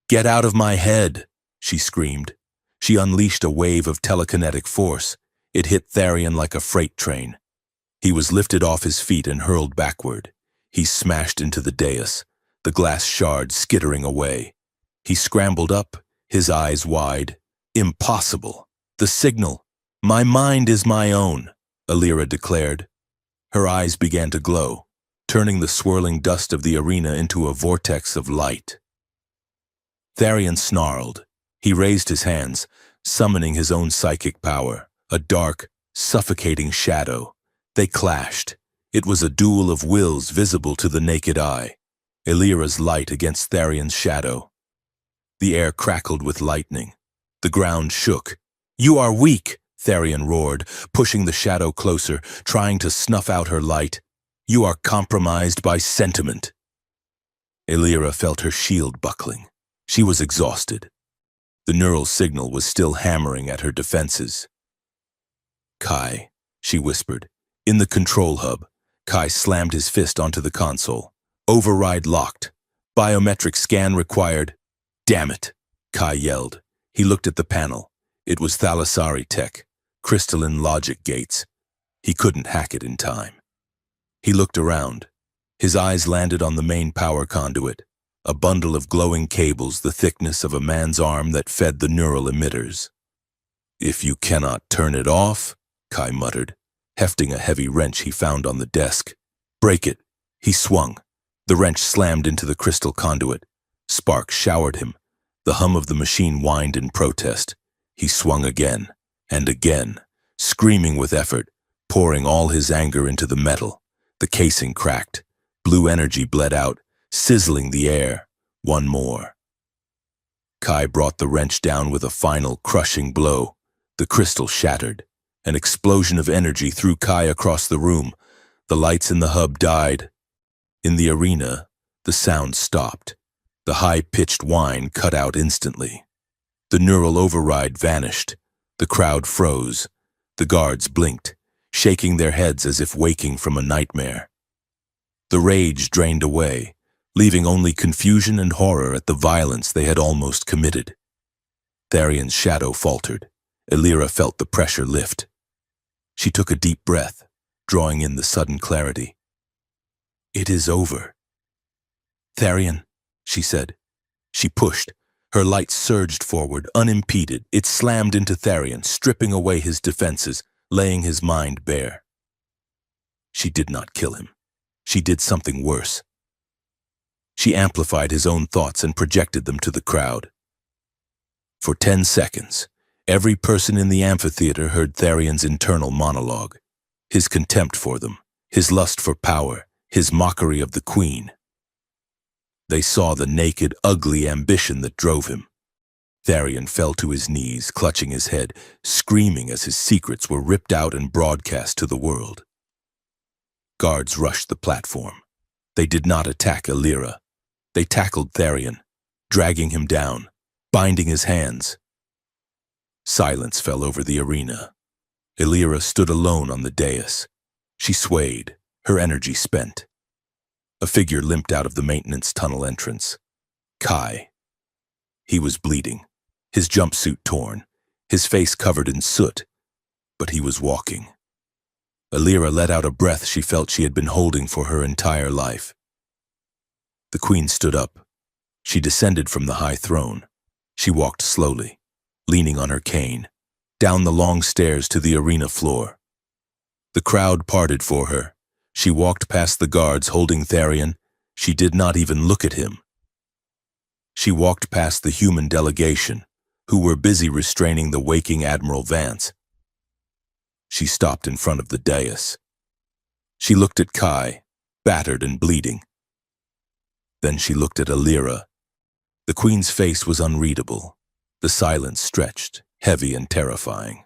"Get out of my head," she screamed. She unleashed a wave of telekinetic force. It hit Tharion like a freight train. He was lifted off his feet and hurled backward. He smashed into the dais, the glass shard skittering away. He scrambled up, his eyes wide. "Impossible! The signal! My mind is my own," Illyra declared. Her eyes began to glow, turning the swirling dust of the arena into a vortex of light. Tharion snarled. He raised his hands, summoning his own psychic power, a dark, suffocating shadow. They clashed. It was a duel of wills visible to the naked eye. Illyra's light against Tharion's shadow. The air crackled with lightning. The ground shook. "You are weak," Tharion roared, pushing the shadow closer, trying to snuff out her light. "You are compromised by sentiment." Illyra felt her shield buckling. She was exhausted. The neural signal was still hammering at her defenses. "Kai," she whispered. In the control hub, Kai slammed his fist onto the console. "Override locked. Biometric scan required." "Damn it," Kai yelled. He looked at the panel. It was Thalassari tech, crystalline logic gates. He couldn't hack it in time. He looked around. His eyes landed on the main power conduit, a bundle of glowing cables the thickness of a man's arm that fed the neural emitters. "If you cannot turn it off," Kai muttered, hefting a heavy wrench he found on the desk. "Break it." He swung. The wrench slammed into the crystal conduit. Sparks showered him. The hum of the machine whined in protest. He swung again, and again, screaming with effort, pouring all his anger into the metal. The casing cracked. Blue energy bled out, sizzling the air. One more. Kai brought the wrench down with a final, crushing blow. The crystal shattered. An explosion of energy threw Kai across the room. The lights in the hub died. In the arena, the sound stopped. The high-pitched whine cut out instantly. The neural override vanished. The crowd froze. The guards blinked, shaking their heads as if waking from a nightmare. The rage drained away, leaving only confusion and horror at the violence they had almost committed. Tharion's shadow faltered. Illyra felt the pressure lift. She took a deep breath, drawing in the sudden clarity. "It is over." "Tharion," she said. She pushed. Her light surged forward, unimpeded. It slammed into Tharion, stripping away his defenses, laying his mind bare. She did not kill him. She did something worse. She amplified his own thoughts and projected them to the crowd. For 10 seconds, Every person in the amphitheater heard Tharion's internal monologue, his contempt for them, his lust for power, his mockery of the queen. They saw the naked, ugly ambition that drove him. Tharion fell to his knees, clutching his head, screaming as his secrets were ripped out and broadcast to the world. Guards rushed the platform. They did not attack Illyra. They tackled Tharion, dragging him down, binding his hands. Silence fell over the arena. Illyra stood alone on the dais. She swayed, her energy spent. A figure limped out of the maintenance tunnel entrance. Kai. He was bleeding, his jumpsuit torn, his face covered in soot, but he was walking. Illyra let out a breath she felt she had been holding for her entire life. The queen stood up. She descended from the high throne. She walked slowly, leaning on her cane, down the long stairs to the arena floor. The crowd parted for her. She walked past the guards holding Tharion. She did not even look at him. She walked past the human delegation, who were busy restraining the waking Admiral Vance. She stopped in front of the dais. She looked at Kai, battered and bleeding. Then she looked at Illyra. The queen's face was unreadable, the silence stretched, heavy and terrifying.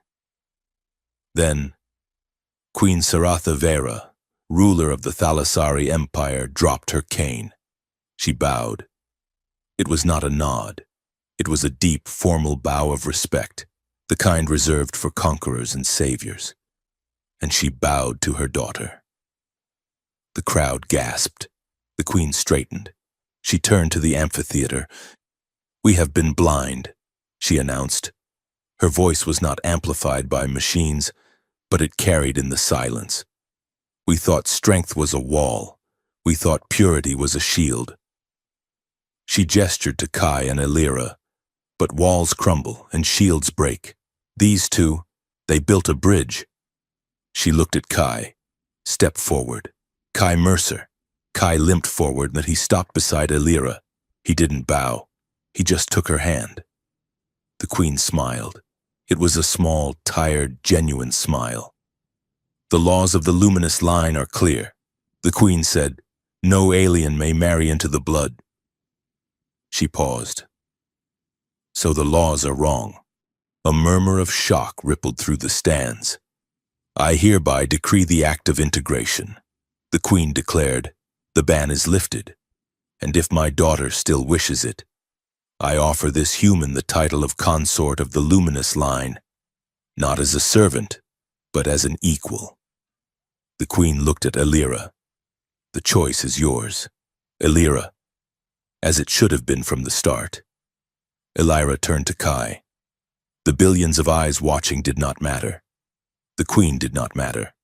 Then, Queen Saratha Vera, ruler of the Thalassari Empire, dropped her cane. She bowed. It was not a nod. It was a deep, formal bow of respect, the kind reserved for conquerors and saviors. And she bowed to her daughter. The crowd gasped. The queen straightened. She turned to the amphitheater. "We have been blind," she announced. Her voice was not amplified by machines, but it carried in the silence. "We thought strength was a wall. We thought purity was a shield." She gestured to Kai and Illyra. But walls crumble and shields break. These two, they built a bridge. She looked at Kai. Step forward. Kai Mercer. Kai limped forward, but he stopped beside Illyra. He didn't bow. He just took her hand. The queen smiled. It was a small, tired, genuine smile. "The laws of the luminous line are clear." The queen said, "No alien may marry into the blood." She paused. "So the laws are wrong." A murmur of shock rippled through the stands. "I hereby decree the act of integration," the queen declared. "The ban is lifted, and if my daughter still wishes it, I offer this human the title of consort of the luminous line, not as a servant, but as an equal." The queen looked at Illyra. "The choice is yours, Illyra, as it should have been from the start." Illyra turned to Kai. The billions of eyes watching did not matter. The queen did not matter.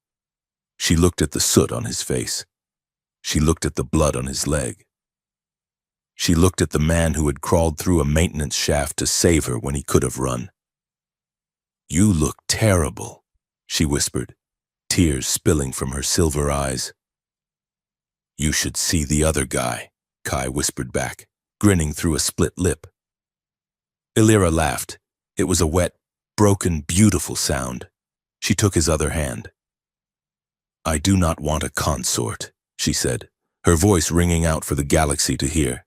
She looked at the soot on his face. She looked at the blood on his leg. She looked at the man who had crawled through a maintenance shaft to save her when he could have run. "You look terrible," she whispered, tears spilling from her silver eyes. "You should see the other guy," Kai whispered back, grinning through a split lip. Illyra laughed. It was a wet, broken, beautiful sound. She took his other hand. "I do not want a consort," she said, her voice ringing out for the galaxy to hear.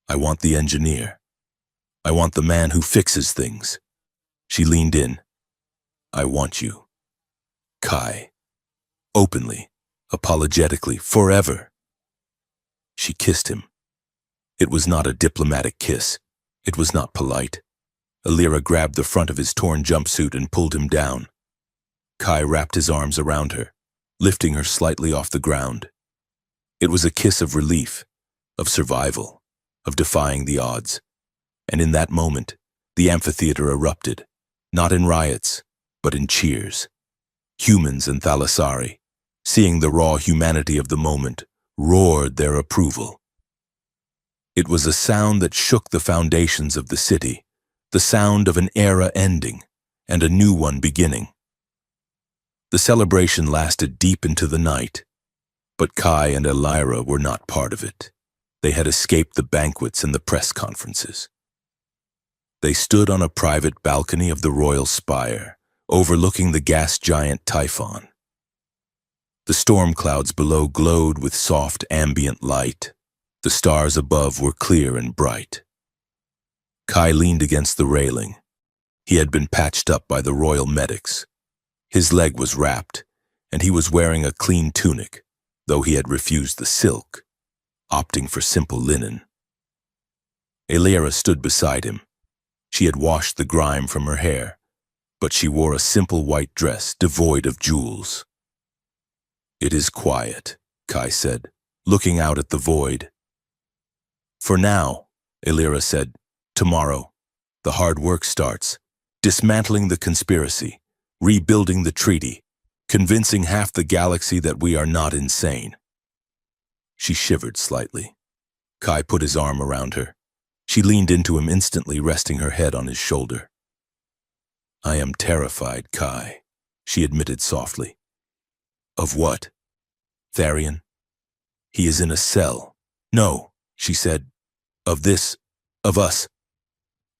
"I want the engineer. I want the man who fixes things." She leaned in. "I want you, Kai." Openly, apologetically, forever. She kissed him. It was not a diplomatic kiss. It was not polite. Illyra grabbed the front of his torn jumpsuit and pulled him down. Kai wrapped his arms around her, lifting her slightly off the ground. It was a kiss of relief, of survival, of defying the odds. And in that moment, the amphitheater erupted, not in riots, but in cheers. Humans and Thalassari, seeing the raw humanity of the moment, roared their approval. It was a sound that shook the foundations of the city, the sound of an era ending and a new one beginning. The celebration lasted deep into the night, but Kai and Illyra were not part of it. They had escaped the banquets and the press conferences. They stood on a private balcony of the royal spire, overlooking the gas giant Typhon. The storm clouds below glowed with soft ambient light. The stars above were clear and bright. Kai leaned against the railing. He had been patched up by the royal medics. His leg was wrapped, and he was wearing a clean tunic, though he had refused the silk, opting for simple linen. Elira stood beside him. She had washed the grime from her hair, but she wore a simple white dress devoid of jewels. "It is quiet," Kai said, looking out at the void. "For now," Elira said. "Tomorrow, the hard work starts, dismantling the conspiracy, rebuilding the treaty, convincing half the galaxy that we are not insane." She shivered slightly. Kai put his arm around her. She leaned into him instantly, resting her head on his shoulder. "I am terrified, Kai," she admitted softly. "Of what? Tharian? He is in a cell." "No," she said. "Of this, of us.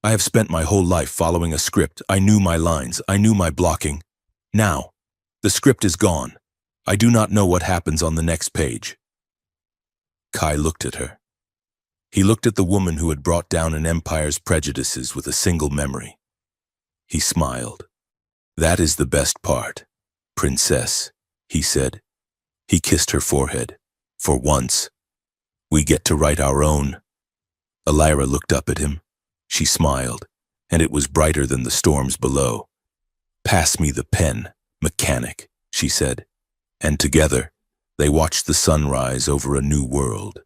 I have spent my whole life following a script. I knew my lines. I knew my blocking. Now, the script is gone. I do not know what happens on the next page." Kai looked at her. He looked at the woman who had brought down an empire's prejudices with a single memory. He smiled. "That is the best part, princess," he said. He kissed her forehead. "For once, we get to write our own." Elira looked up at him. She smiled, and it was brighter than the storms below. "Pass me the pen, mechanic," she said, and together they watched the sun rise over a new world.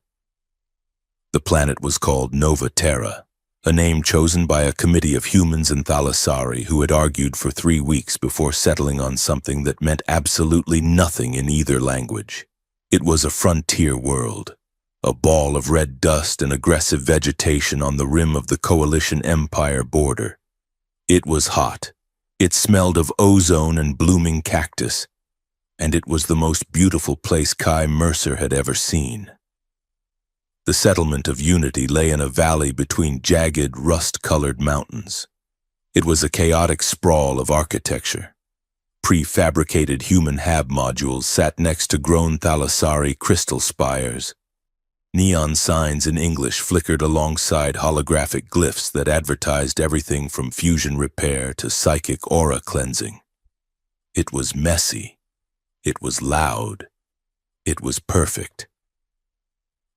The planet was called Nova Terra, a name chosen by a committee of humans and thalassari who had argued for 3 weeks before settling on something that meant absolutely nothing in either language. It was a frontier world, a ball of red dust and aggressive vegetation on the rim of the Coalition Empire border. It was hot. It smelled of ozone and blooming cactus, and it was the most beautiful place Kai Mercer had ever seen. The settlement of Unity lay in a valley between jagged, rust-colored mountains. It was a chaotic sprawl of architecture. Prefabricated human hab modules sat next to grown thalassari crystal spires. Neon signs in English flickered alongside holographic glyphs that advertised everything from fusion repair to psychic aura cleansing. It was messy. It was loud. It was perfect.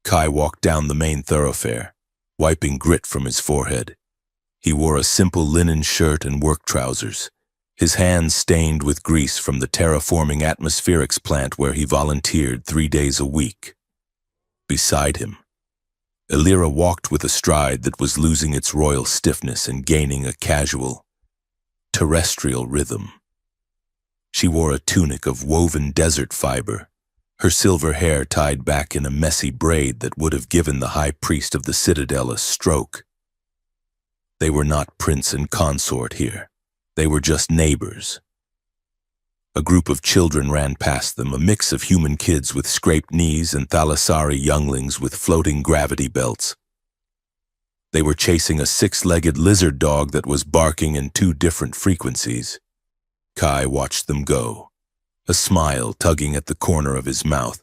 Kai walked down the main thoroughfare, wiping grit from his forehead. He wore a simple linen shirt and work trousers, his hands stained with grease from the terraforming atmospherics plant where he volunteered 3 days a week. Beside him, Elira walked with a stride that was losing its royal stiffness and gaining a casual, terrestrial rhythm. She wore a tunic of woven desert fiber, her silver hair tied back in a messy braid that would have given the high priest of the citadel a stroke. They were not prince and consort here. They were just neighbors. A group of children ran past them, a mix of human kids with scraped knees and thalassari younglings with floating gravity belts. They were chasing a 6-legged lizard dog that was barking in 2 different frequencies. Kai watched them go, a smile tugging at the corner of his mouth.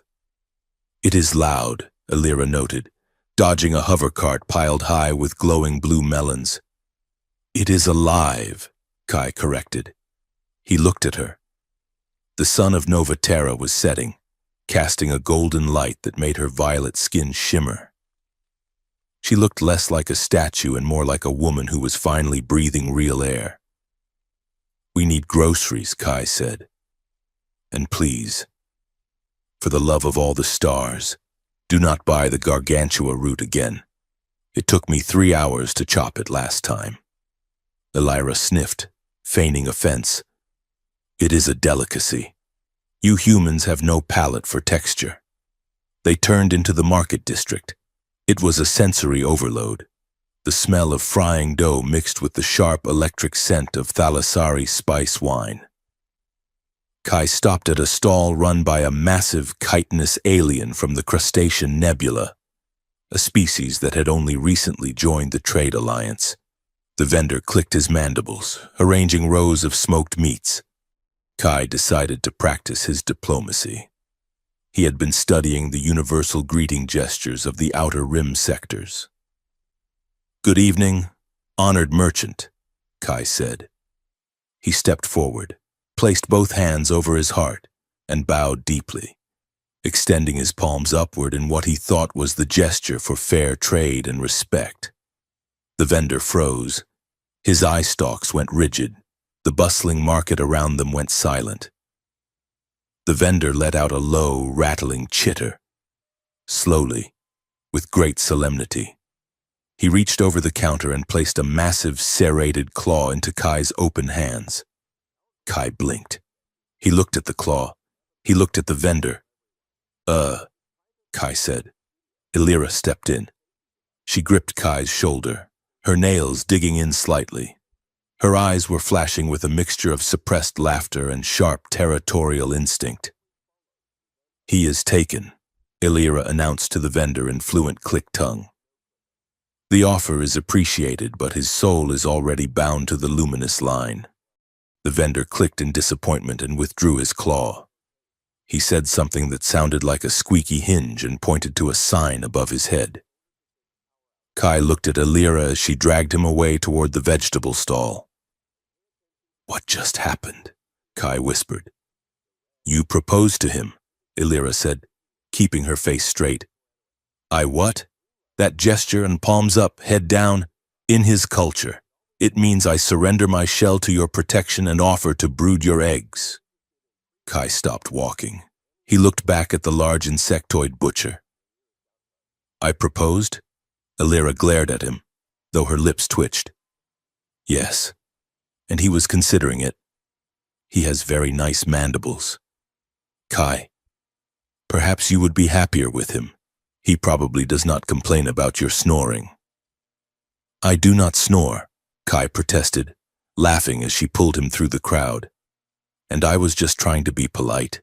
"It is loud," Elira noted, dodging a hover cart piled high with glowing blue melons. "It is alive," Kai corrected. He looked at her. The sun of Nova Terra was setting, casting a golden light that made her violet skin shimmer. She looked less like a statue and more like a woman who was finally breathing real air. "We need groceries," Kai said. "And please, for the love of all the stars, do not buy the Gargantua root again. It took me 3 hours to chop it last time." Elira sniffed, feigning offense. "It is a delicacy. You humans have no palate for texture." They turned into the market district. It was a sensory overload. The smell of frying dough mixed with the sharp electric scent of thalassari spice wine. Kai stopped at a stall run by a massive chitinous alien from the crustacean nebula, a species that had only recently joined the trade alliance. The vendor clicked his mandibles, arranging rows of smoked meats. Kai decided to practice his diplomacy. He had been studying the universal greeting gestures of the outer rim sectors. "Good evening, honored merchant," Kai said. He stepped forward, placed both hands over his heart, and bowed deeply, extending his palms upward in what he thought was the gesture for fair trade and respect. The vendor froze. His eye stalks went rigid. The bustling market around them went silent. The vendor let out a low, rattling chitter. Slowly, with great solemnity, he reached over the counter and placed a massive, serrated claw into Kai's open hands. Kai blinked. He looked at the claw. He looked at the vendor. Kai said. Illyra stepped in. She gripped Kai's shoulder, her nails digging in slightly. Her eyes were flashing with a mixture of suppressed laughter and sharp territorial instinct. "He is taken," Illyra announced to the vendor in fluent click tongue. "The offer is appreciated, but his soul is already bound to the luminous line." The vendor clicked in disappointment and withdrew his claw. He said something that sounded like a squeaky hinge and pointed to a sign above his head. Kai looked at Illyra as she dragged him away toward the vegetable stall. "What just happened?" Kai whispered. "You proposed to him," Illyra said, keeping her face straight. "I what?" That gesture and palms up, head down. "In his culture, it means I surrender my shell to your protection and offer to brood your eggs." Kai stopped walking. He looked back at the large insectoid butcher. "I proposed?" Illyra glared at him, though her lips twitched. "Yes, and he was considering it. He has very nice mandibles. Kai, perhaps you would be happier with him. He probably does not complain about your snoring." "I do not snore," Kai protested, laughing as she pulled him through the crowd. "And I was just trying to be polite."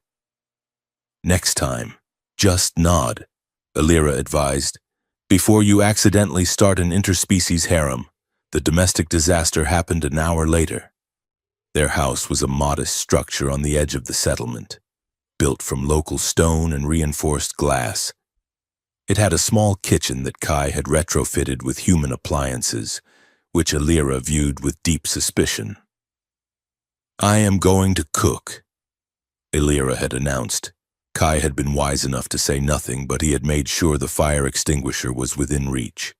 "Next time, just nod," Illyra advised. "Before you accidentally start an interspecies harem." The domestic disaster happened an hour later. Their house was a modest structure on the edge of the settlement, built from local stone and reinforced glass. It had a small kitchen that Kai had retrofitted with human appliances, which Illyra viewed with deep suspicion. "I am going to cook," Illyra had announced. Kai had been wise enough to say nothing, but he had made sure the fire extinguisher was within reach.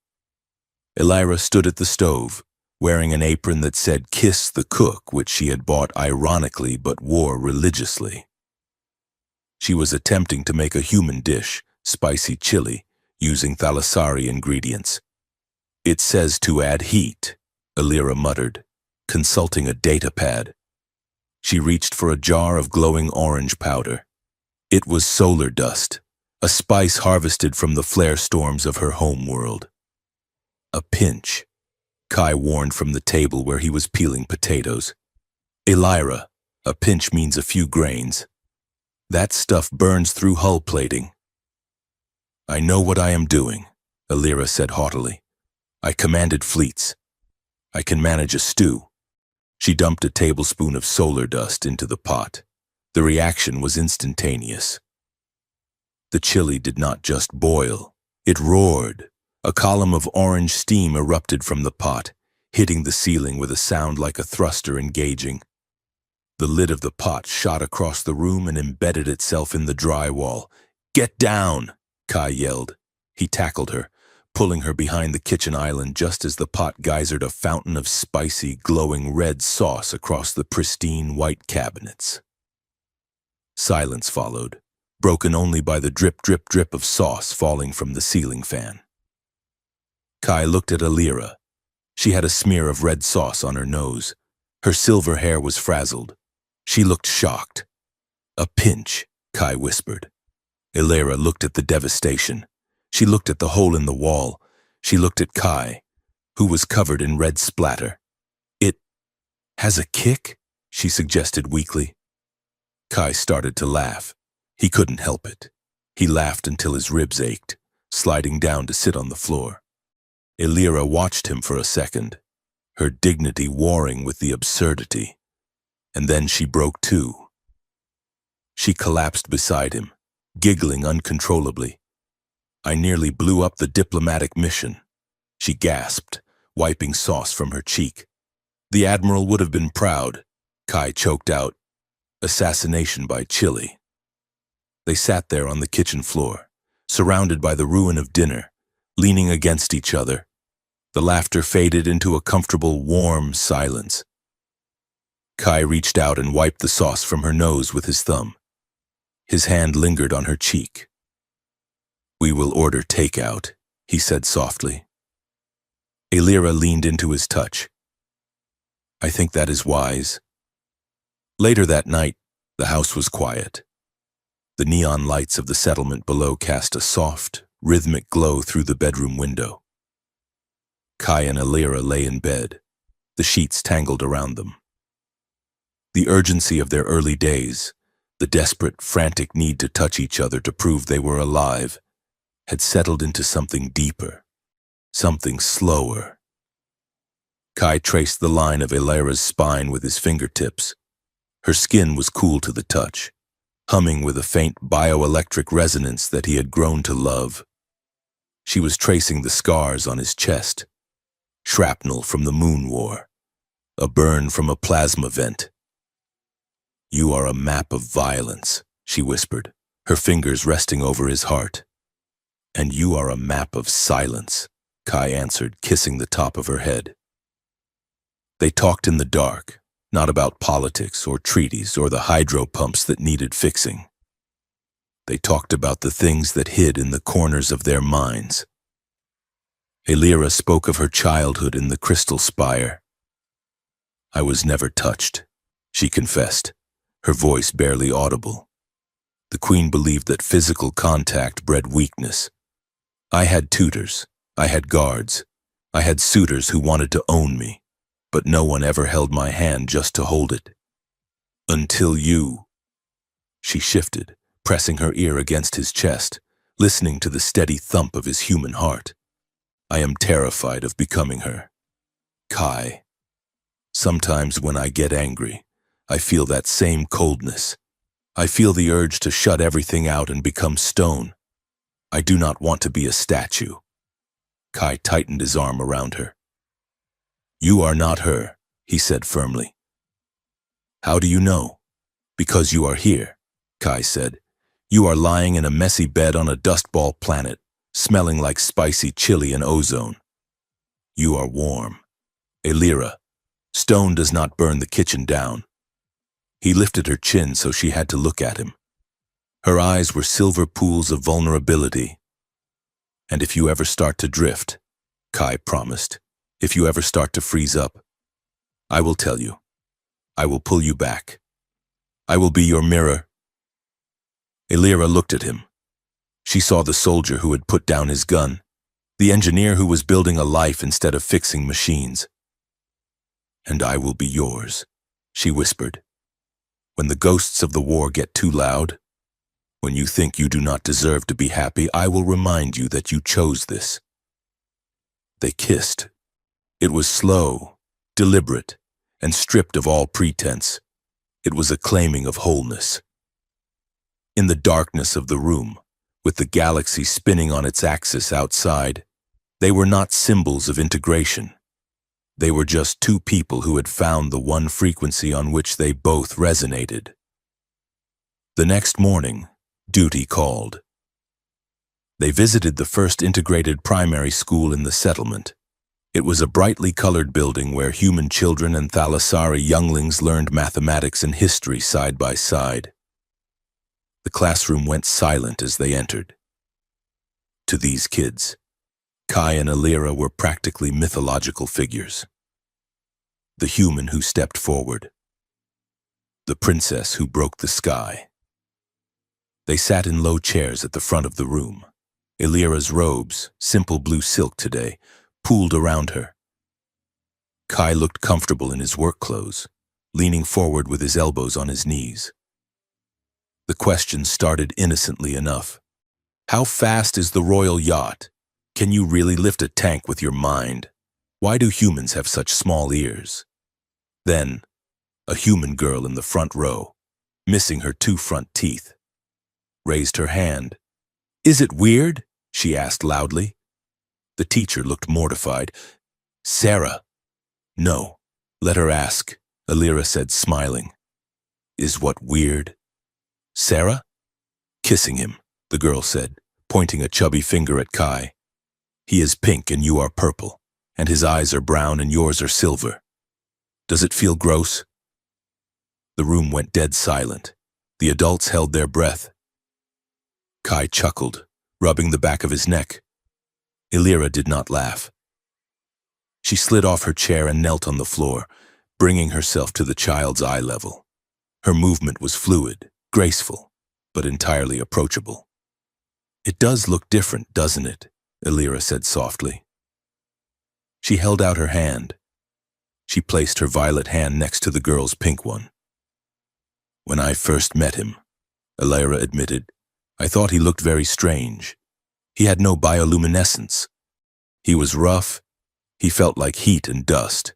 Illyra stood at the stove, wearing an apron that said "Kiss the Cook," which she had bought ironically but wore religiously. She was attempting to make a human dish, spicy chili, using thalassari ingredients. "It says to add heat," Illyra muttered, consulting a data pad. She reached for a jar of glowing orange powder. It was solar dust, a spice harvested from the flare storms of her home world. "A pinch," Kai warned from the table where he was peeling potatoes. "Illyra, a pinch means a few grains. That stuff burns through hull plating." "I know what I am doing," Illyra said haughtily. "I commanded fleets. I can manage a stew." She dumped a tablespoon of solar dust into the pot. The reaction was instantaneous. The chili did not just boil, it roared. A column of orange steam erupted from the pot, hitting the ceiling with a sound like a thruster engaging. The lid of the pot shot across the room and embedded itself in the drywall. "Get down!" Kai yelled. He tackled her, pulling her behind the kitchen island just as the pot geysered a fountain of spicy, glowing red sauce across the pristine white cabinets. Silence followed, broken only by the drip, drip, drip of sauce falling from the ceiling fan. Kai looked at Illyra. She had a smear of red sauce on her nose. Her silver hair was frazzled. She looked shocked. "A pinch," Kai whispered. Illyra looked at the devastation. She looked at the hole in the wall. She looked at Kai, who was covered in red splatter. "It has a kick?" she suggested weakly. Kai started to laugh. He couldn't help it. He laughed until his ribs ached, sliding down to sit on the floor. Illyra watched him for a second. her dignity warring with the absurdity. And then she broke too. She collapsed beside him, giggling uncontrollably. I nearly blew up the diplomatic mission, she gasped, wiping sauce from her cheek. The Admiral would have been proud, Kai choked out. Assassination by Chile. They sat there on the kitchen floor, surrounded by the ruin of dinner, leaning against each other. The laughter faded into a comfortable, warm silence. Kai reached out and wiped the sauce from her nose with his thumb. His hand lingered on her cheek. "We will order takeout," he said softly. Elira leaned into his touch. "I think that is wise." Later that night, the house was quiet. The neon lights of the settlement below cast a soft, rhythmic glow through the bedroom window. Kai and Elira lay in bed, the sheets tangled around them. The urgency of their early days, the desperate, frantic need to touch each other to prove they were alive, had settled into something deeper, something slower. Kai traced the line of Elira's spine with his fingertips. Her skin was cool to the touch, humming with a faint bioelectric resonance that he had grown to love. She was tracing the scars on his chest, shrapnel from the Moon War, a burn from a plasma vent. "You are a map of violence," she whispered, her fingers resting over his heart. "And you are a map of silence," Kai answered, kissing the top of her head. They talked in the dark, not about politics or treaties or the hydro pumps that needed fixing. They talked about the things that hid in the corners of their minds. Elira spoke of her childhood in the crystal spire. "I was never touched," she confessed, her voice barely audible. The Queen believed that physical contact bred weakness. "I had tutors, I had guards, I had suitors who wanted to own me, but no one ever held my hand just to hold it. Until you." She shifted, pressing her ear against his chest, listening to the steady thump of his human heart. "I am terrified of becoming her. Kai. Sometimes when I get angry, I feel that same coldness. I feel the urge to shut everything out and become stone. I do not want to be a statue." Kai tightened his arm around her. "You are not her," he said firmly. "How do you know?" "Because you are here," Kai said. "You are lying in a messy bed on a dustball planet, smelling like spicy chili and ozone. You are warm. Elira, stone does not burn the kitchen down." He lifted her chin so she had to look at him. Her eyes were silver pools of vulnerability. "And if you ever start to drift," Kai promised, "if you ever start to freeze up, I will tell you. I will pull you back. I will be your mirror." Elira looked at him. She saw the soldier who had put down his gun, the engineer who was building a life instead of fixing machines. "And I will be yours," she whispered. "When the ghosts of the war get too loud, when you think you do not deserve to be happy, I will remind you that you chose this." They kissed. It was slow, deliberate, and stripped of all pretense. It was a claiming of wholeness. In the darkness of the room, with the galaxy spinning on its axis outside, they were not symbols of integration. They were just two people who had found the one frequency on which they both resonated. The next morning, duty called. They visited the first integrated primary school in the settlement. It was a brightly colored building where human children and Thalassari younglings learned mathematics and history side by side. The classroom went silent as they entered. To these kids, Kai and Elira were practically mythological figures. The human who stepped forward. The princess who broke the sky. They sat in low chairs at the front of the room. Elira's robes, simple blue silk today, pooled around her. Kai looked comfortable in his work clothes, leaning forward with his elbows on his knees. The question started innocently enough. "How fast is the royal yacht? Can you really lift a tank with your mind?" Why do humans have such small ears? Then, a human girl in the front row, missing her 2 front teeth, raised her hand. "Is it weird?" she asked loudly. The teacher looked mortified. "Sarah." "No, let her ask," Alira said, smiling. "Is what weird?" "Sarah?" "Kissing him," the girl said, pointing a chubby finger at Kai. "He is pink and you are purple, and his eyes are brown and yours are silver. Does it feel gross?" The room went dead silent. The adults held their breath. Kai chuckled, rubbing the back of his neck. Alira did not laugh. She slid off her chair and knelt on the floor, bringing herself to the child's eye level. Her movement was fluid, graceful, but entirely approachable. "It does look different, doesn't it?" Alira said softly. She held out her hand. She placed her violet hand next to the girl's pink one. "When I first met him," Alira admitted, "I thought he looked very strange. He had no bioluminescence. He was rough. He felt like heat and dust.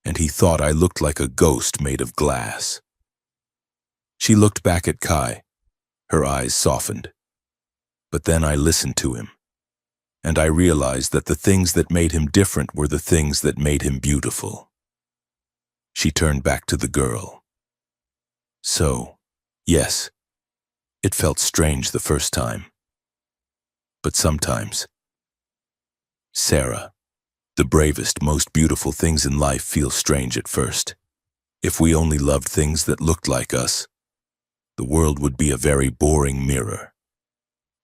And he thought I looked like a ghost made of glass." She looked back at Kai. Her eyes softened. "But then I listened to him, and I realized that the things that made him different were the things that made him beautiful." She turned back to the girl. "So, yes, it felt strange the first time. But sometimes, Sarah, the bravest, most beautiful things in life feel strange at first. If we only loved things that looked like us, the world would be a very boring mirror."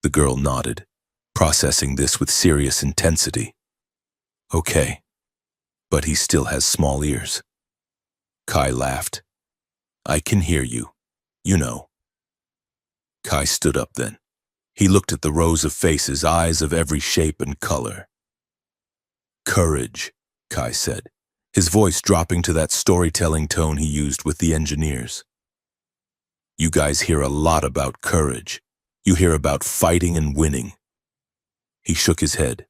The girl nodded, processing this with serious intensity. "Okay, but he still has small ears." Kai laughed. "I can hear you, you know." Kai stood up then. He looked at the rows of faces, eyes of every shape and color. "Courage," Kai said, his voice dropping to that storytelling tone he used with the engineers. "You guys hear a lot about courage. You hear about fighting and winning." He shook his head.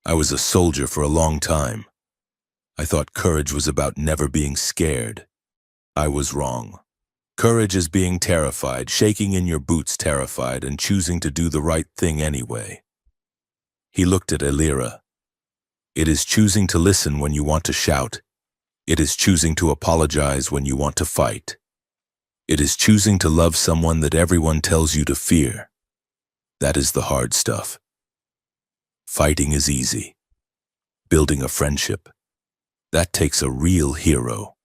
"I was a soldier for a long time. I thought courage was about never being scared. I was wrong. Courage is being terrified, shaking in your boots terrified, and choosing to do the right thing anyway." He looked at Alira. "It is choosing to listen when you want to shout. It is choosing to apologize when you want to fight. It is choosing to love someone that everyone tells you to fear. That is the hard stuff. Fighting is easy. Building a friendship, that takes a real hero."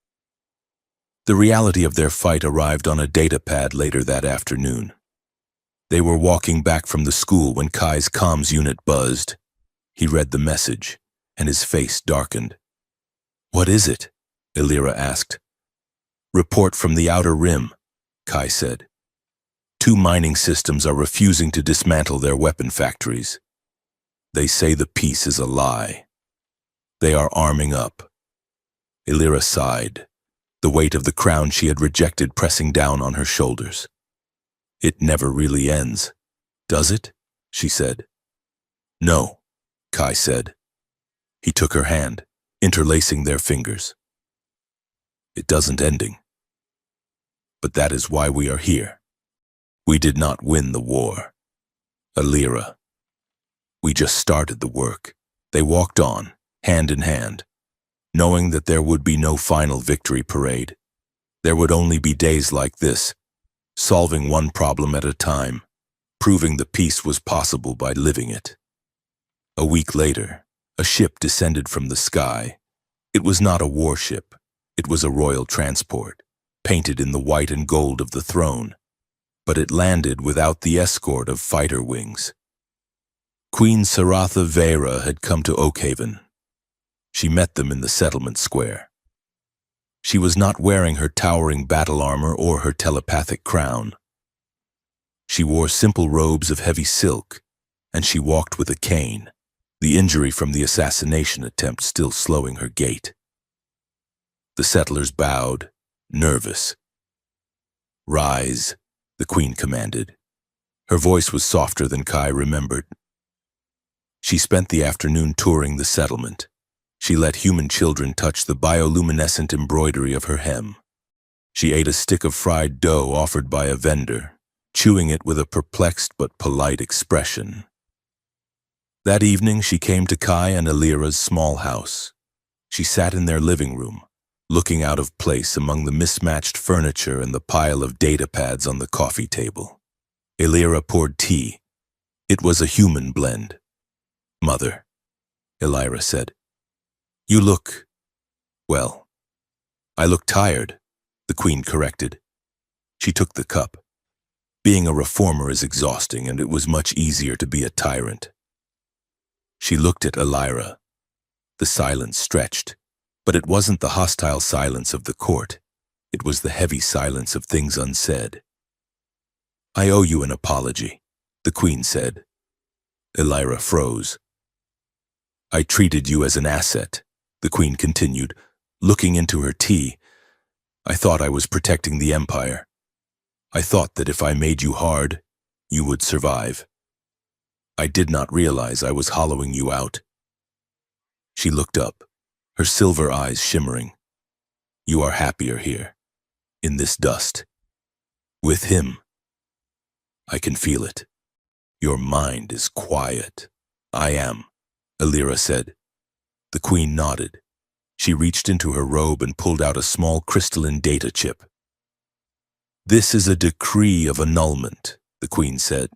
The reality of their fight arrived on a data pad later that afternoon. They were walking back from the school when Kai's comms unit buzzed. He read the message, and his face darkened. "What is it?" Alira asked. "Report from the Outer Rim," Kai said. "2 mining systems are refusing to dismantle their weapon factories. They say the peace is a lie. They are arming up." Alira sighed, the weight of the crown she had rejected pressing down on her shoulders. "It never really ends, does it?" she said. "No," Kai said. He took her hand, interlacing their fingers. "It doesn't ending. But that is why we are here. We did not win the war, Alira. We just started the work." They walked on, hand in hand, knowing that there would be no final victory parade. There would only be days like this, solving one problem at a time, proving the peace was possible by living it. A week later, a ship descended from the sky. It was not a warship. It was a royal transport, painted in the white and gold of the throne. But it landed without the escort of fighter wings. Queen Saratha Vera had come to Oakhaven. She met them in the settlement square. She was not wearing her towering battle armor or her telepathic crown. She wore simple robes of heavy silk, and she walked with a cane, the injury from the assassination attempt still slowing her gait. The settlers bowed, nervous. "Rise," the queen commanded. Her voice was softer than Kai remembered. She spent the afternoon touring the settlement. She let human children touch the bioluminescent embroidery of her hem. She ate a stick of fried dough offered by a vendor, chewing it with a perplexed but polite expression. That evening she came to Kai and Elira's small house. She sat in their living room, looking out of place among the mismatched furniture and the pile of data pads on the coffee table. Elira poured tea. It was a human blend. "Mother," Elira said, "you look, well, I look tired," the Queen corrected. She took the cup. Being a reformer is exhausting, and it was much easier to be a tyrant. She looked at Elira. The silence stretched, but it wasn't the hostile silence of the court. It was the heavy silence of things unsaid. "I owe you an apology," the Queen said. Elira froze. "I treated you as an asset," the Queen continued, looking into her tea. "I thought I was protecting the Empire. I thought that if I made you hard, you would survive. I did not realize I was hollowing you out." She looked up, her silver eyes shimmering. "You are happier here, in this dust. With him. I can feel it. Your mind is quiet." "I am," Elira said. The Queen nodded. She reached into her robe and pulled out a small crystalline data chip. "This is a decree of annulment," the Queen said,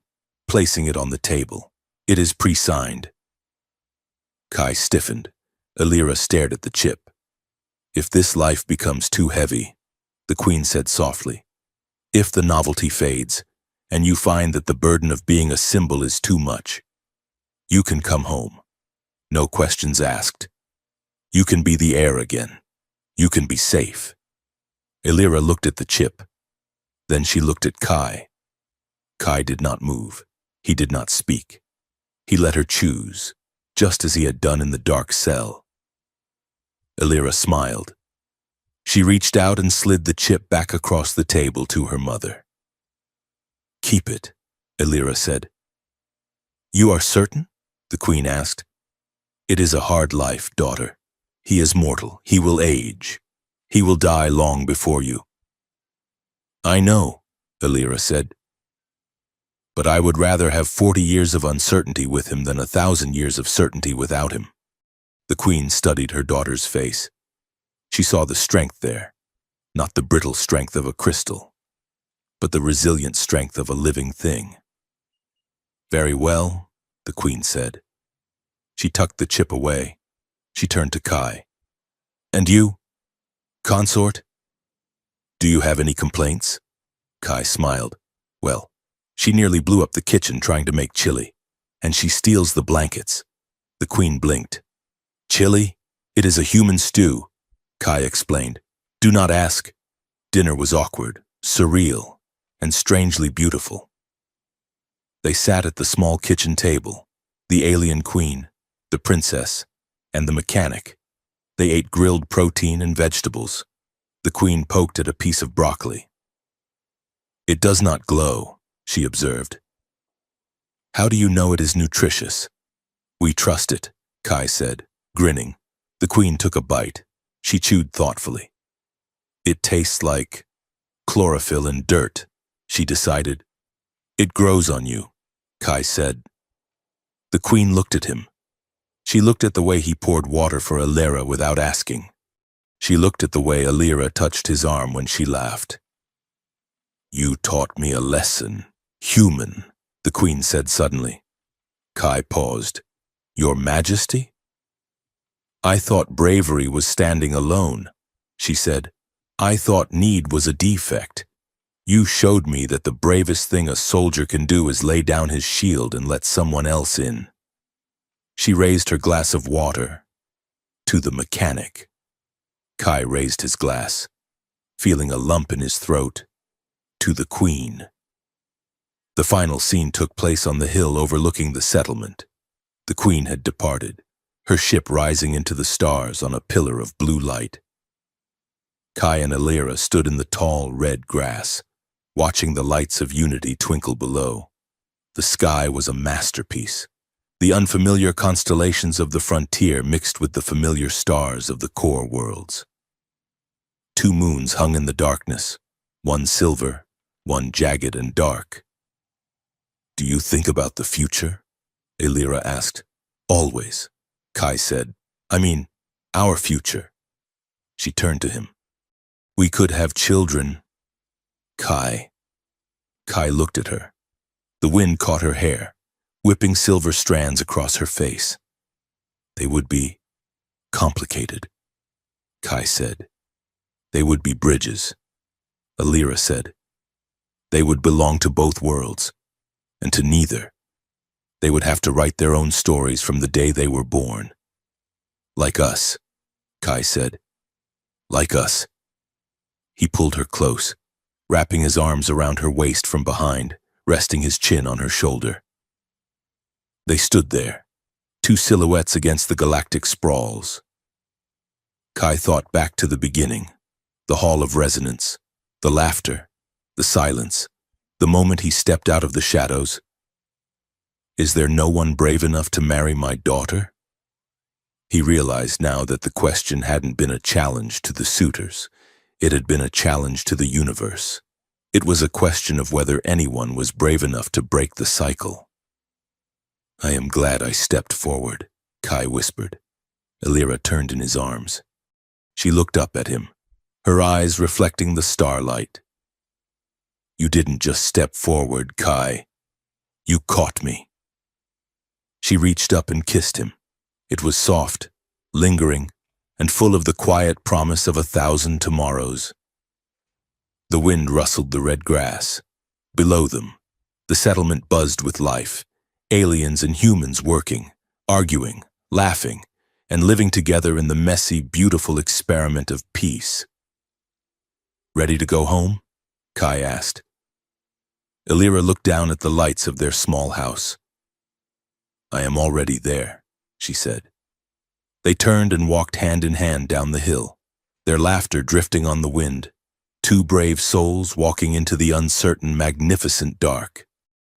placing it on the table. "It is pre-signed." Kai stiffened. Elira stared at the chip. "If this life becomes too heavy," the Queen said softly, "if the novelty fades, and you find that the burden of being a symbol is too much, you can come home. No questions asked. You can be the heir again. You can be safe." Elira looked at the chip. Then she looked at Kai. Kai did not move. He did not speak. He let her choose, just as he had done in the dark cell. Elira smiled. She reached out and slid the chip back across the table to her mother. "Keep it," Elira said. "You are certain?" the Queen asked. "It is a hard life, daughter. He is mortal. He will age. He will die long before you." "I know," Elira said. "But I would rather have 40 years of uncertainty with him than 1,000 years of certainty without him." The Queen studied her daughter's face. She saw the strength there, not the brittle strength of a crystal, but the resilient strength of a living thing. "Very well," the Queen said. She tucked the chip away. She turned to Kai. "And you, consort? Do you have any complaints?" Kai smiled. "Well, she nearly blew up the kitchen trying to make chili, and she steals the blankets." The Queen blinked. "Chili? It is a human stew," Kai explained. "Do not ask." Dinner was awkward, surreal, and strangely beautiful. They sat at the small kitchen table, the alien queen, the princess, and the mechanic. They ate grilled protein and vegetables. The Queen poked at a piece of broccoli. "It does not glow," she observed. "How do you know it is nutritious?" "We trust it," Kai said, grinning. The Queen took a bite. She chewed thoughtfully. "It tastes like chlorophyll and dirt," she decided. "It grows on you," Kai said. The Queen looked at him. She looked at the way he poured water for Elira without asking. She looked at the way Elira touched his arm when she laughed. "You taught me a lesson, human," the Queen said suddenly. Kai paused. "Your Majesty?" "I thought bravery was standing alone," she said. "I thought need was a defect. You showed me that the bravest thing a soldier can do is lay down his shield and let someone else in." She raised her glass of water. "To the mechanic." Kai raised his glass, feeling a lump in his throat. "To the Queen." The final scene took place on the hill overlooking the settlement. The Queen had departed, her ship rising into the stars on a pillar of blue light. Kai and Elira stood in the tall, red grass, watching the lights of unity twinkle below. The sky was a masterpiece. The unfamiliar constellations of the frontier mixed with the familiar stars of the core worlds. 2 moons hung in the darkness, one silver, one jagged and dark. "Do you think about the future?" Elira asked. "Always," Kai said. "I mean, our future." She turned to him. "We could have children." Kai. Kai looked at her. The wind caught her hair, whipping silver strands across her face. "They would be complicated," Kai said. "They would be bridges," Elira said. "They would belong to both worlds, and to neither. They would have to write their own stories from the day they were born." "Like us," Kai said. "Like us." He pulled her close, wrapping his arms around her waist from behind, resting his chin on her shoulder. They stood there, 2 silhouettes against the galactic sprawls. Kai thought back to the beginning, the hall of resonance, the laughter, the silence, the moment he stepped out of the shadows. "Is there no one brave enough to marry my daughter?" He realized now that the question hadn't been a challenge to the suitors. It had been a challenge to the universe. It was a question of whether anyone was brave enough to break the cycle. "I am glad I stepped forward," Kai whispered. Elira turned in his arms. She looked up at him, her eyes reflecting the starlight. "You didn't just step forward, Kai. You caught me." She reached up and kissed him. It was soft, lingering, and full of the quiet promise of 1,000 tomorrows. The wind rustled the red grass. Below them, the settlement buzzed with life, aliens and humans working, arguing, laughing, and living together in the messy, beautiful experiment of peace. "Ready to go home?" Kai asked. Elira looked down at the lights of their small house. "I am already there," she said. They turned and walked hand in hand down the hill, their laughter drifting on the wind, 2 brave souls walking into the uncertain, magnificent dark.